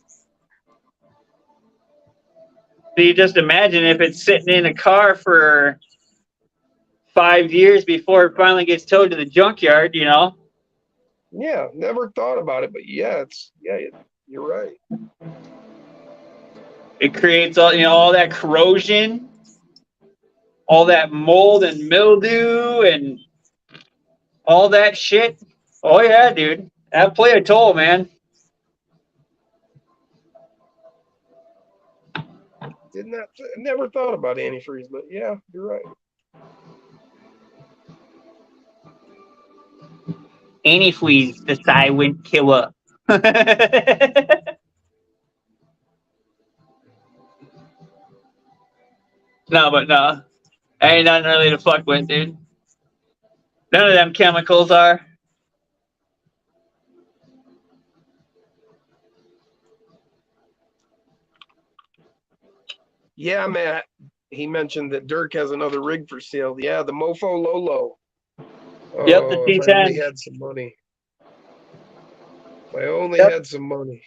so you just imagine if it's sitting in a car for 5 years before it finally gets towed to the junkyard, you know. Yeah, never thought about it, but yeah, you're right. It creates all, you know, all that corrosion, all that mold and mildew and all that shit. Oh yeah, dude. That play a toll, man. Never thought about antifreeze, but yeah, you're right. Antifreeze, the silent killer. No, but no. Ain't nothing really to fuck with, dude. None of them chemicals are. Yeah, Matt. He mentioned that Dirk has another rig for sale. Yeah, the Mofo Lolo. Yep, the Oh, if I only T10. had some money. If I only Yep. had some money.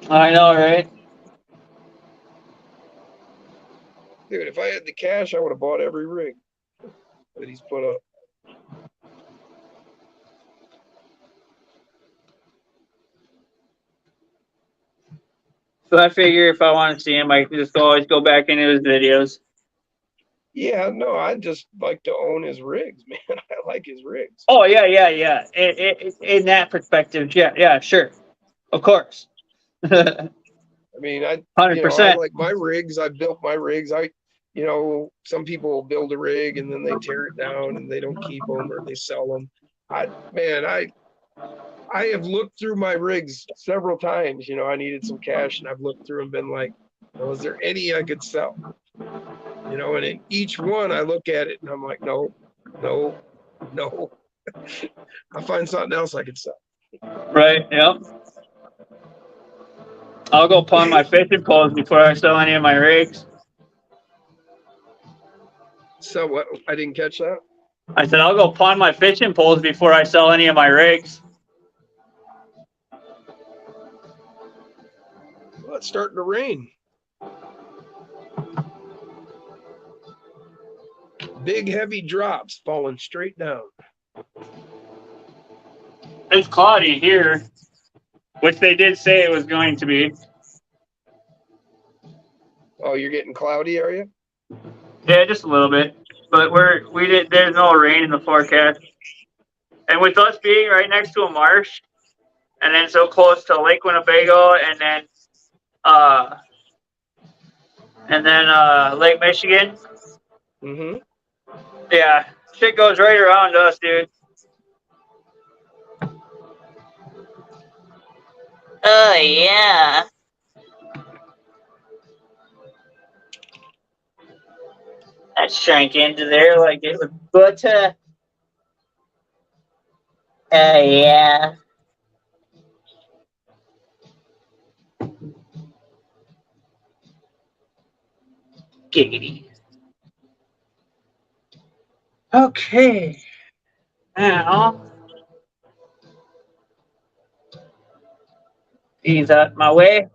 I know, right? Dude, if I had the cash, I would have bought every rig that he's put up. So I figure if I want to see him, I can just always go back into his videos. Yeah, no, I'd just like to own his rigs, man. I like his rigs. Oh yeah. In that perspective, yeah, sure, of course. 100%. I mean, I like my rigs. I built my rigs. Some people build a rig and then they tear it down and they don't keep them or they sell them. I have looked through my rigs several times. I needed some cash and I've looked through and been like, well, is there any I could sell? And in each one I look at it and I'm like, no. I'll find something else I could sell. Right, yep. I'll go pawn my fishing poles before I sell any of my rigs. So what? I didn't catch that. I said I'll go pawn my fishing poles before I sell any of my rigs. Well, it's starting to rain. Big heavy drops falling straight down. It's cloudy here, which they did say it was going to be. Oh, you're getting cloudy, are you? Yeah, just a little bit. But there's no rain in the forecast. And with us being right next to a marsh, and then so close to Lake Winnebago, and then Lake Michigan. Mm-hmm. Yeah, shit goes right around us, dude. Oh yeah. That shrank into there like it was butter. Oh yeah. Giggity. Okay. Now, ease out my way.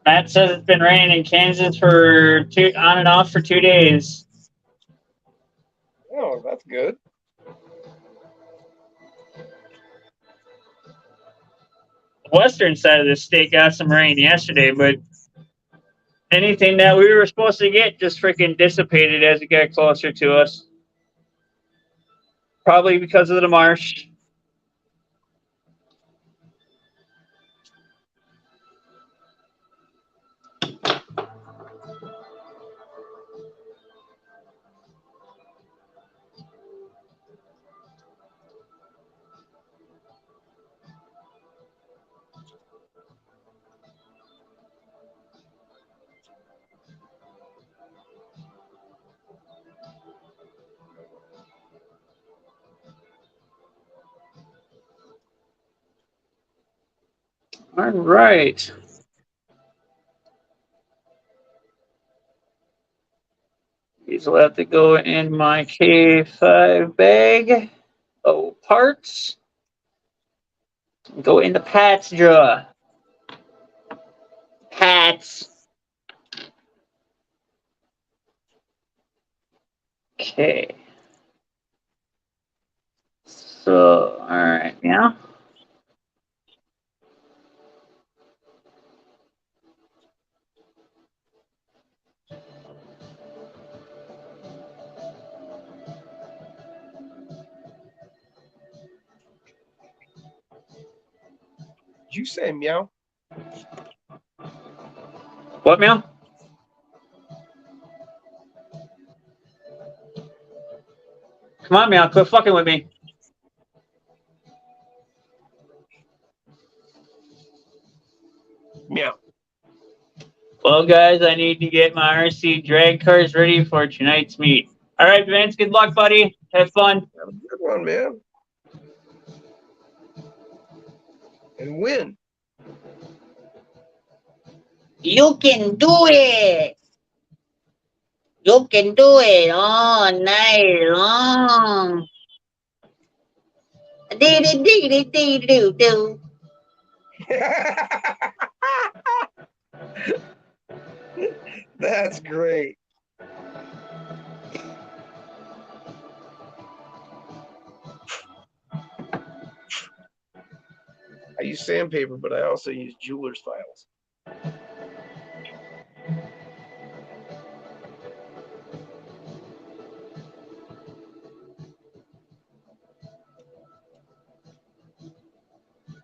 Matt says it's been raining in Kansas for on and off for 2 days. Oh, that's good. Western side of the state got some rain yesterday, but anything that we were supposed to get just freaking dissipated as it got closer to us. Probably because of the marsh. All right. These will have to go in my K5 bag. Oh, parts. Go in the Pat's drawer. Pat's. Okay. So, all right, yeah. Did you say meow? What, meow? Come on, meow. Quit fucking with me. Meow. Well, guys, I need to get my RC drag cars ready for tonight's meet. All right, Vince. Good luck, buddy. Have fun. Have a good one, man. And win. You can do it. You can do it all night long. Dee dee dee dee dee doo doo. That's great. I use sandpaper, but I also use jeweler's files.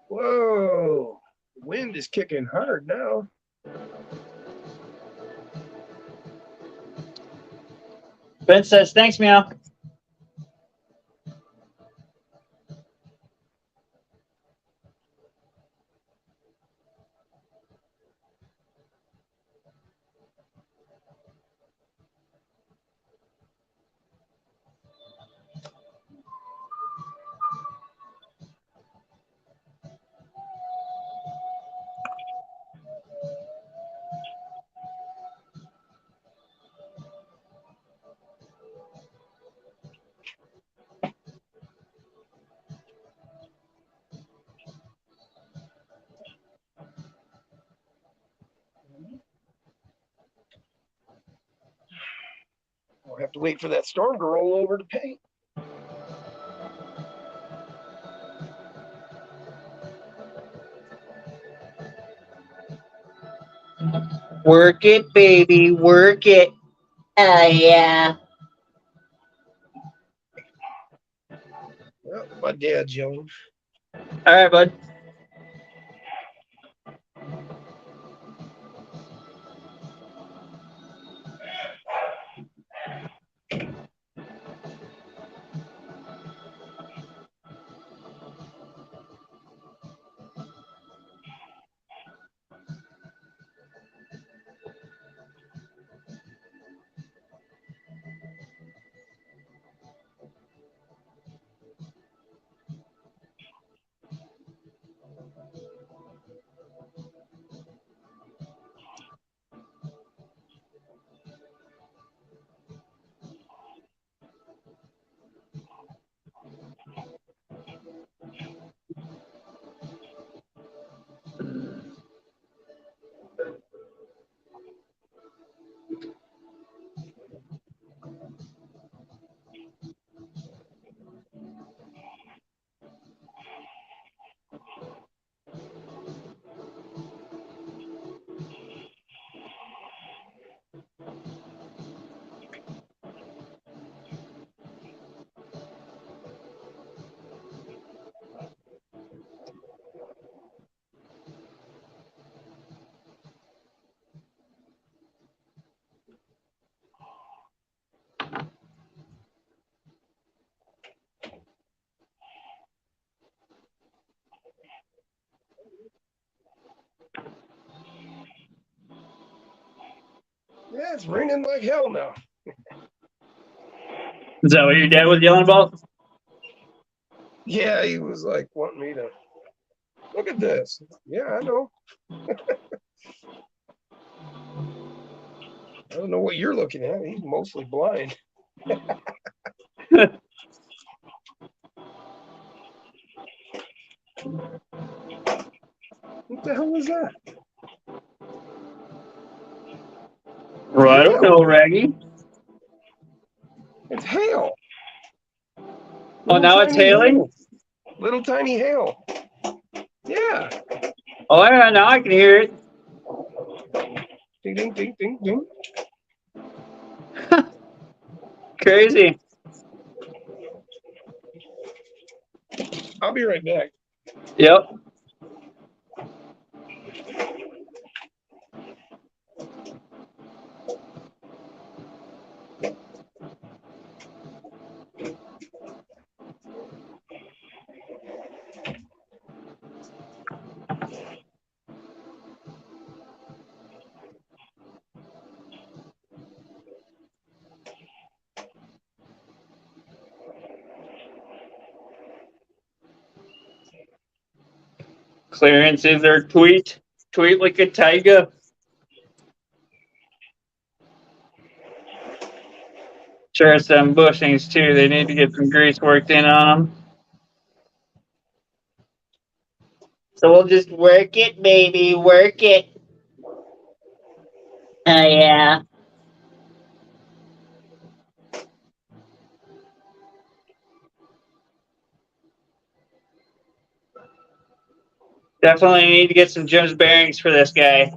Whoa, the wind is kicking hard now. Vince says, thanks, meow. I'll have to wait for that storm to roll over to paint. Work it, baby. Work it. Yeah. Well, my dad's yelling. All right, bud. Yeah, it's raining like hell now. Is that what your dad was yelling about? Yeah, he was like wanting me to look at this. Yeah, I know. I don't know what you're looking at. He's mostly blind. What the hell was that? Well, I don't know, Raggy. It's hail. Oh, now it's tiny hailing? hail. Little tiny hail. Yeah. Oh, yeah, now I can hear it. Ding, ding, ding, ding, ding. Crazy. I'll be right back. Yep. Clearance is their tweet. Tweet like a tiger. Sure, some bushings too. They need to get some grease worked in on them. So we'll just work it, baby, work it. Oh, yeah. Definitely need to get some Jones bearings for this guy.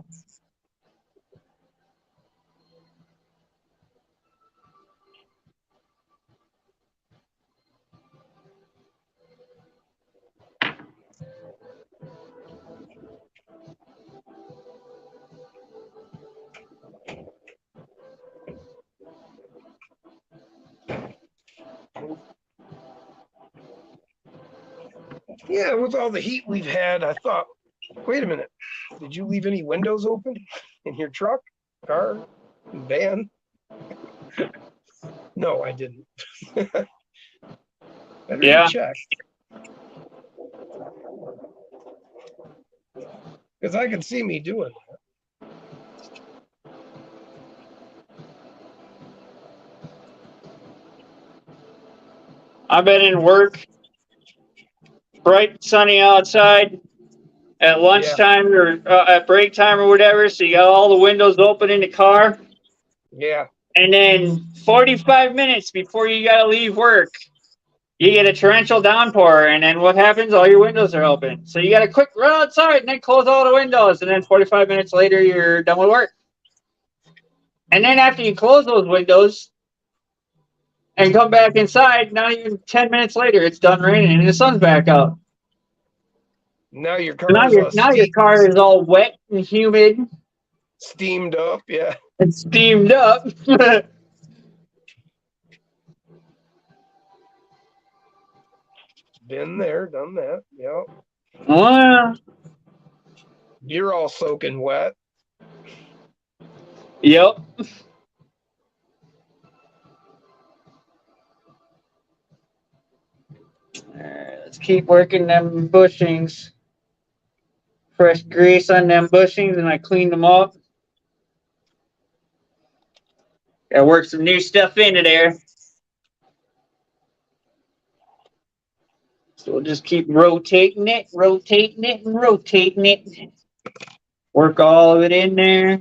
Yeah, with all the heat we've had, I thought, wait a minute. Did you leave any windows open in your truck, car, van? No, I didn't. Better Yeah. check. Because I can see me doing that. I've been in work, bright sunny outside at lunchtime or at break time or whatever. So you got all the windows open in the car. Yeah. And then 45 minutes before you got to leave work, you get a torrential downpour. And then what happens? All your windows are open. So you got to quick run outside and then close all the windows. And then 45 minutes later, you're done with work. And then after you close those windows and come back inside, not even 10 minutes later, it's done raining and the sun's back out. Now your So car is now your car is all wet and humid steamed up. Yeah. and steamed up. Been there, done that. Yep. Well, You're all soaking wet. yep. Alright, let's keep working them bushings. Fresh grease on them bushings and I cleaned them up. Gotta work some new stuff into there. So we'll just keep rotating it, and rotating it. Work all of it in there.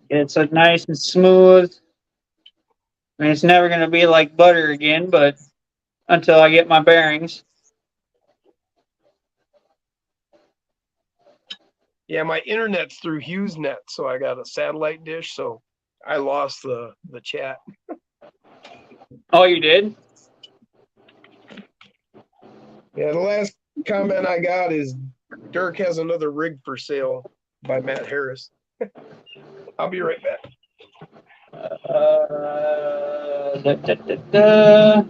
Get it so nice and smooth. I mean, it's never going to be like butter again, but until I get my bearings. Yeah, my internet's through HughesNet, so I got a satellite dish, so I lost the chat. Oh, you did? Yeah, the last comment I got is Dirk has another rig for sale by Matt Harris. I'll be right back. Da, da, da, da.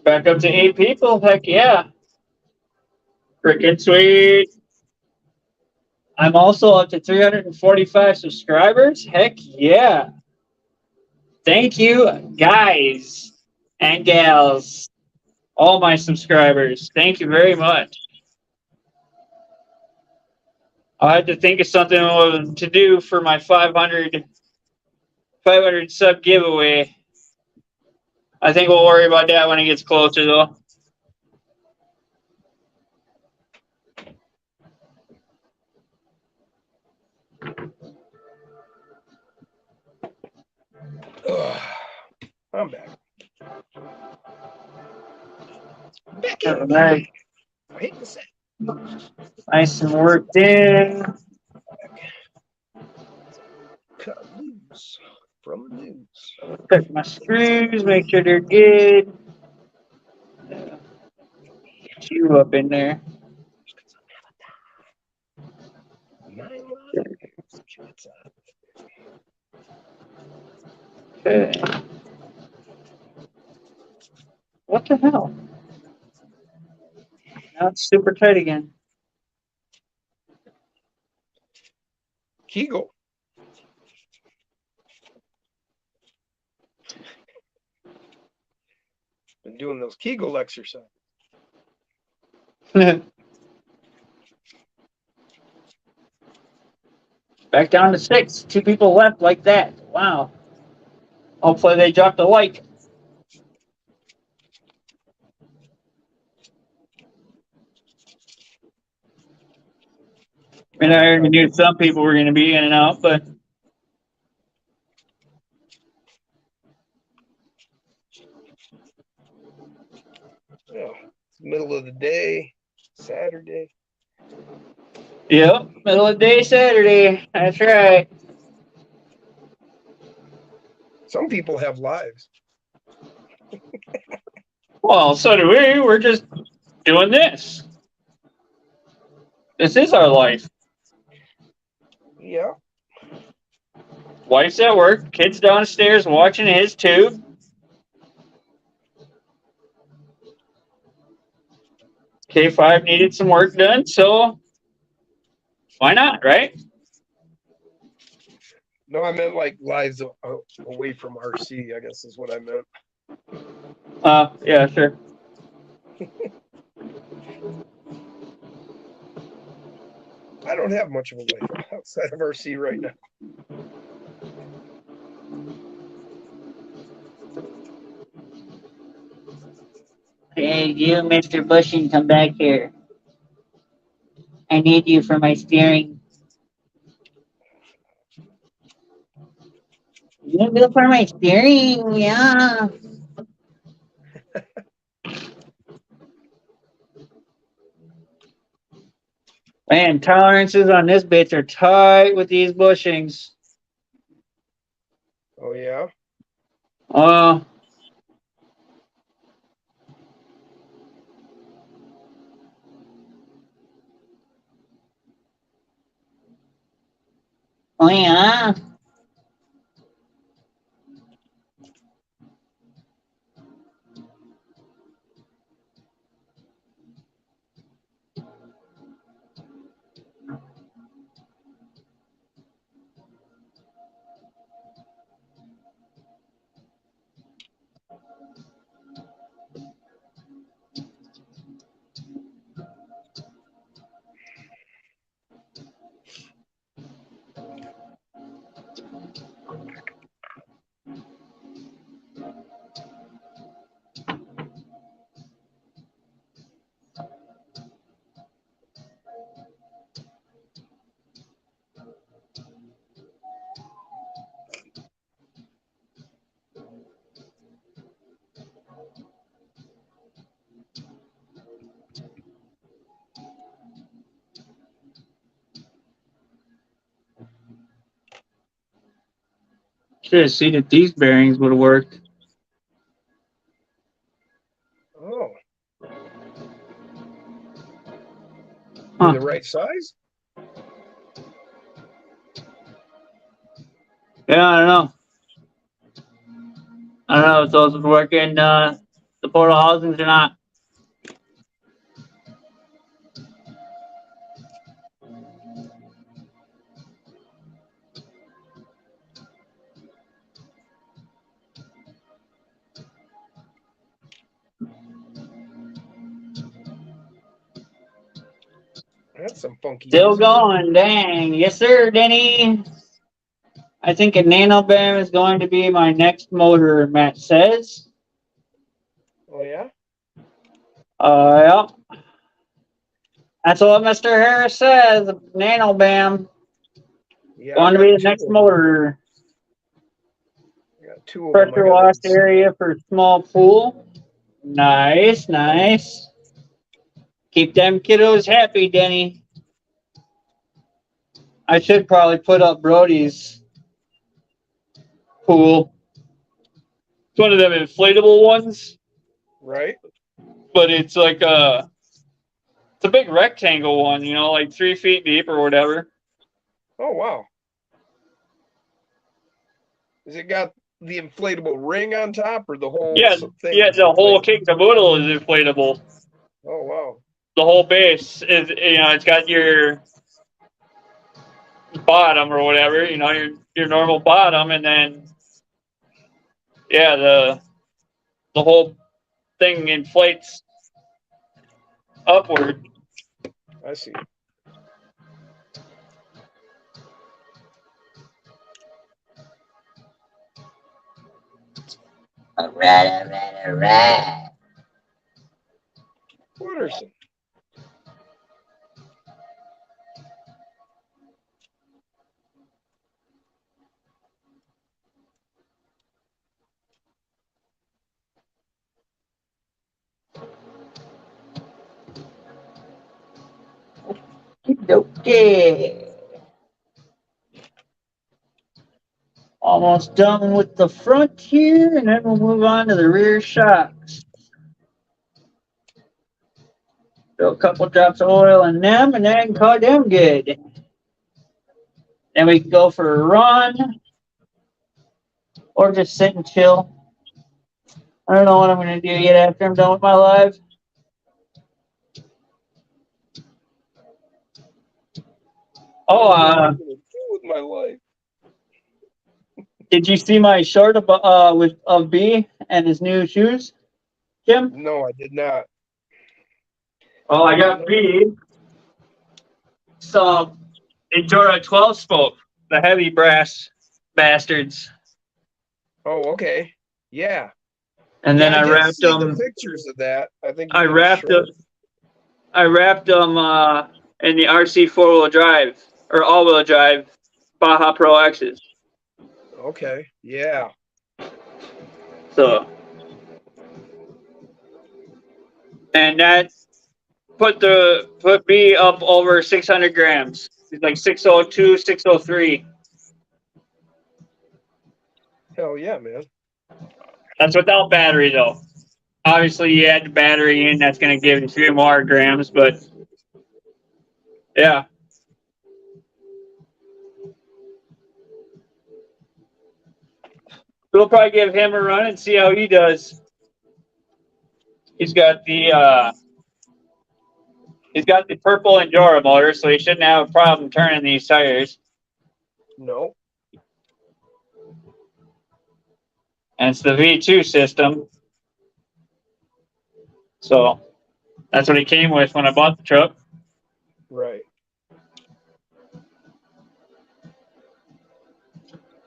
Back up to 8 people. Heck yeah. Freaking sweet. I'm also up to 345 subscribers. Heck yeah. Thank you, guys and gals, all my subscribers. Thank you very much. I had to think of something to do for my 500 sub giveaway. I think we'll worry about that when it gets closer, though. Ugh. I'm back. Back All in. right. I hate to say. Nice and worked in. Cut loose from the news. Check my screws, make sure they're good. Get you up in there. 9 lives. Okay. What the hell? Now it's super tight again. Kegel. Been doing those Kegel exercises. Back down to 6. 2 people left like that. Wow. Hopefully they dropped a like. And I already knew some people were going to be in and out, but Oh, middle of the day, Saturday. yep, middle of the day Saturday. That's right. Some people have lives. Well, so do we. We're just doing this. This is our life. Yeah. Wife's at work, kids downstairs watching his tube. K5 needed some work done, so why not, right? No, I meant like lives away from RC, I guess is what I meant. Yeah, sure. I don't have much of a life outside of RC right now. Hey, you, Mr. Bushing, come back here. I need you for my steering. You go for my steering, yeah. Man, tolerances on this bitch are tight with these bushings. Oh, yeah? Uh, Oh, yeah. should have seen if these bearings would have worked. Oh. Huh. The right size? Yeah, I don't know. I don't know if those would work in the portal housings or not? That's some funky Still music. going, dang. Yes, sir, Denny. I think a Nano BAM is going to be my next motor, Matt says. Oh yeah. Yep. That's what Mr. Harris says. Nano BAM Yeah. going to be the next motor. I got two of them. I Pressure gotta washed area for small pool. Nice, nice. Keep them kiddos happy, Denny. I should probably put up Brody's pool. It's one of them inflatable ones, Right. but it's like it's a big rectangle one, you know, like 3 feet deep or whatever. Oh wow. Has it got the inflatable ring on top or the whole Yeah, thing? yeah, is the whole inflatable? kit and caboodle is inflatable. Oh wow. The whole base is, you know, it's got your bottom or whatever, you know, your normal bottom, and then yeah, the whole thing inflates upward. I see. All right. Wooderson. Okay. Almost done with the front here, and then we'll move on to the rear shocks. Throw a couple drops of oil in them, and then call them good. Then we can go for a run, or just sit and chill. I don't know what I'm going to do yet after I'm done with my live. Oh, What am I gonna do with my life? did you see my short of B and his new shoes, Jim? No, I did not. Oh, I got B. Some Endura 12 spoke, the heavy brass bastards. Oh, okay. Yeah. And then Yeah, I did wrapped see them. the pictures of that. I think I you did a wrapped short. them. I wrapped them in the RC 4-wheel drive or all-wheel drive Baja Pro X's. Okay. Yeah. So, and that put B up over 600 grams. It's like 602, 603. Hell yeah, man. That's without battery though. Obviously, you add the battery in, that's going to give you 3 more grams, but yeah. We'll probably give him a run and see how he does. He's got the purple Endura motor, so he shouldn't have a problem turning these tires. No. And it's the V2 system. So that's what he came with when I bought the truck. Right.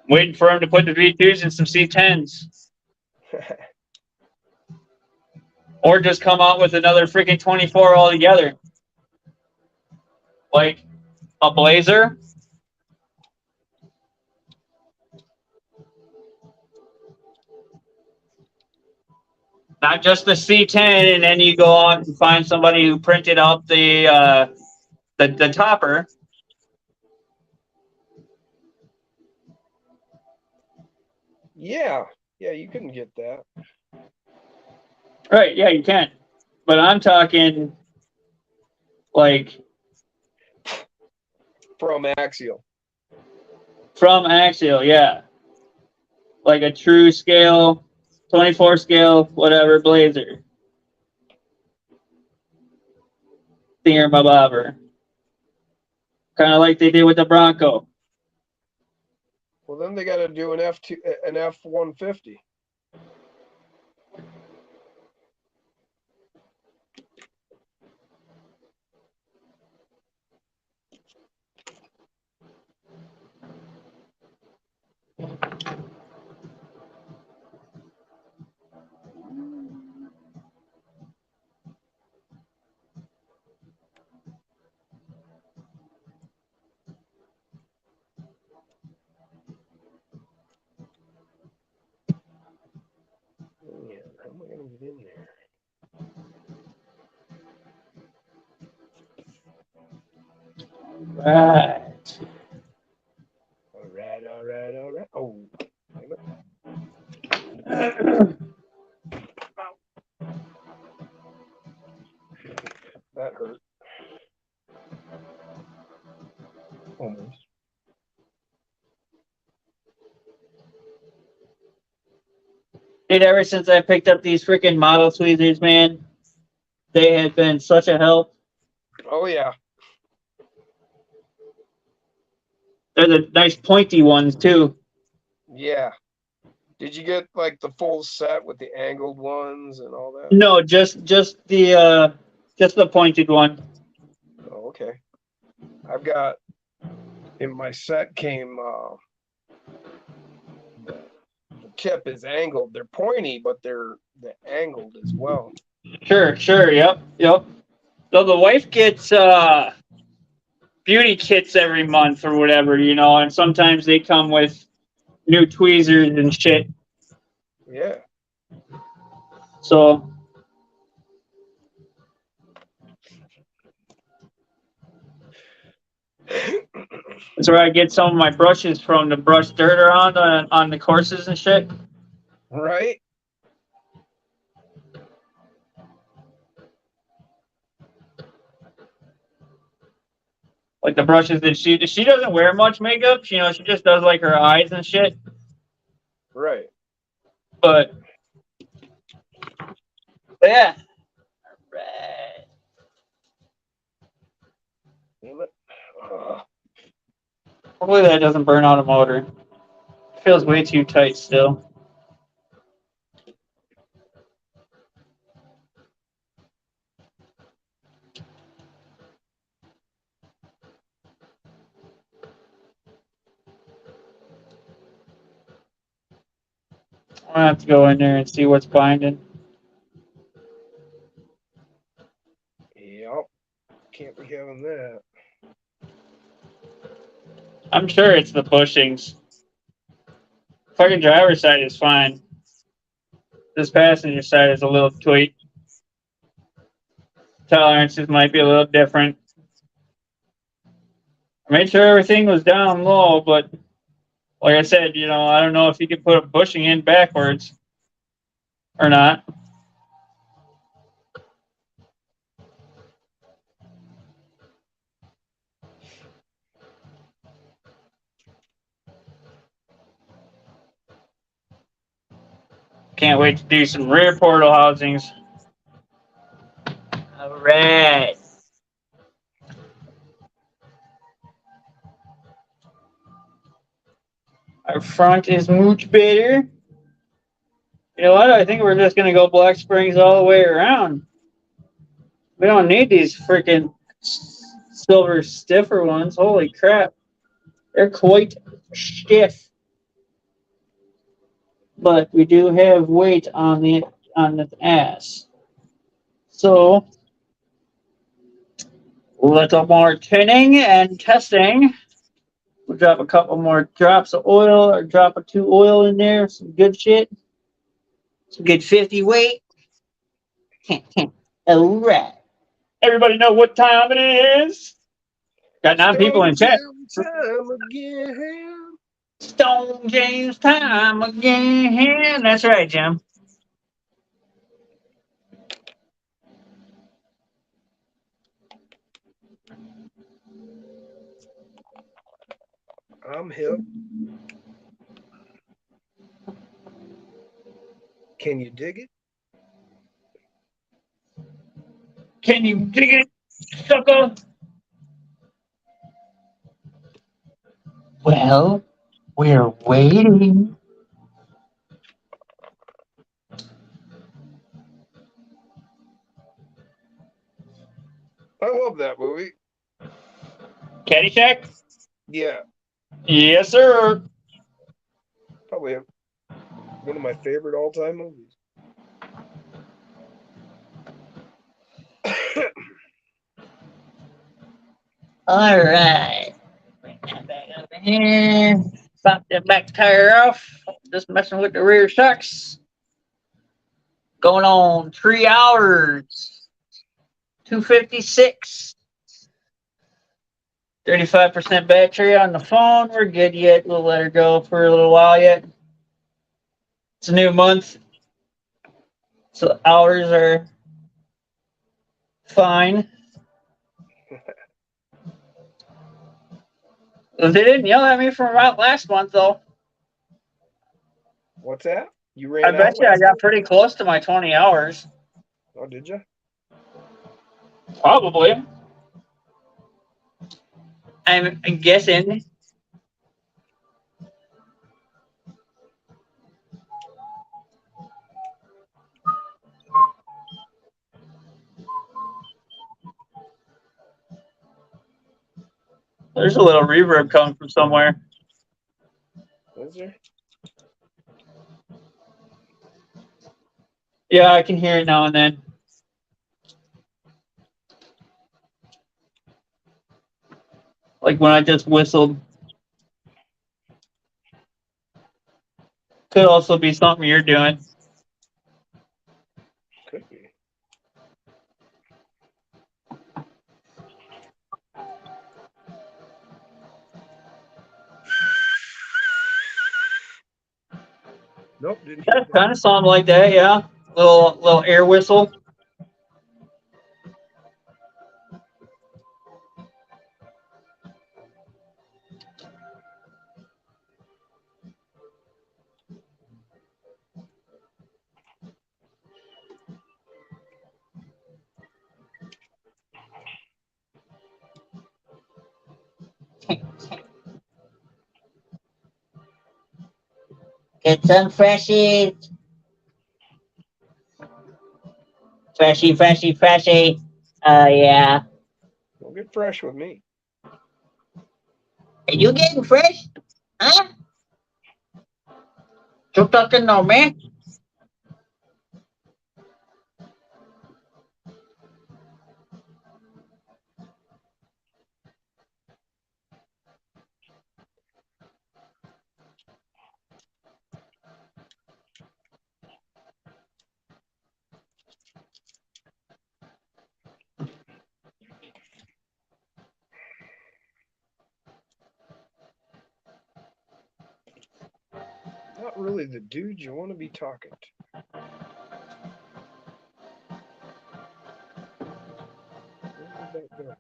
Waiting for him to put the V2s in some C10s. Or just come out with another freaking 24 altogether. Like a Blazer. Not just the C10, and then you go out and find somebody who printed out the topper. Yeah. Yeah, you couldn't get that. Right, yeah, you can. But I'm talking like From Axial. from Axial, yeah. Like a true scale 24 scale, whatever, blazer. Thingamabobber. Kind of like they did with the Bronco. Well, then they got to do an F-150. Man, how am I going to get in there? Right. All right. Oh, damn it. That hurt. Almost. Dude, ever since I picked up these freaking model tweezers, man, they have been such a help. Oh, yeah. They're the nice pointy ones too. Yeah. Did you get like the full set with the angled ones and all that? No, just the pointed one. Oh, okay. I've got in my set came the tip is angled. They're pointy, but they're angled as well. Sure, yep. So the wife gets beauty kits every month or whatever, and sometimes they come with new tweezers and shit. Yeah. So that's where I get some of my brushes from to brush dirt around on the courses and shit. Right? Like the brushes that she doesn't wear much makeup. She just does like her eyes and shit. Right. But yeah. Right. Damn it. Ugh. Hopefully that doesn't burn out a motor. It feels way too tight still. I'm gonna have to go in there and see what's binding. Yep. Can't be having that. I'm sure it's the bushings. Fucking driver's side is fine. This passenger side is a little tweaked. Tolerances might be a little different. I made sure everything was down low, but like I said, I don't know if you could put a bushing in backwards or not. Can't wait to do some rear portal housings. All right. Our front is much better. You know what? I think we're just going to go Black Springs all the way around. We don't need these freaking silver stiffer ones. Holy crap. They're quite stiff. But we do have weight on the ass. So, a little more tinning and testing. We'll drop a couple more drops of oil or drop 2 oil in there. Some good shit. Some good 50 weight. All right. Everybody know what time it is? Got 9 people in chat. Time again. Stone James time again. That's right, Jim. I'm hip. Can you dig it? Can you dig it, sucker? Well, we're waiting. I love that movie. Caddyshack? Yeah, Yes, sir. probably one of my favorite all-time movies. All right. Bring that back over here. Pop the back tire off. Just messing with the rear shocks. Going on 3 hours. 256. 35% battery on the phone. We're good yet. We'll let her go for a little while yet. It's a new month. So hours are fine. They didn't yell at me from about last month, though. What's that? You I ran bet out you I last got night? pretty close to my 20 hours. Oh, did you? Probably. I'm guessing. There's a little reverb coming from somewhere. Is there? Yeah, I can hear it now and then. Like when I just whistled. Could also be something you're doing. Could be. Nope, didn't hear That that. kind of sound like that, yeah. Little air whistle. Get some freshies. Freshy, freshy, freshy. Yeah. Don't get fresh with me. Are you getting fresh? Huh? You talking no man? Not really the dude you want to be talking to. Where did that go?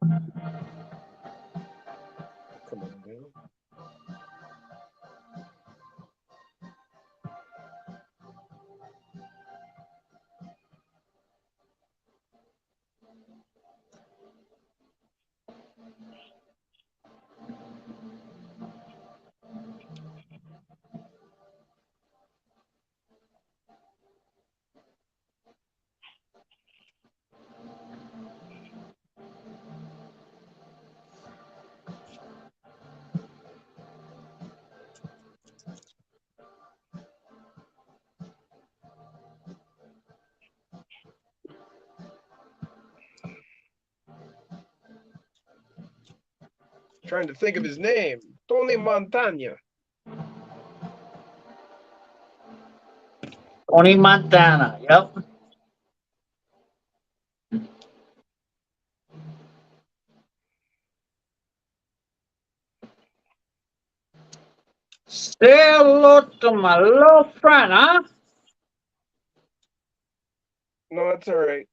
Come on, man. Trying to think of his name. Tony Montana. Tony Montana. Yep. Say hello to my little friend, huh? No, that's all right.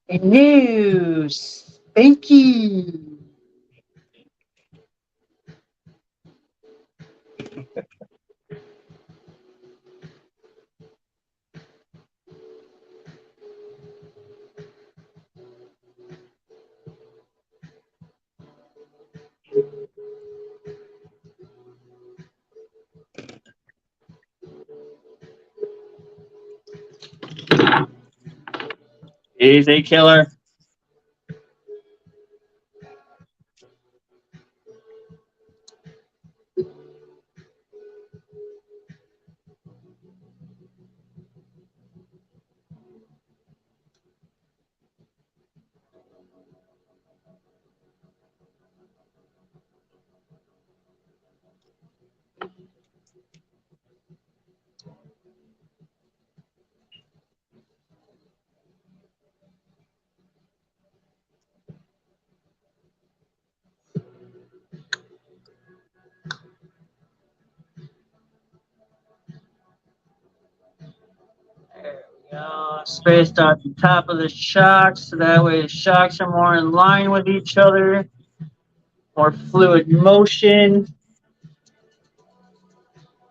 New Spanky. He's a killer. Spaced off the top of the shocks, so that way the shocks are more in line with each other, more fluid motion.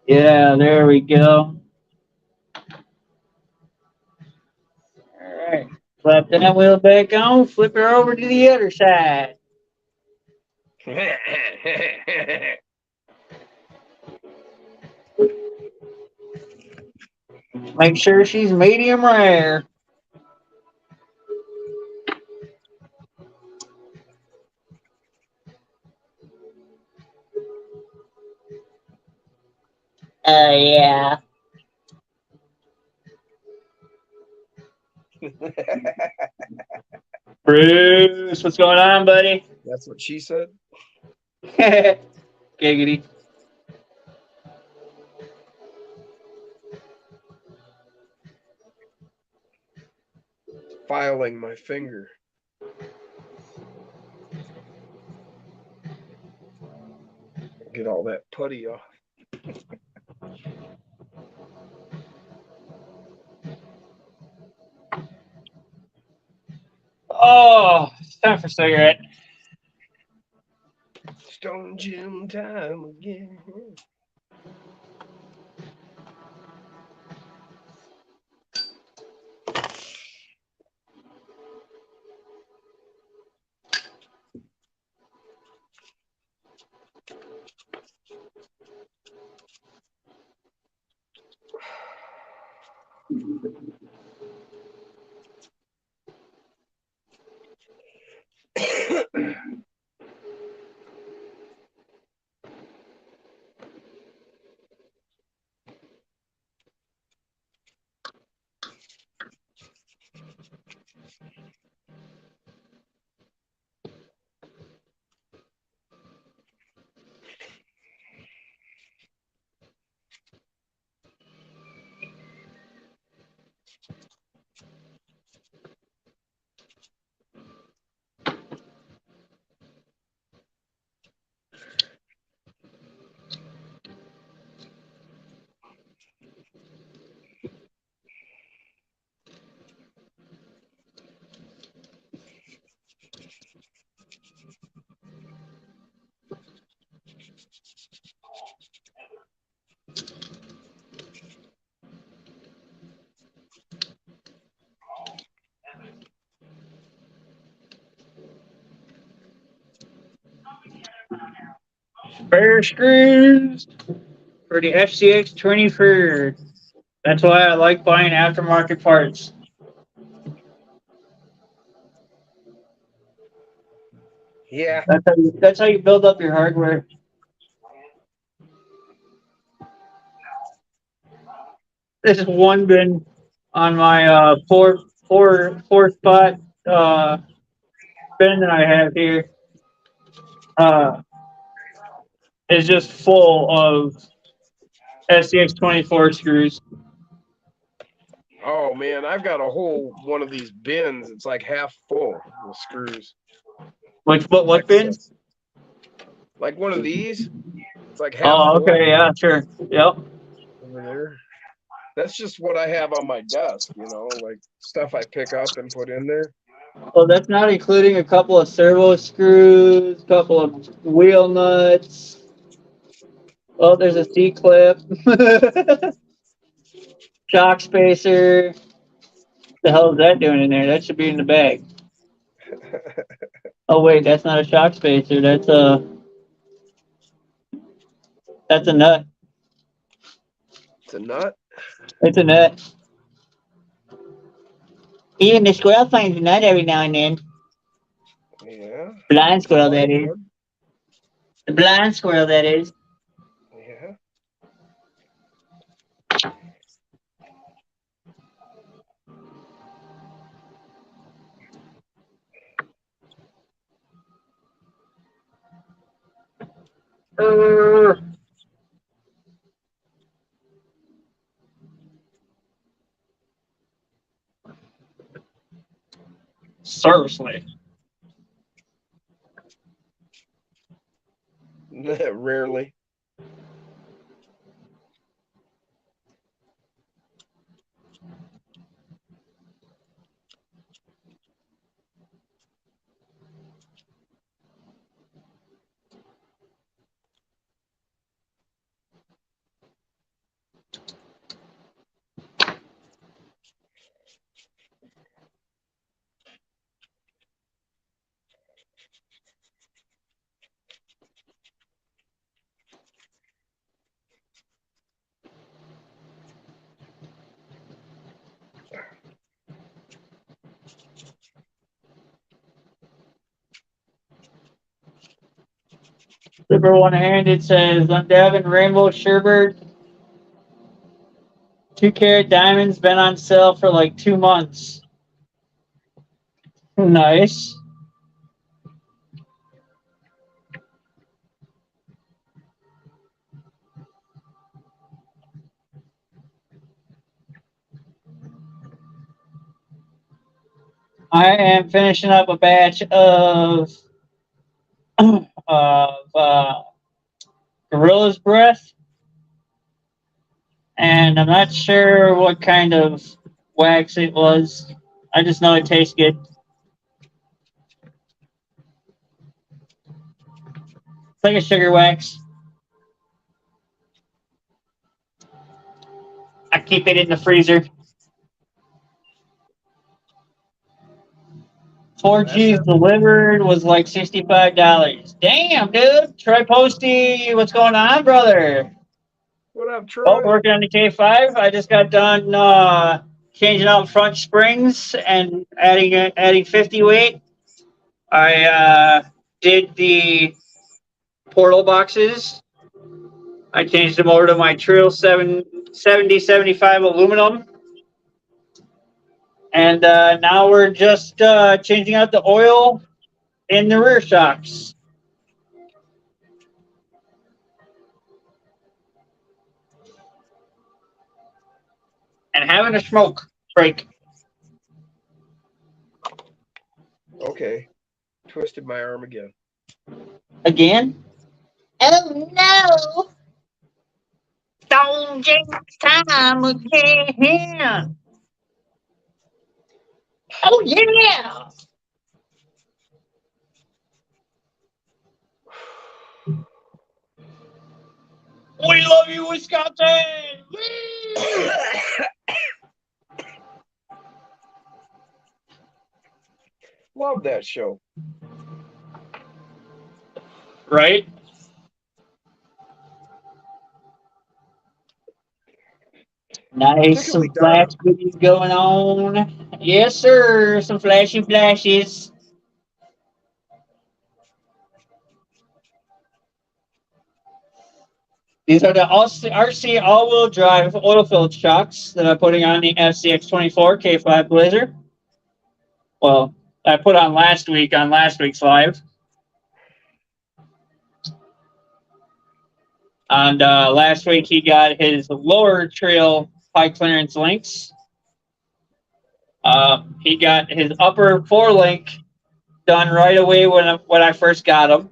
Yeah, there we go. All right, flap that wheel back on, flip her over to the other side. Make sure she's medium rare. Yeah. Bruce, what's going on, buddy? That's what she said. Giggity. Filing my finger. Get all that putty off. Oh, it's time for a cigarette. Stone Jim time again. Spare screws for the FCX 24. That's why I like buying aftermarket parts. Yeah. That's how you build up your hardware. This is one bin on my four spot bin that I have here. Is just full of SCX 24 screws. Oh man, I've got a whole one of these bins. It's like half full with screws. What bin? Like one of these. It's like half Oh, full okay, yeah, sure. Yep. over there. That's just what I have on my desk, you know, like stuff I pick up and put in there. Well, that's not including a couple of servo screws, a couple of wheel nuts. Oh, there's a C-clip. Shock spacer. The hell is that doing in there? That should be in the bag. Oh wait, that's not a shock spacer. That's a nut. It's a nut. It's a nut. Even the squirrel finds a nut every now and then. Yeah. Blind squirrel, that is. One. The blind squirrel, that is. Yeah. Seriously. Rarely. Super one hand, it says Devin Rainbow Sherbert 2 carat diamonds been on sale for like 2 months. Nice. I am finishing up a batch of Gorilla's Breath, and I'm not sure what kind of wax it was. I just know it tastes good. It's like a sugar wax. I keep it in the freezer. 4G's delivered was like $65. Damn, dude. Troy Posty, what's going on, brother? What up, Troy? Oh, working on the K5. I just got done changing out front springs and adding 50 weight. I did the portal boxes. I changed them over to my Trill 7075 aluminum. And now we're just changing out the oil in the rear shocks. And having a smoke break. Okay. Twisted my arm again. Again? Oh no! Stone James time again! Oh yeah! We love you, Wisconsin! Love that show. Right? Nice, some Particularly flash Donna. movies going on. Yes, sir. Some flashy flashes. These are the RC all-wheel drive oil-filled shocks that I'm putting on the FCX24 K5 Blazer. Well, I put on last week's live. And last week he got his lower trail high clearance links. He got his upper 4-link done right away when I first got him,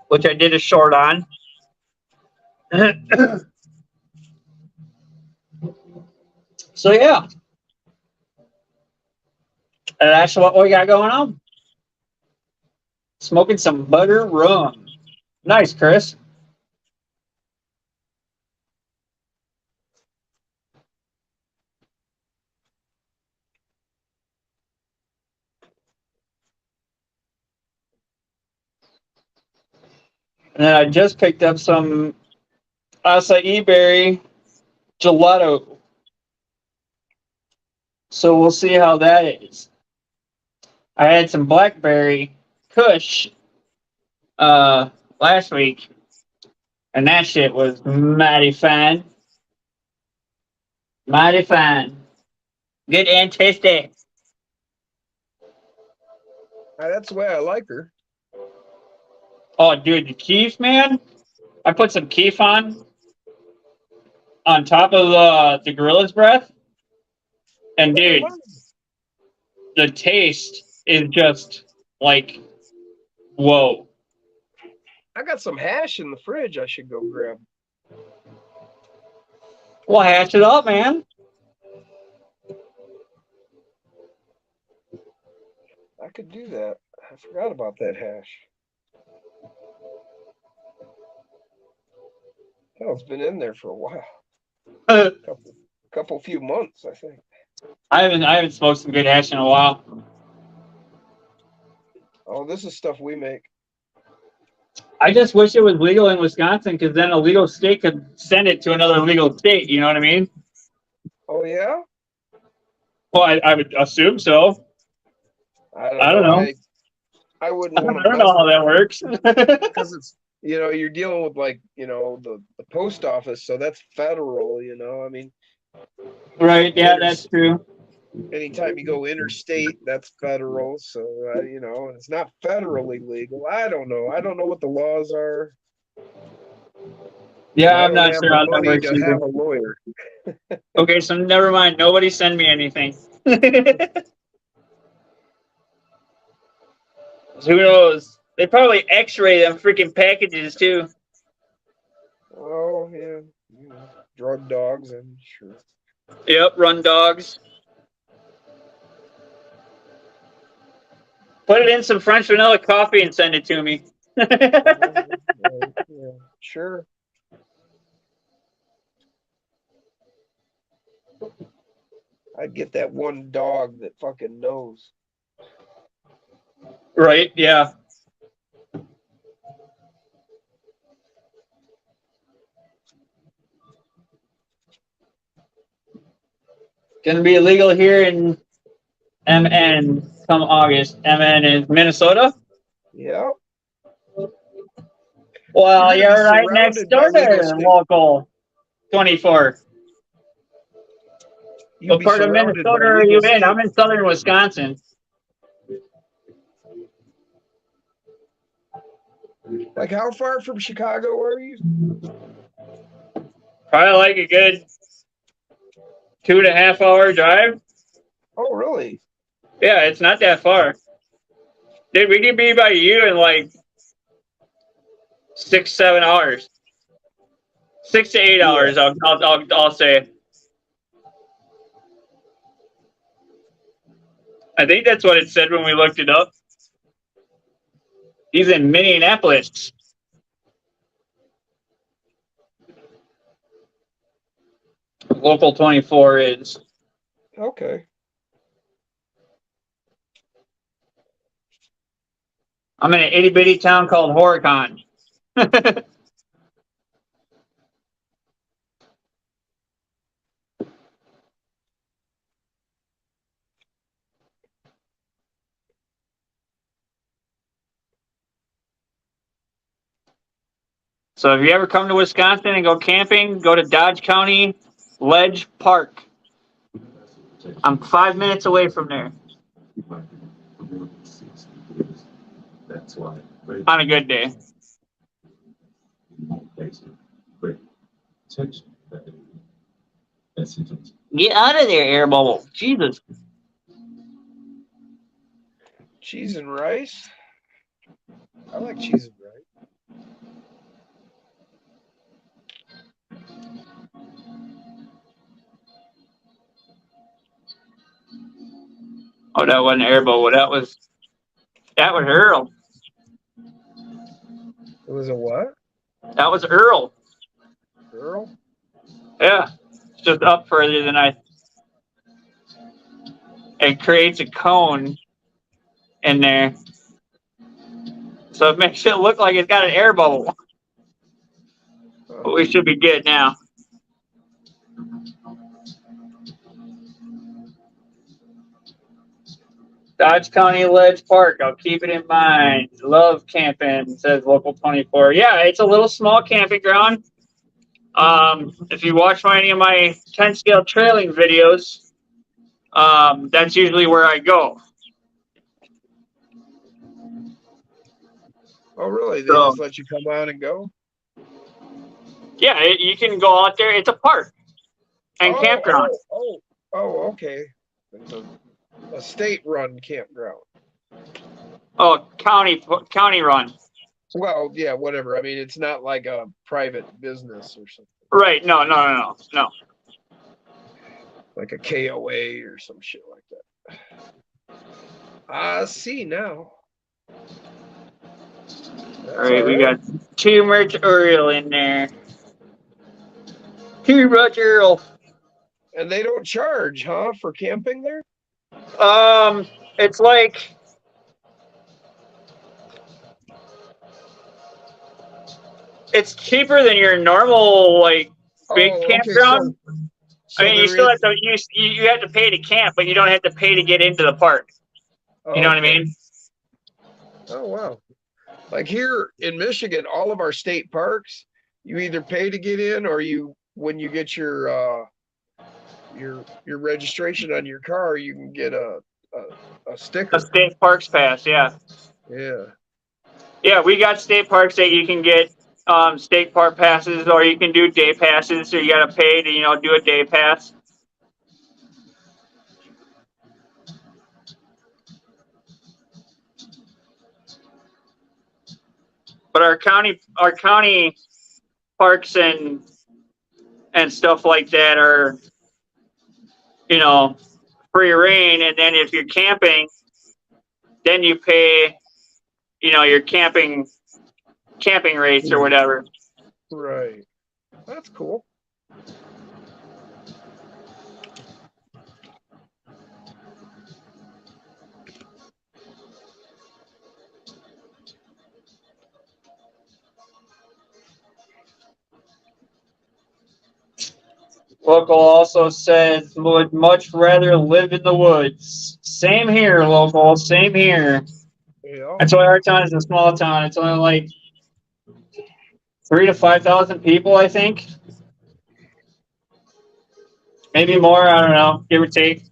which I did a short on. So yeah, and that's what we got going on. Smoking some butter rum. Nice, Chris. And then I just picked up some acai berry gelato So we'll see how that is. I had some blackberry kush last week, and that shit was mighty fine. Mighty fine. Good and tasty. That's the way I like her. Oh, dude, the keef, man. I put some keef on top of the Gorilla's breath. And dude, the taste is just like, whoa. I got some hash in the fridge I should go grab. We'll hash it up, man. I could do that. I forgot about that hash. Hell, it's been in there for a while. Couple few months, I think. I haven't smoked some good hash in a while. Oh, this is stuff we make. I just wish it was legal in Wisconsin, because then a legal state could send it to another legal state. You know what I mean? Oh yeah? Well, I would assume so. I don't know. I wouldn't I want don't know how that works. because it's you're dealing with like the post office, so that's federal. I mean, Right? Yeah, that's true. anytime you go interstate, that's federal. So it's not federally legal. I don't know. I don't know what the laws are. Yeah, I I'm don't not have sure the how that money works to either. have a lawyer. Okay, so never mind. Nobody send me anything. Who knows? They probably X-ray them freaking packages too. Oh yeah, drug dogs, I'm sure. Yep, run dogs. Put it in some French vanilla coffee and send it to me. Yeah, sure. I'd get that one dog that fucking knows. Right? Yeah. Gonna be illegal here in MN come August. MN is Minnesota. Yeah. Well, You're gonna be you're right next surrounded door by legal to states. local 24. You'll What be part of surrounded Minnesota by are you legal in? I'm in states. southern Wisconsin. Like, how far from Chicago are you? Probably like a good 2.5 hour drive. Oh, really? Yeah, it's not that far. Dude, we could be by you in like 6-7 hours. 6 to 8 hours, I'll say. I think that's what it said when we looked it up. He's in Minneapolis. Local 24 is. Okay. I'm in an itty bitty town called Horicon. So if you ever come to Wisconsin and go camping, go to Dodge County Ledge Park. I'm 5 minutes away from there. That's why. On a good day. Get out of there, air bubble. Jesus. Cheese and rice. I like cheese and rice. Oh, that wasn't air bubble. That was Earl. It was a what? That was Earl. Girl? Yeah. It's just up further than it creates a cone in there. So it makes it look like it's got an air bubble. But we should be good now. Dodge County Ledge Park. I'll keep it in mind. Love camping, says Local 24. Yeah, it's a little small camping ground. If you watch any of my 10 scale trailing videos, that's usually where I go. Oh, really? They So, just let you come on and go? yeah, you can go out there. It's a park and campground. Okay. It's a state-run campground. Oh, county run. Well, yeah, whatever. I mean, it's not like a private business or something, Right. No. like a KOA or some shit like that. I see now. That's All right, we got too much Earl in there. Too much Earl. And they don't charge, huh, for camping there? It's like it's cheaper than your normal like big Oh, okay. campground. I So mean, you there still is. have to you have to pay to camp, but you don't have to pay to get into the park. Oh, You know what I okay. mean? Oh, wow. Like here in Michigan, all of our state parks, you either pay to get in, or when you get your registration on your car, you can get a sticker. A state parks pass, yeah. Yeah. Yeah, we got state parks that you can get state park passes, or you can do day passes. So you got to pay to do a day pass. But our county parks and stuff like that are free reign. And then if you're camping, then you pay your camping rates or whatever. Right. That's cool. Local also says would much rather live in the woods. Same here, local. Same here. Yeah. That's why our town is a small town. It's only like 3,000 to 5,000 people, I think. Maybe more. I don't know, give or take.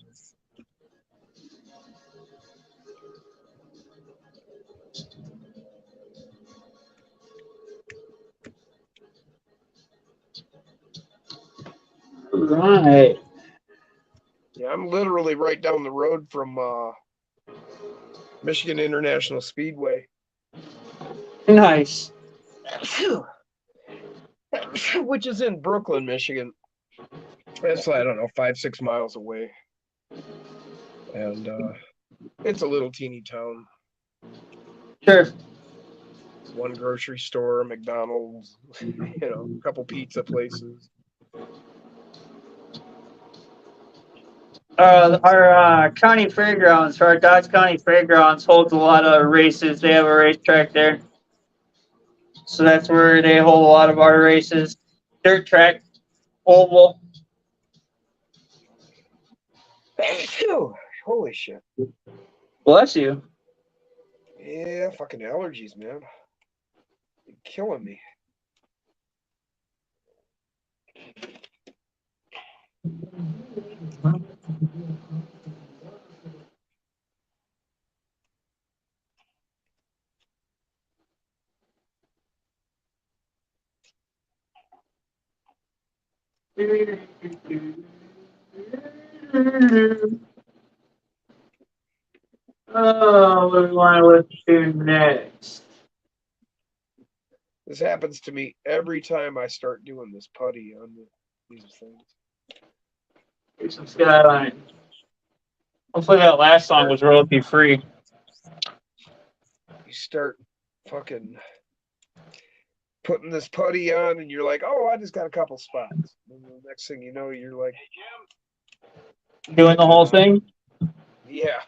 Right. Yeah, I'm literally right down the road from Michigan International Speedway. Nice. Which is in Brooklyn, Michigan. It's, I don't know, 5-6 miles away. And it's a little teeny town. Sure. One grocery store, McDonald's, a couple pizza places. Our county fairgrounds, our Dodge County Fairgrounds holds a lot of races. They have a racetrack there. So that's where they hold a lot of our races. Dirt track, oval. Holy shit. Bless you. Yeah, fucking allergies, man. You're killing me. Oh, what do we want to listen to next? This happens to me every time I start doing this putty on these things. Here's some Skyline. Hopefully that last song was royalty free. You start fucking putting this putty on, and you're like, oh, I just got a couple spots. And the next thing you know, you're like, Doing the whole thing? yeah.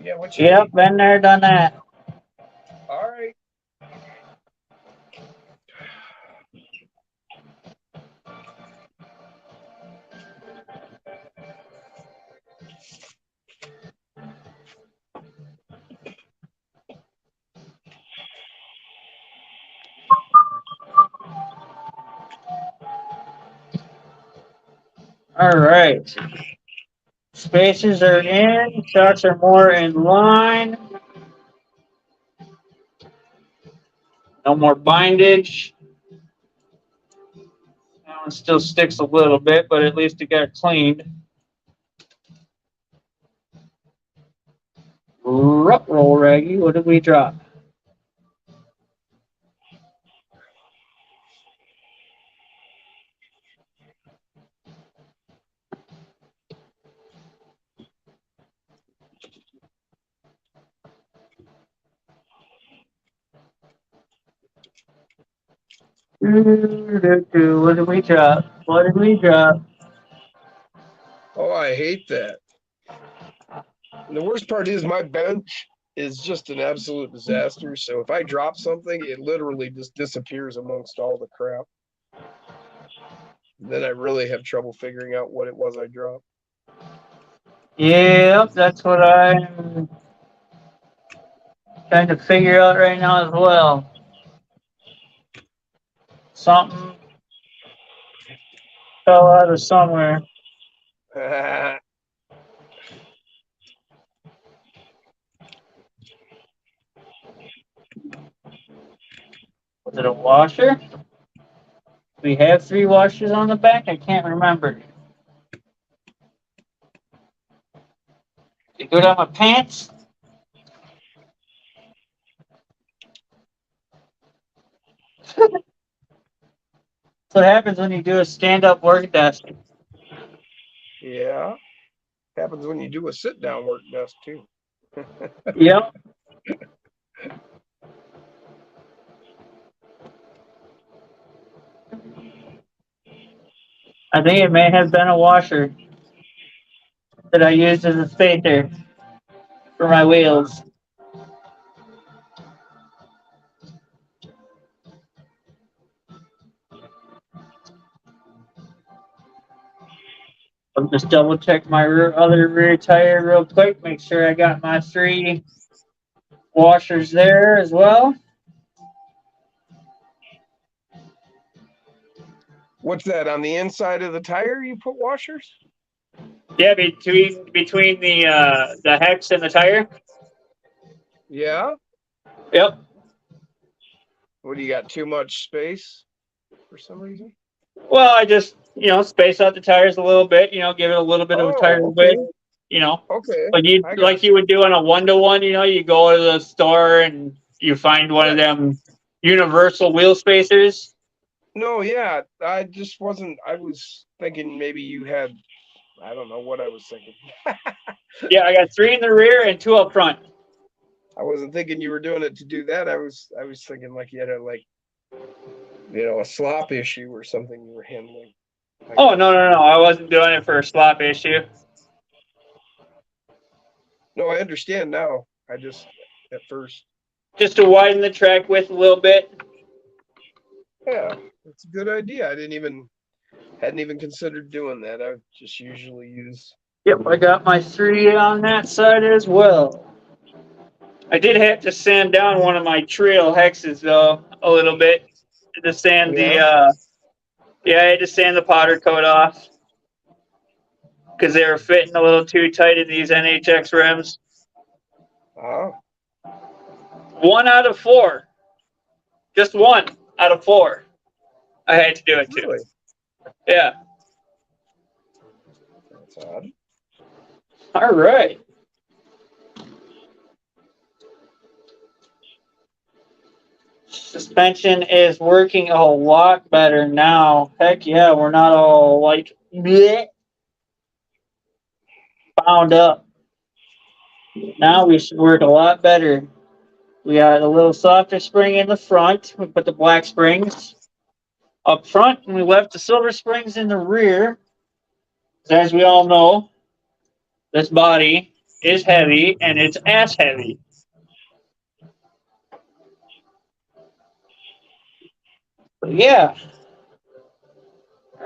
Yeah, what you Yep, need? been there, done that. All right. All right. Spaces are in. Shocks are more in line. No more bindage. That one still sticks a little bit, but at least it got cleaned. Roll, Raggy. What did we drop? What did we drop? What did we drop? Oh, I hate that. And the worst part is my bench is just an absolute disaster. So if I drop something, it literally just disappears amongst all the crap. Then I really have trouble figuring out what it was I dropped. Yep, that's what I'm trying to figure out right now as well. Something fell out of somewhere. Was it a washer? We have 3 washers on the back? I can't remember. It go down my pants? That's what happens when you do a stand-up work desk. Yeah. Happens when you do a sit down work desk too. Yep. I think it may have been a washer that I used as a spacer for my wheels. I'll just double check my other rear tire real quick, make sure I got my 3 washers there as well. What's that on the inside of the tire? You put washers? Yeah, between the hex and the tire. Yeah. Yep. What do you got? Too much space for some reason? Well, I just space out the tires a little bit. Give it a little bit of a tire Oh, okay. width. Okay. Like you would do on a 1-to-1. You go to the store and you find one of them universal wheel spacers. No, yeah. I just wasn't. I was thinking maybe you had. I don't know what I was thinking. Yeah, I got 3 in the rear and 2 up front. I wasn't thinking you were doing it to do that. I was thinking like you had a slop issue or something you were handling. Oh, no. I wasn't doing it for a slop issue. No, I understand now. I just at first. Just to widen the track width a little bit. Yeah, it's a good idea. Hadn't even considered doing that. I just usually use. Yep, I got my 3 on that side as well. I did have to sand down one of my trail hexes though a little bit to sand I had to sand the powder coat off because they were fitting a little too tight in these NHX rims. Oh. 1 out of 4, just 1 out of 4. I had to do it too. Really? Yeah. That's odd. All right. Suspension is working a lot better now. Heck yeah, we're not all like bleh, bound up. Now we should work a lot better. We got a little softer spring in the front. We put the black springs up front, and we left the silver springs in the rear. As we all know, this body is heavy and it's ass heavy. But yeah.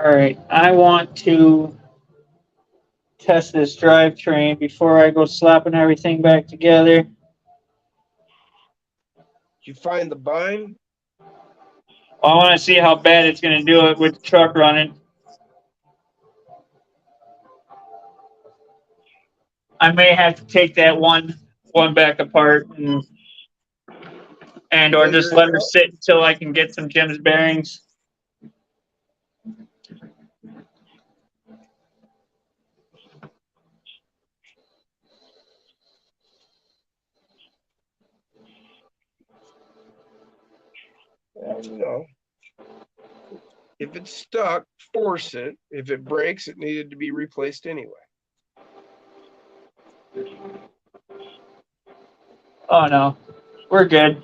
All right, I want to test this drivetrain before I go slapping everything back together. Did you find the bind? I want to see how bad it's going to do it with the truck running. I may have to take that one back apart and or just Measure let it her out. sit until I can get some Jim's bearings. Well, you know, if it's stuck, force it. If it breaks, it needed to be replaced anyway. Oh no, we're good.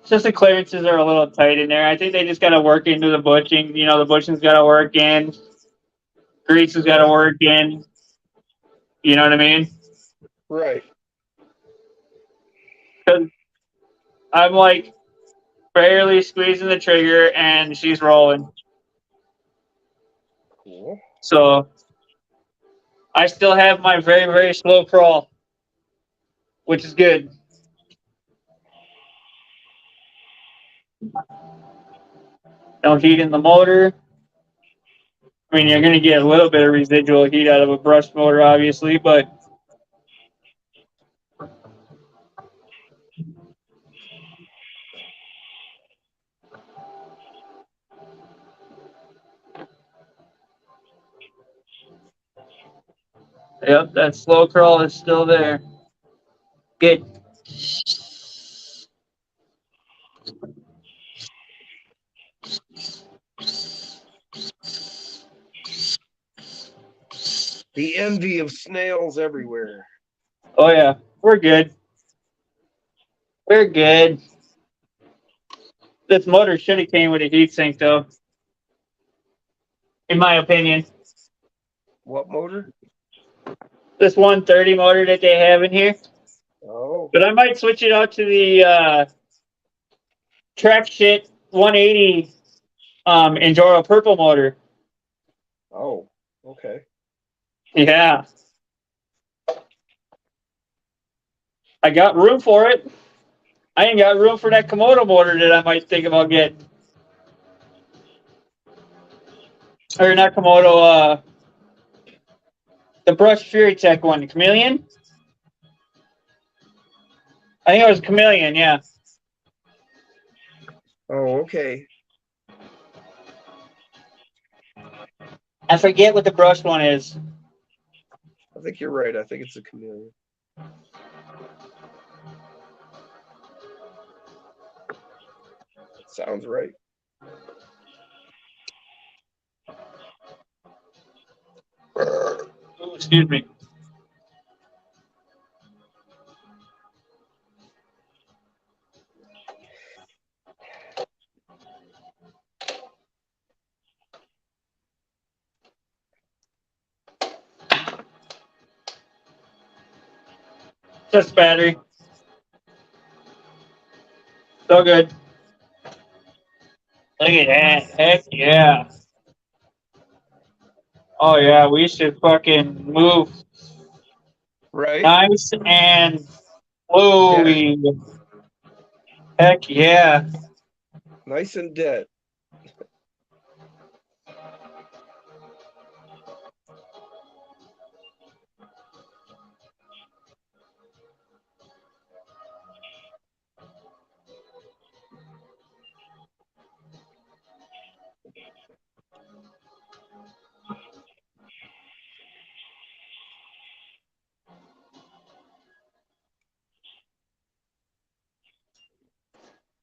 It's just the clearances are a little tight in there. I think they just got to work into the bushing. You know, the bushing's got to work in. Grease has got to work in. You know what I mean? Right. Because I'm like barely squeezing the trigger and she's rolling. Cool. So I still have my very, very slow crawl, which is good. No heat in the motor. I mean, you're going to get a little bit of residual heat out of a brush motor, obviously, but yep, that slow crawl is still there. Good. The envy of snails everywhere. Oh, yeah, we're good. We're good. This motor should have came with a heatsink, though, in my opinion. What motor? This 130 motor that they have in here. Oh, But I might switch it out to the track shit 180 Enduro purple motor. oh, okay. Yeah. I got room for it. I ain't got room for that Komodo motor that I might think about getting. Or not Komodo, the Brush Fury Tech one, Chameleon? I think it was Chameleon, yeah. Oh, okay. I forget what the brush one is. I think you're right. I think it's a chameleon. Sounds right. Ooh, excuse me. Just battery. So good. Look at that. Heck yeah. Oh yeah, we should fucking move Right? nice and flowy. Heck yeah. Nice and dead.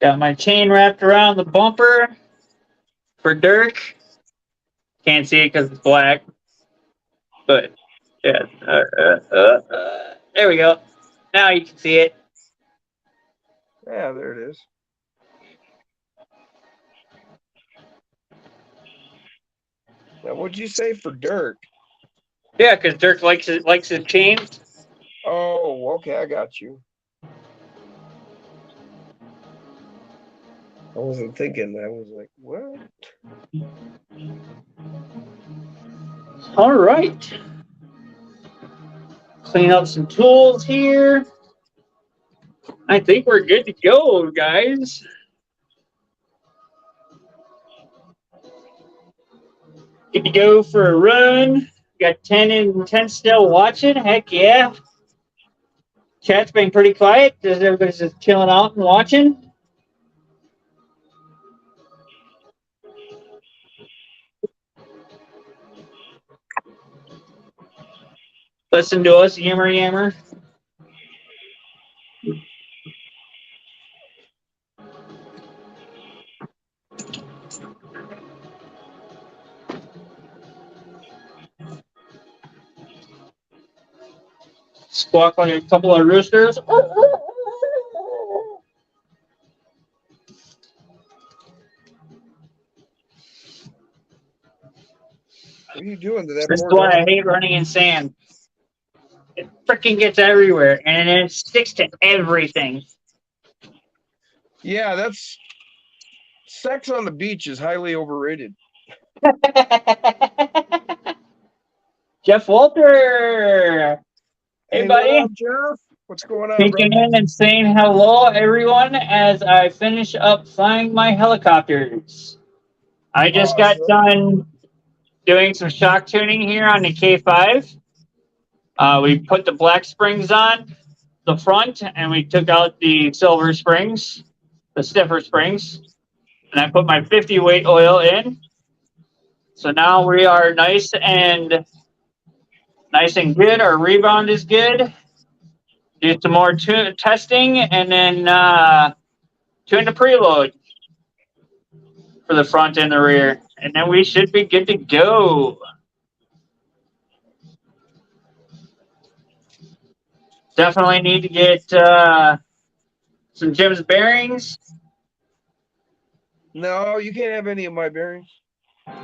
Got my chain wrapped around the bumper for Dirk. Can't see it because it's black. But yeah. There we go. Now you can see it. Yeah, there it is. Now, what'd you say for Dirk? Yeah, because Dirk likes his chain. Oh, okay, I got you. I wasn't thinking. I was like, what? All right. Clean up some tools here. I think we're good to go, guys. Good to go for a run. Got 10 and 10 still watching. Heck yeah. Chat's been pretty quiet. Does everybody's just chilling out and watching? Listen to us, yammer. Squawk like a couple of roosters. What are you doing to that This is poor why I dog? hate running in sand. It freaking gets everywhere, and it sticks to everything. Yeah, that's sex on the beach is highly overrated. Jeff Walter. Hey, What buddy. up, Jeff? What's going on, Peeking brother? in and saying hello, everyone, as I finish up flying my helicopters. I just got Awesome. done doing some shock tuning here on the K5. We put the black springs on the front, and we took out the silver springs, the stiffer springs, and I put my 50 weight oil in. So now we are nice and good. Our rebound is good. Do some more testing, and then tune the preload for the front and the rear, and then we should be good to go. Definitely need to get some Jim's bearings. No, you can't have any of my bearings. Oh,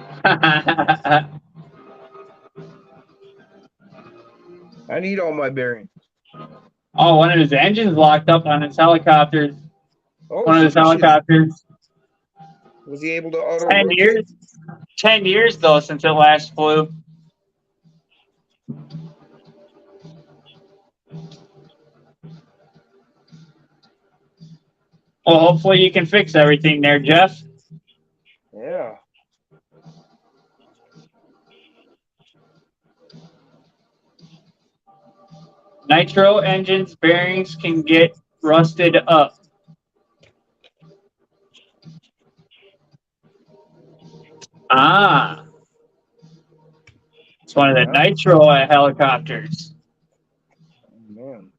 I need all my bearings. one of his engines locked up on his helicopters. Oh, One of his shit. helicopters. Was he able to auto 10 rotate? years. 10 years though since it last flew. Well, hopefully you can fix everything there, Jeff. Yeah. Nitro engines bearings can get rusted up. Ah. It's one of the nitro helicopters. Oh, man.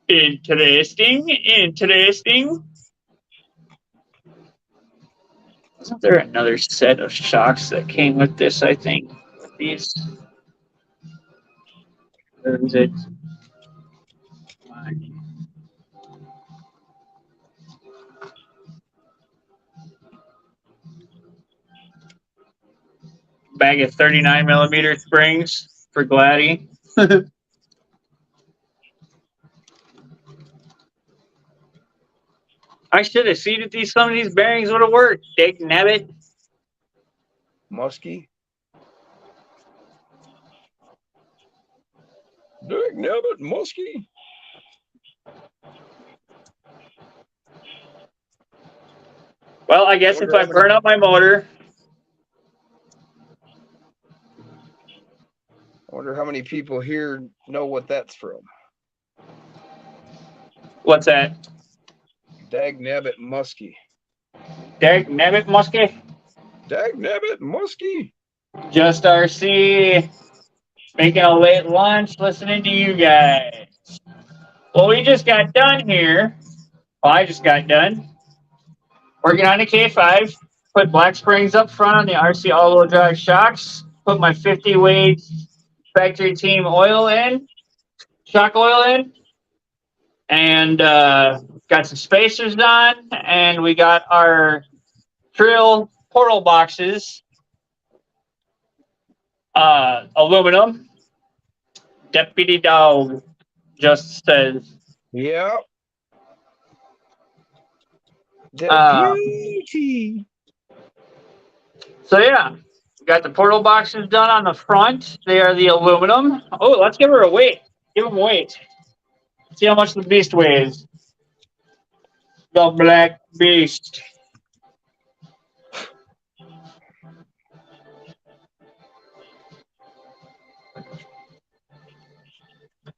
Interesting. Wasn't there another set of shocks that came with this, I think? With these. Or is it? Bag of 39 millimeter springs for Gladdy. I should have seen if some of these bearings would have worked. Dick nabbit. Muskie. Dick nabbit, Muskie. Well, I guess if I burn up my motor. I wonder how many people here know what that's from. What's that? Dag nabbit, Muskie. Dick nabbit muskie. Dag nabbit, Muskie. Just RC. Making a late lunch, listening to you guys. Well, we just got done here. Well, I just got done working on the K5. Put black springs up front on the RC all-wheel drive shocks. Put my 50 weight factory team oil in, shock oil in, and got some spacers on. And we got our Trill portal boxes, aluminum. Deputy Dog just says. Yeah. Deputy. So yeah, got the portal boxes done on the front. They are the aluminum. Oh, let's give her a weight. Give them weight. See how much the beast weighs. The black beast.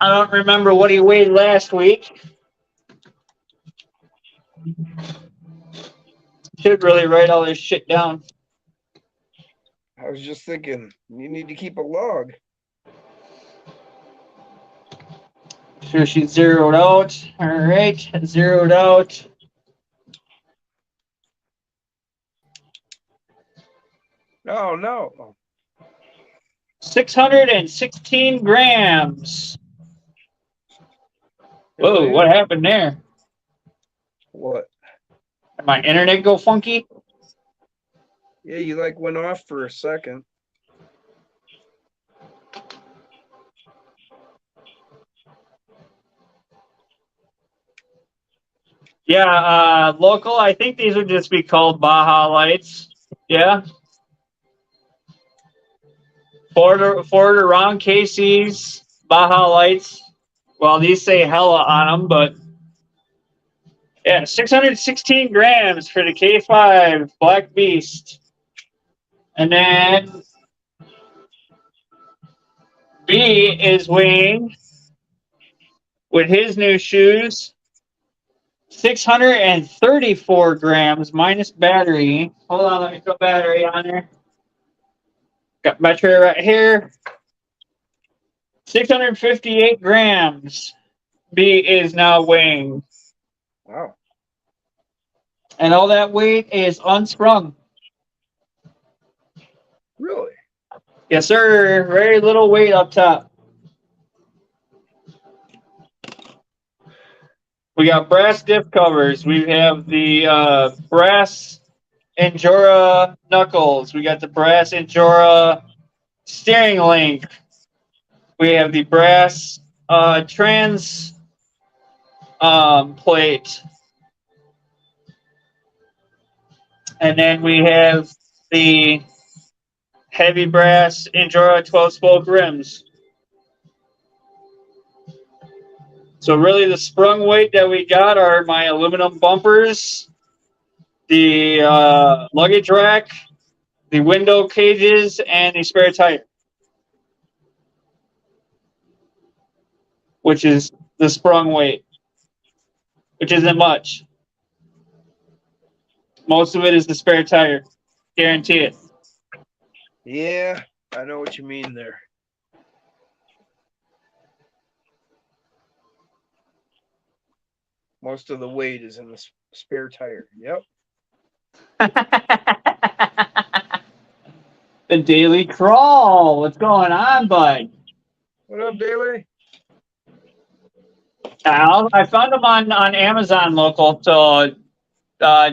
I don't remember what he weighed last week. Should really write all this shit down. I was just thinking, you need to keep a log. So she's zeroed out. All right, zeroed out. Oh, no. 616 grams. Whoa, what happened there? What? Did my internet go funky? Yeah, you like went off for a second. Yeah, local. I think these would just be called Baja Lights. Yeah. Forward around KC's Baja Lights. Well, these say hella on them, but yeah, 616 grams for the K5 Black Beast. And then B is weighing with his new shoes 634 grams minus battery. Hold on, let me put battery on there. Got battery right here. 658 grams. B is now weighing. Wow. And all that weight is unsprung. Really? Yes, sir. Very little weight up top. We got brass diff covers. We have the brass Endura knuckles. We got the brass Endura steering link. We have the brass trans plate. And then we have the heavy brass Endura 12-spoke rims. So really the sprung weight that we got are my aluminum bumpers, the luggage rack, the window cages, and the spare tire, which is the sprung weight, which isn't much. Most of it is the spare tire. Guarantee it. Yeah, I know what you mean there. Most of the weight is in the spare tire. Yep. The Daily Crawl. What's going on, bud? What up, Daily? I found them on Amazon local, so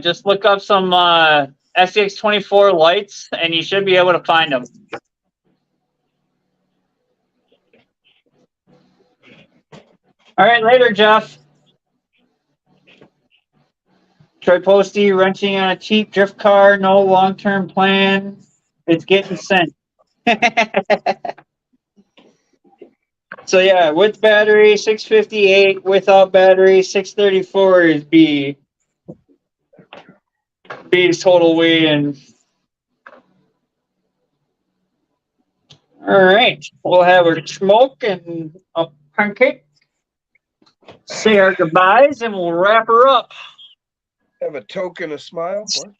just look up some SCX24 lights, and you should be able to find them. All right, later, Jeff. Troy Posty, wrenching on a cheap drift car, no long-term plan. It's getting sent. So yeah, with battery, 658. Without battery, 634 is B. B's total weight. And all right, we'll have a smoke and a pancake. Say our goodbyes, and we'll wrap her up. Have a token, a smile. What?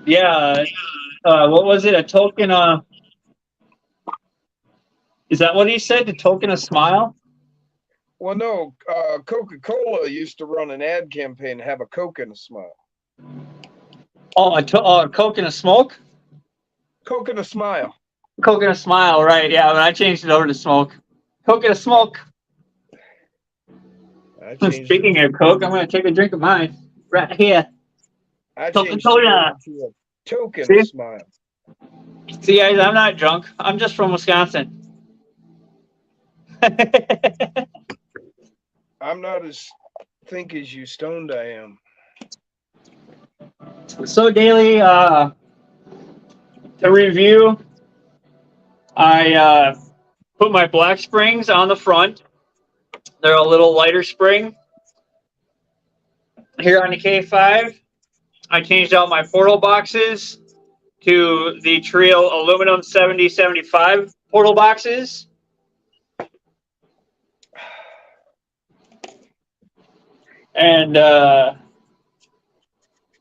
Yeah. What was it? A token of... Is that what he said? The token of smile? Well, no. Coca-Cola used to run an ad campaign, have a Coke and a smile. Oh, a Coke and a smoke? Coke and a smile. Coke and a smile, right. Yeah, but I changed it over to smoke. Coke and a smoke. I changed Speaking of Coke, I'm going to take a drink of mine. Right here. I changed Coca-Cola. it to a token See? smile. See, guys, I'm not drunk. I'm just from Wisconsin. I'm not as think as you stoned I am. So, Daily, to review, I put my black springs on the front. They're a little lighter spring. Here on the K5, I changed out my portal boxes to the Trio aluminum 7075 portal boxes. And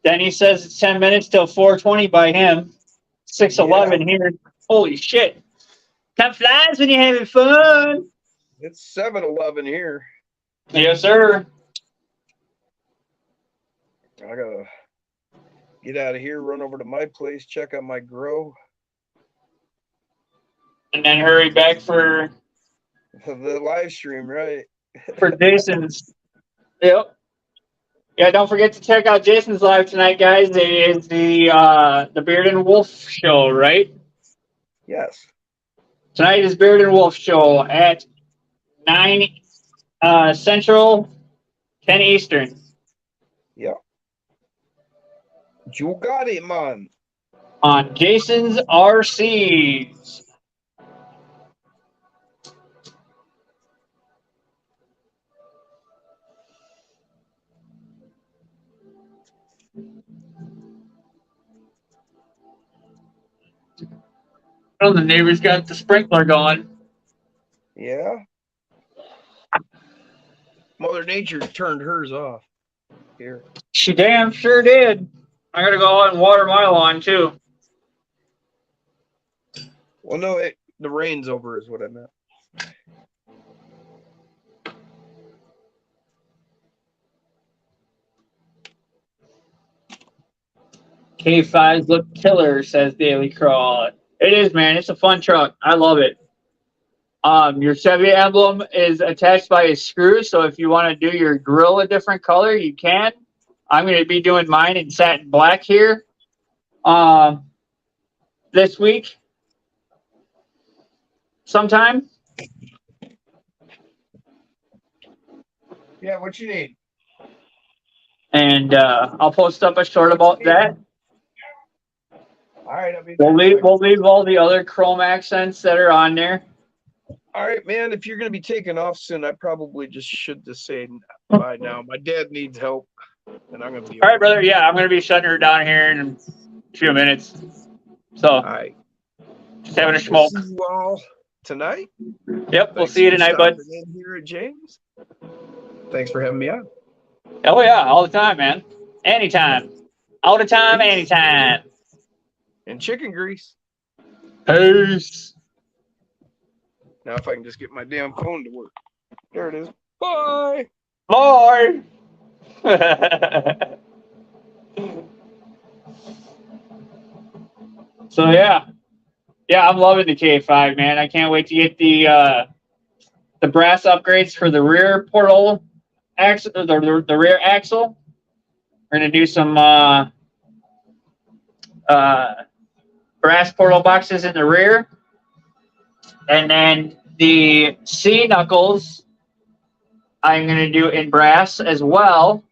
then he says it's 10 minutes till 4:20 by him. 6:11 here. Holy shit. Time flies when you're having fun. It's 7-Eleven here. Yes, sir. I gotta get out of here, run over to my place, check on my grow. And then hurry back for The live stream, right? Jason's. Yep. Yeah, don't forget to check out Jason's live tonight, guys. It is the Beard and Wolf show, right? Yes. Tonight is Beard and Wolf show at 9 Central, 10 Eastern. Yeah. You got it, man. On Jason's RCs. Oh, the neighbor's got the sprinkler going. Yeah. Mother Nature turned hers off. Here. She damn sure did. I gotta go out and water my lawn too. Well, no, the rain's over is what I meant. K5s look killer, says Daily Crawl. It is, man. It's a fun truck. I love it. Your Chevy emblem is attached by a screw, so if you want to do your grill a different color, you can. I'm going to be doing mine in satin black here this week sometime. Yeah, what you need? And I'll post up a short about that. All right, I'll be We'll leave all the other chrome accents that are on there. All right, man. If you're gonna be taking off soon, I probably just should just say bye now. My dad needs help, and I'm gonna be. All right, brother. Yeah, I'm going to be shutting her down here in a few minutes. So, All right. just having a smoke. See you all tonight. Yep, we'll Thanks see you for tonight, bud. stopping in here at James. Thanks for having me on. Oh, yeah, all the time, man. Anytime. All the time, anytime. And chicken grease. Peace. Now, if I can just get my damn phone to work. There it is. Bye. Bye. So, yeah. Yeah, I'm loving the K5, man. I can't wait to get the brass upgrades for the rear portal axle, the rear axle. We're going to do some brass portal boxes in the rear. And then the C knuckles, I'm going to do in brass as well.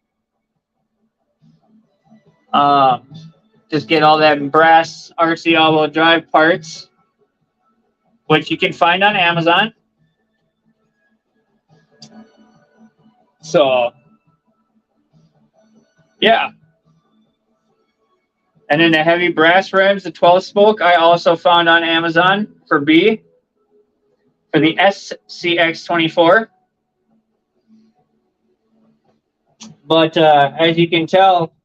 Just get all that brass RC all-wheel drive parts, which you can find on Amazon. So, yeah. And then the heavy brass rims, the 12-spoke, I also found on Amazon for B, for the SCX24. But as you can tell,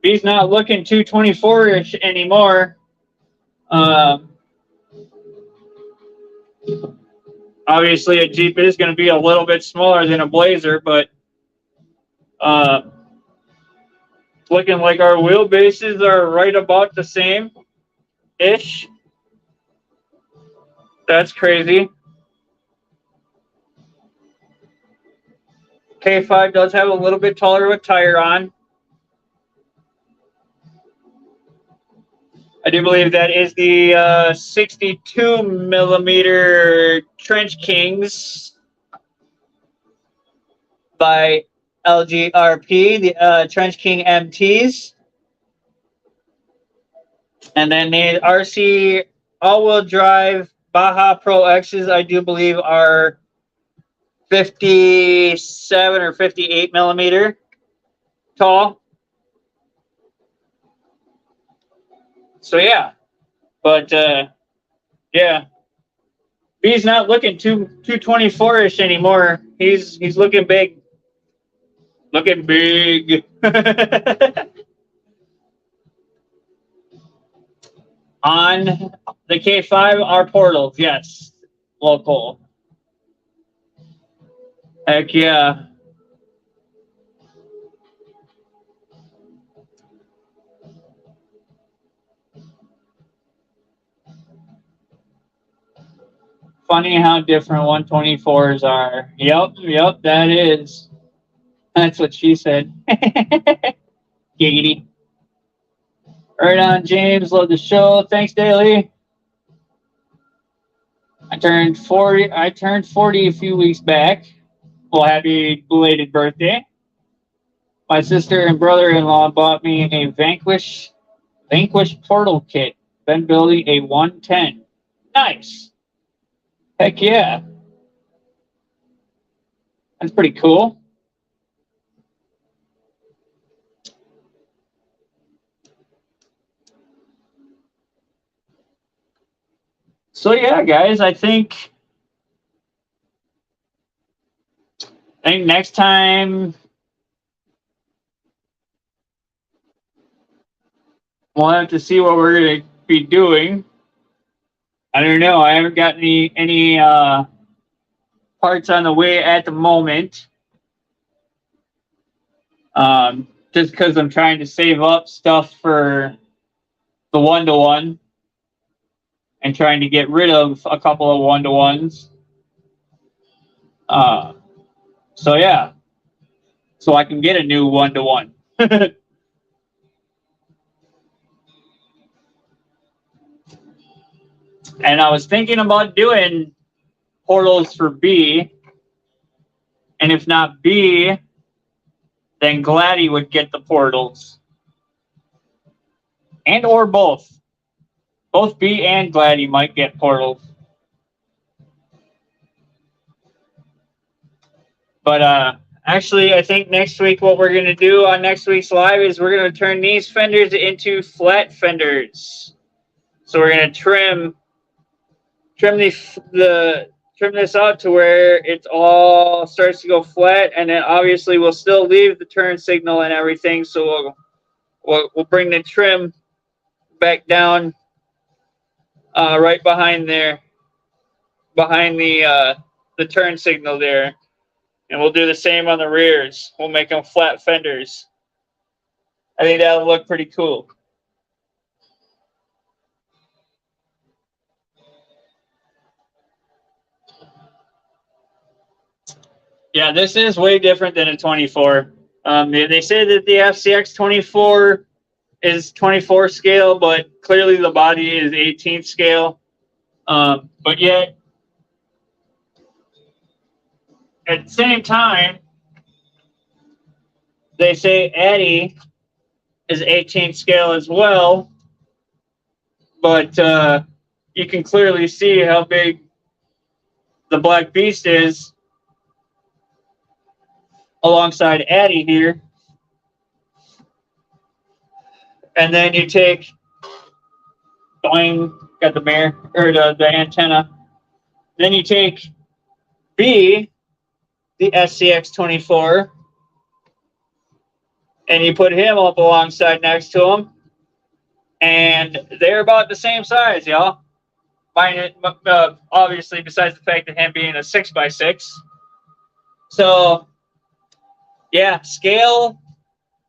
B's not looking 224-ish anymore. Obviously, a Jeep is going to be a little bit smaller than a Blazer, but it's looking like our wheelbases are right about the same-ish. That's crazy. K5 does have a little bit taller of a tire on. I do believe that is the 62 millimeter Trench Kings by LGRP, the Trench King MTs. And then the RC all-wheel drive Baja Pro X's, I do believe, are 57 or 58 millimeter tall. So yeah, but yeah, B's not looking 224-ish anymore. He's looking big. Looking big. On the K5 are portals, yes. Local. Heck yeah. Funny how different 124s are. Yep, that is. That's what she said. Giggity. Right on, James. Love the show. Thanks, Daily. I turned 40 a few weeks back. Well, happy belated birthday. My sister and brother-in-law bought me a Vanquish portal kit. Been building a 110. Nice. Heck yeah. That's pretty cool. So yeah, guys, I think next time we'll have to see what we're gonna be doing. I don't know. I haven't got any parts on the way at the moment. Just because I'm trying to save up stuff for the 1-to-1 and trying to get rid of a couple of 1-to-1s. So yeah, so I can get a new 1-to-1. And I was thinking about doing portals for B, and if not B, then Gladdy would get the portals, and or both. Both B and Gladdy might get portals. But actually, I think next week what we're going to do on next week's live is we're going to turn these fenders into flat fenders. So we're going to trim this out to where it all starts to go flat, and then obviously we'll still leave the turn signal and everything. So we'll bring the trim back down right behind there, behind the turn signal there. And we'll do the same on the rears. We'll make them flat fenders. I think that'll look pretty cool. Yeah, this is way different than a 24. They say that the FCX 24 is 24 scale, but clearly the body is 18 scale. But yet, at the same time, they say Addy is 18 scale as well, but you can clearly see how big the Black Beast is alongside Addy here. And then you take, boing, got the mirror, or the antenna. Then you take B, the SCX 24, and you put him up alongside next to him, and they're about the same size, y'all. Obviously, besides the fact that him being a 6x6. So, yeah, scale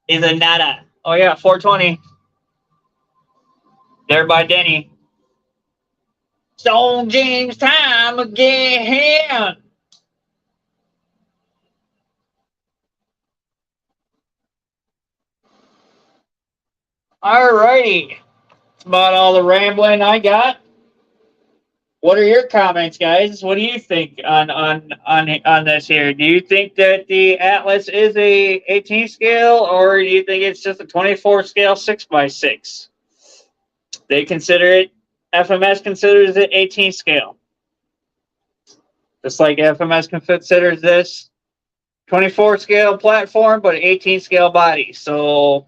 is a nada. Oh yeah, 420. There by Denny. Stone James time again. Alrighty. That's about all the rambling I got. What are your comments, guys? What do you think on this here? Do you think that the Atlas is a 18 scale, or do you think it's just a 24 scale 6x6? They consider it, FMS considers it 18 scale. Just like FMS considers this 24 scale platform, but 18 scale body. So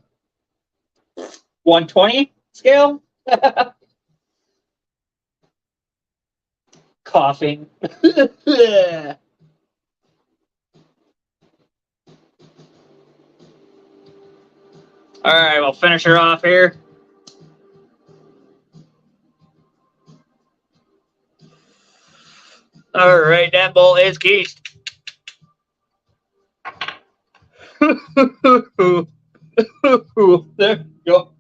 120 scale? Coughing. All right, we'll finish her off here. All right, that bolt is keysed. There you go.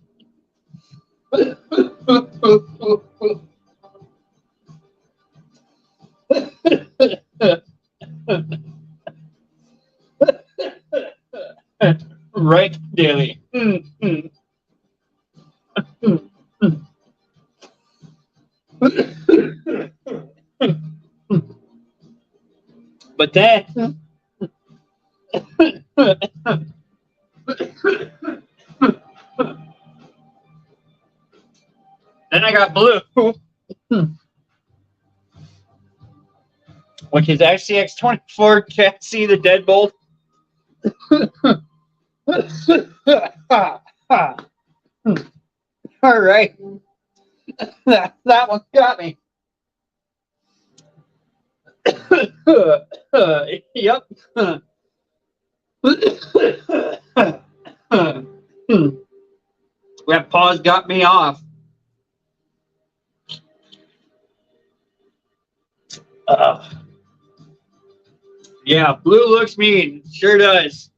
Right, daily. But then, then I got blue, which is XCX24 chassis, the deadbolt. All right, that one got me. Yep. That pause got me off. Yeah, blue looks mean. Sure does.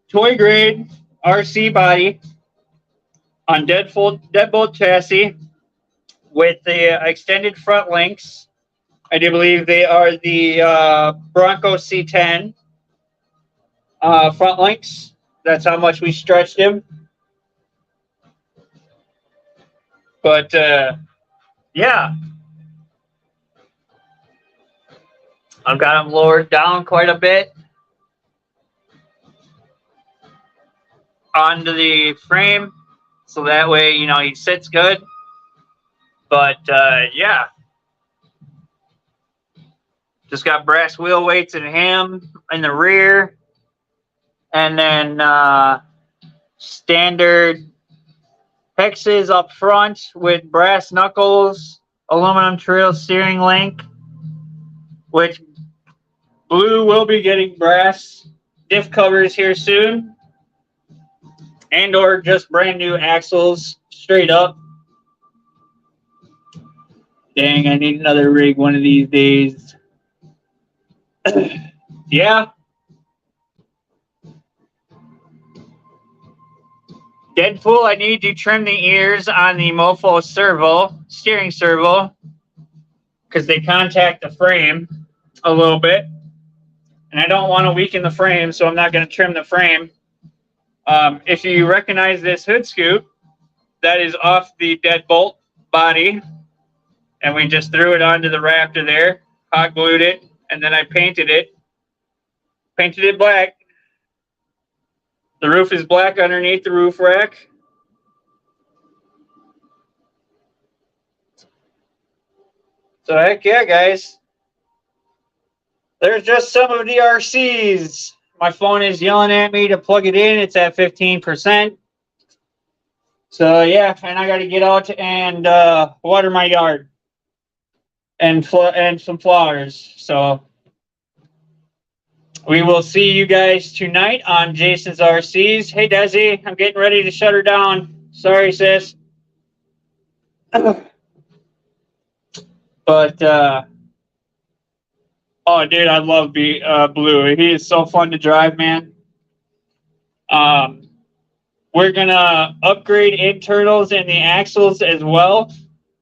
Toy grade RC body on deadbolt chassis with the extended front links. I do believe they are the Bronco C10 front links. That's how much we stretched him. But yeah, I've got him lowered down quite a bit onto the frame, so that way, you know, he sits good. But yeah, just got brass wheel weights and him in the rear, and then standard hexes up front with brass knuckles, aluminum trail steering link, which blue will be getting brass diff covers here soon, and or just brand new axles straight up. Dang, I need another rig one of these days. Yeah. Deadpool, I need to trim the ears on the Mofo steering servo, because they contact the frame a little bit. And I don't want to weaken the frame, so I'm not going to trim the frame. If you recognize this hood scoop, that is off the deadbolt body. And we just threw it onto the Raptor there, hot glued it, and then I painted it. Painted it black. The roof is black underneath the roof rack. So heck yeah, guys. There's just some of the RCs. My phone is yelling at me to plug it in. It's at 15%. So yeah, and I got to get out and water my yard and some flowers. So we will see you guys tonight on Jason's RCs. Hey, Desi, I'm getting ready to shut her down. Sorry, sis. But, oh, dude, I love Blue. He is so fun to drive, man. We're going to upgrade internals and the axles as well to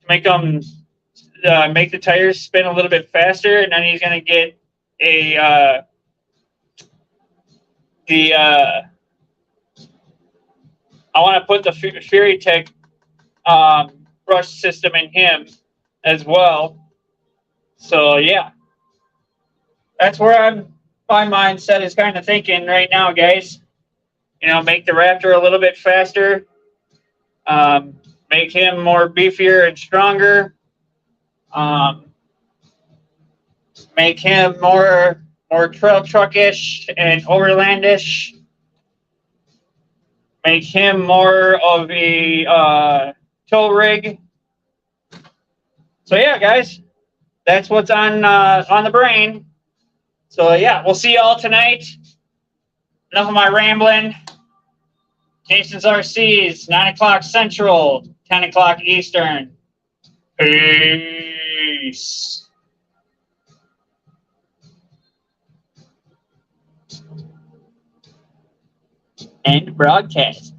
make them, make the tires spin a little bit faster. And then he's going to get a, I want to put the Fury Tech brush system in him as well. So yeah, that's where my mindset is kind of thinking right now, guys. You know, make the Raptor a little bit faster, make him more beefier and stronger, make him more trail truckish and overlandish. Make him more of a tow rig. So yeah, guys, that's what's on the brain. So yeah, we'll see y'all tonight. Enough of my rambling. Jason's RCs, 9 o'clock Central, 10 o'clock Eastern. Peace. And broadcast.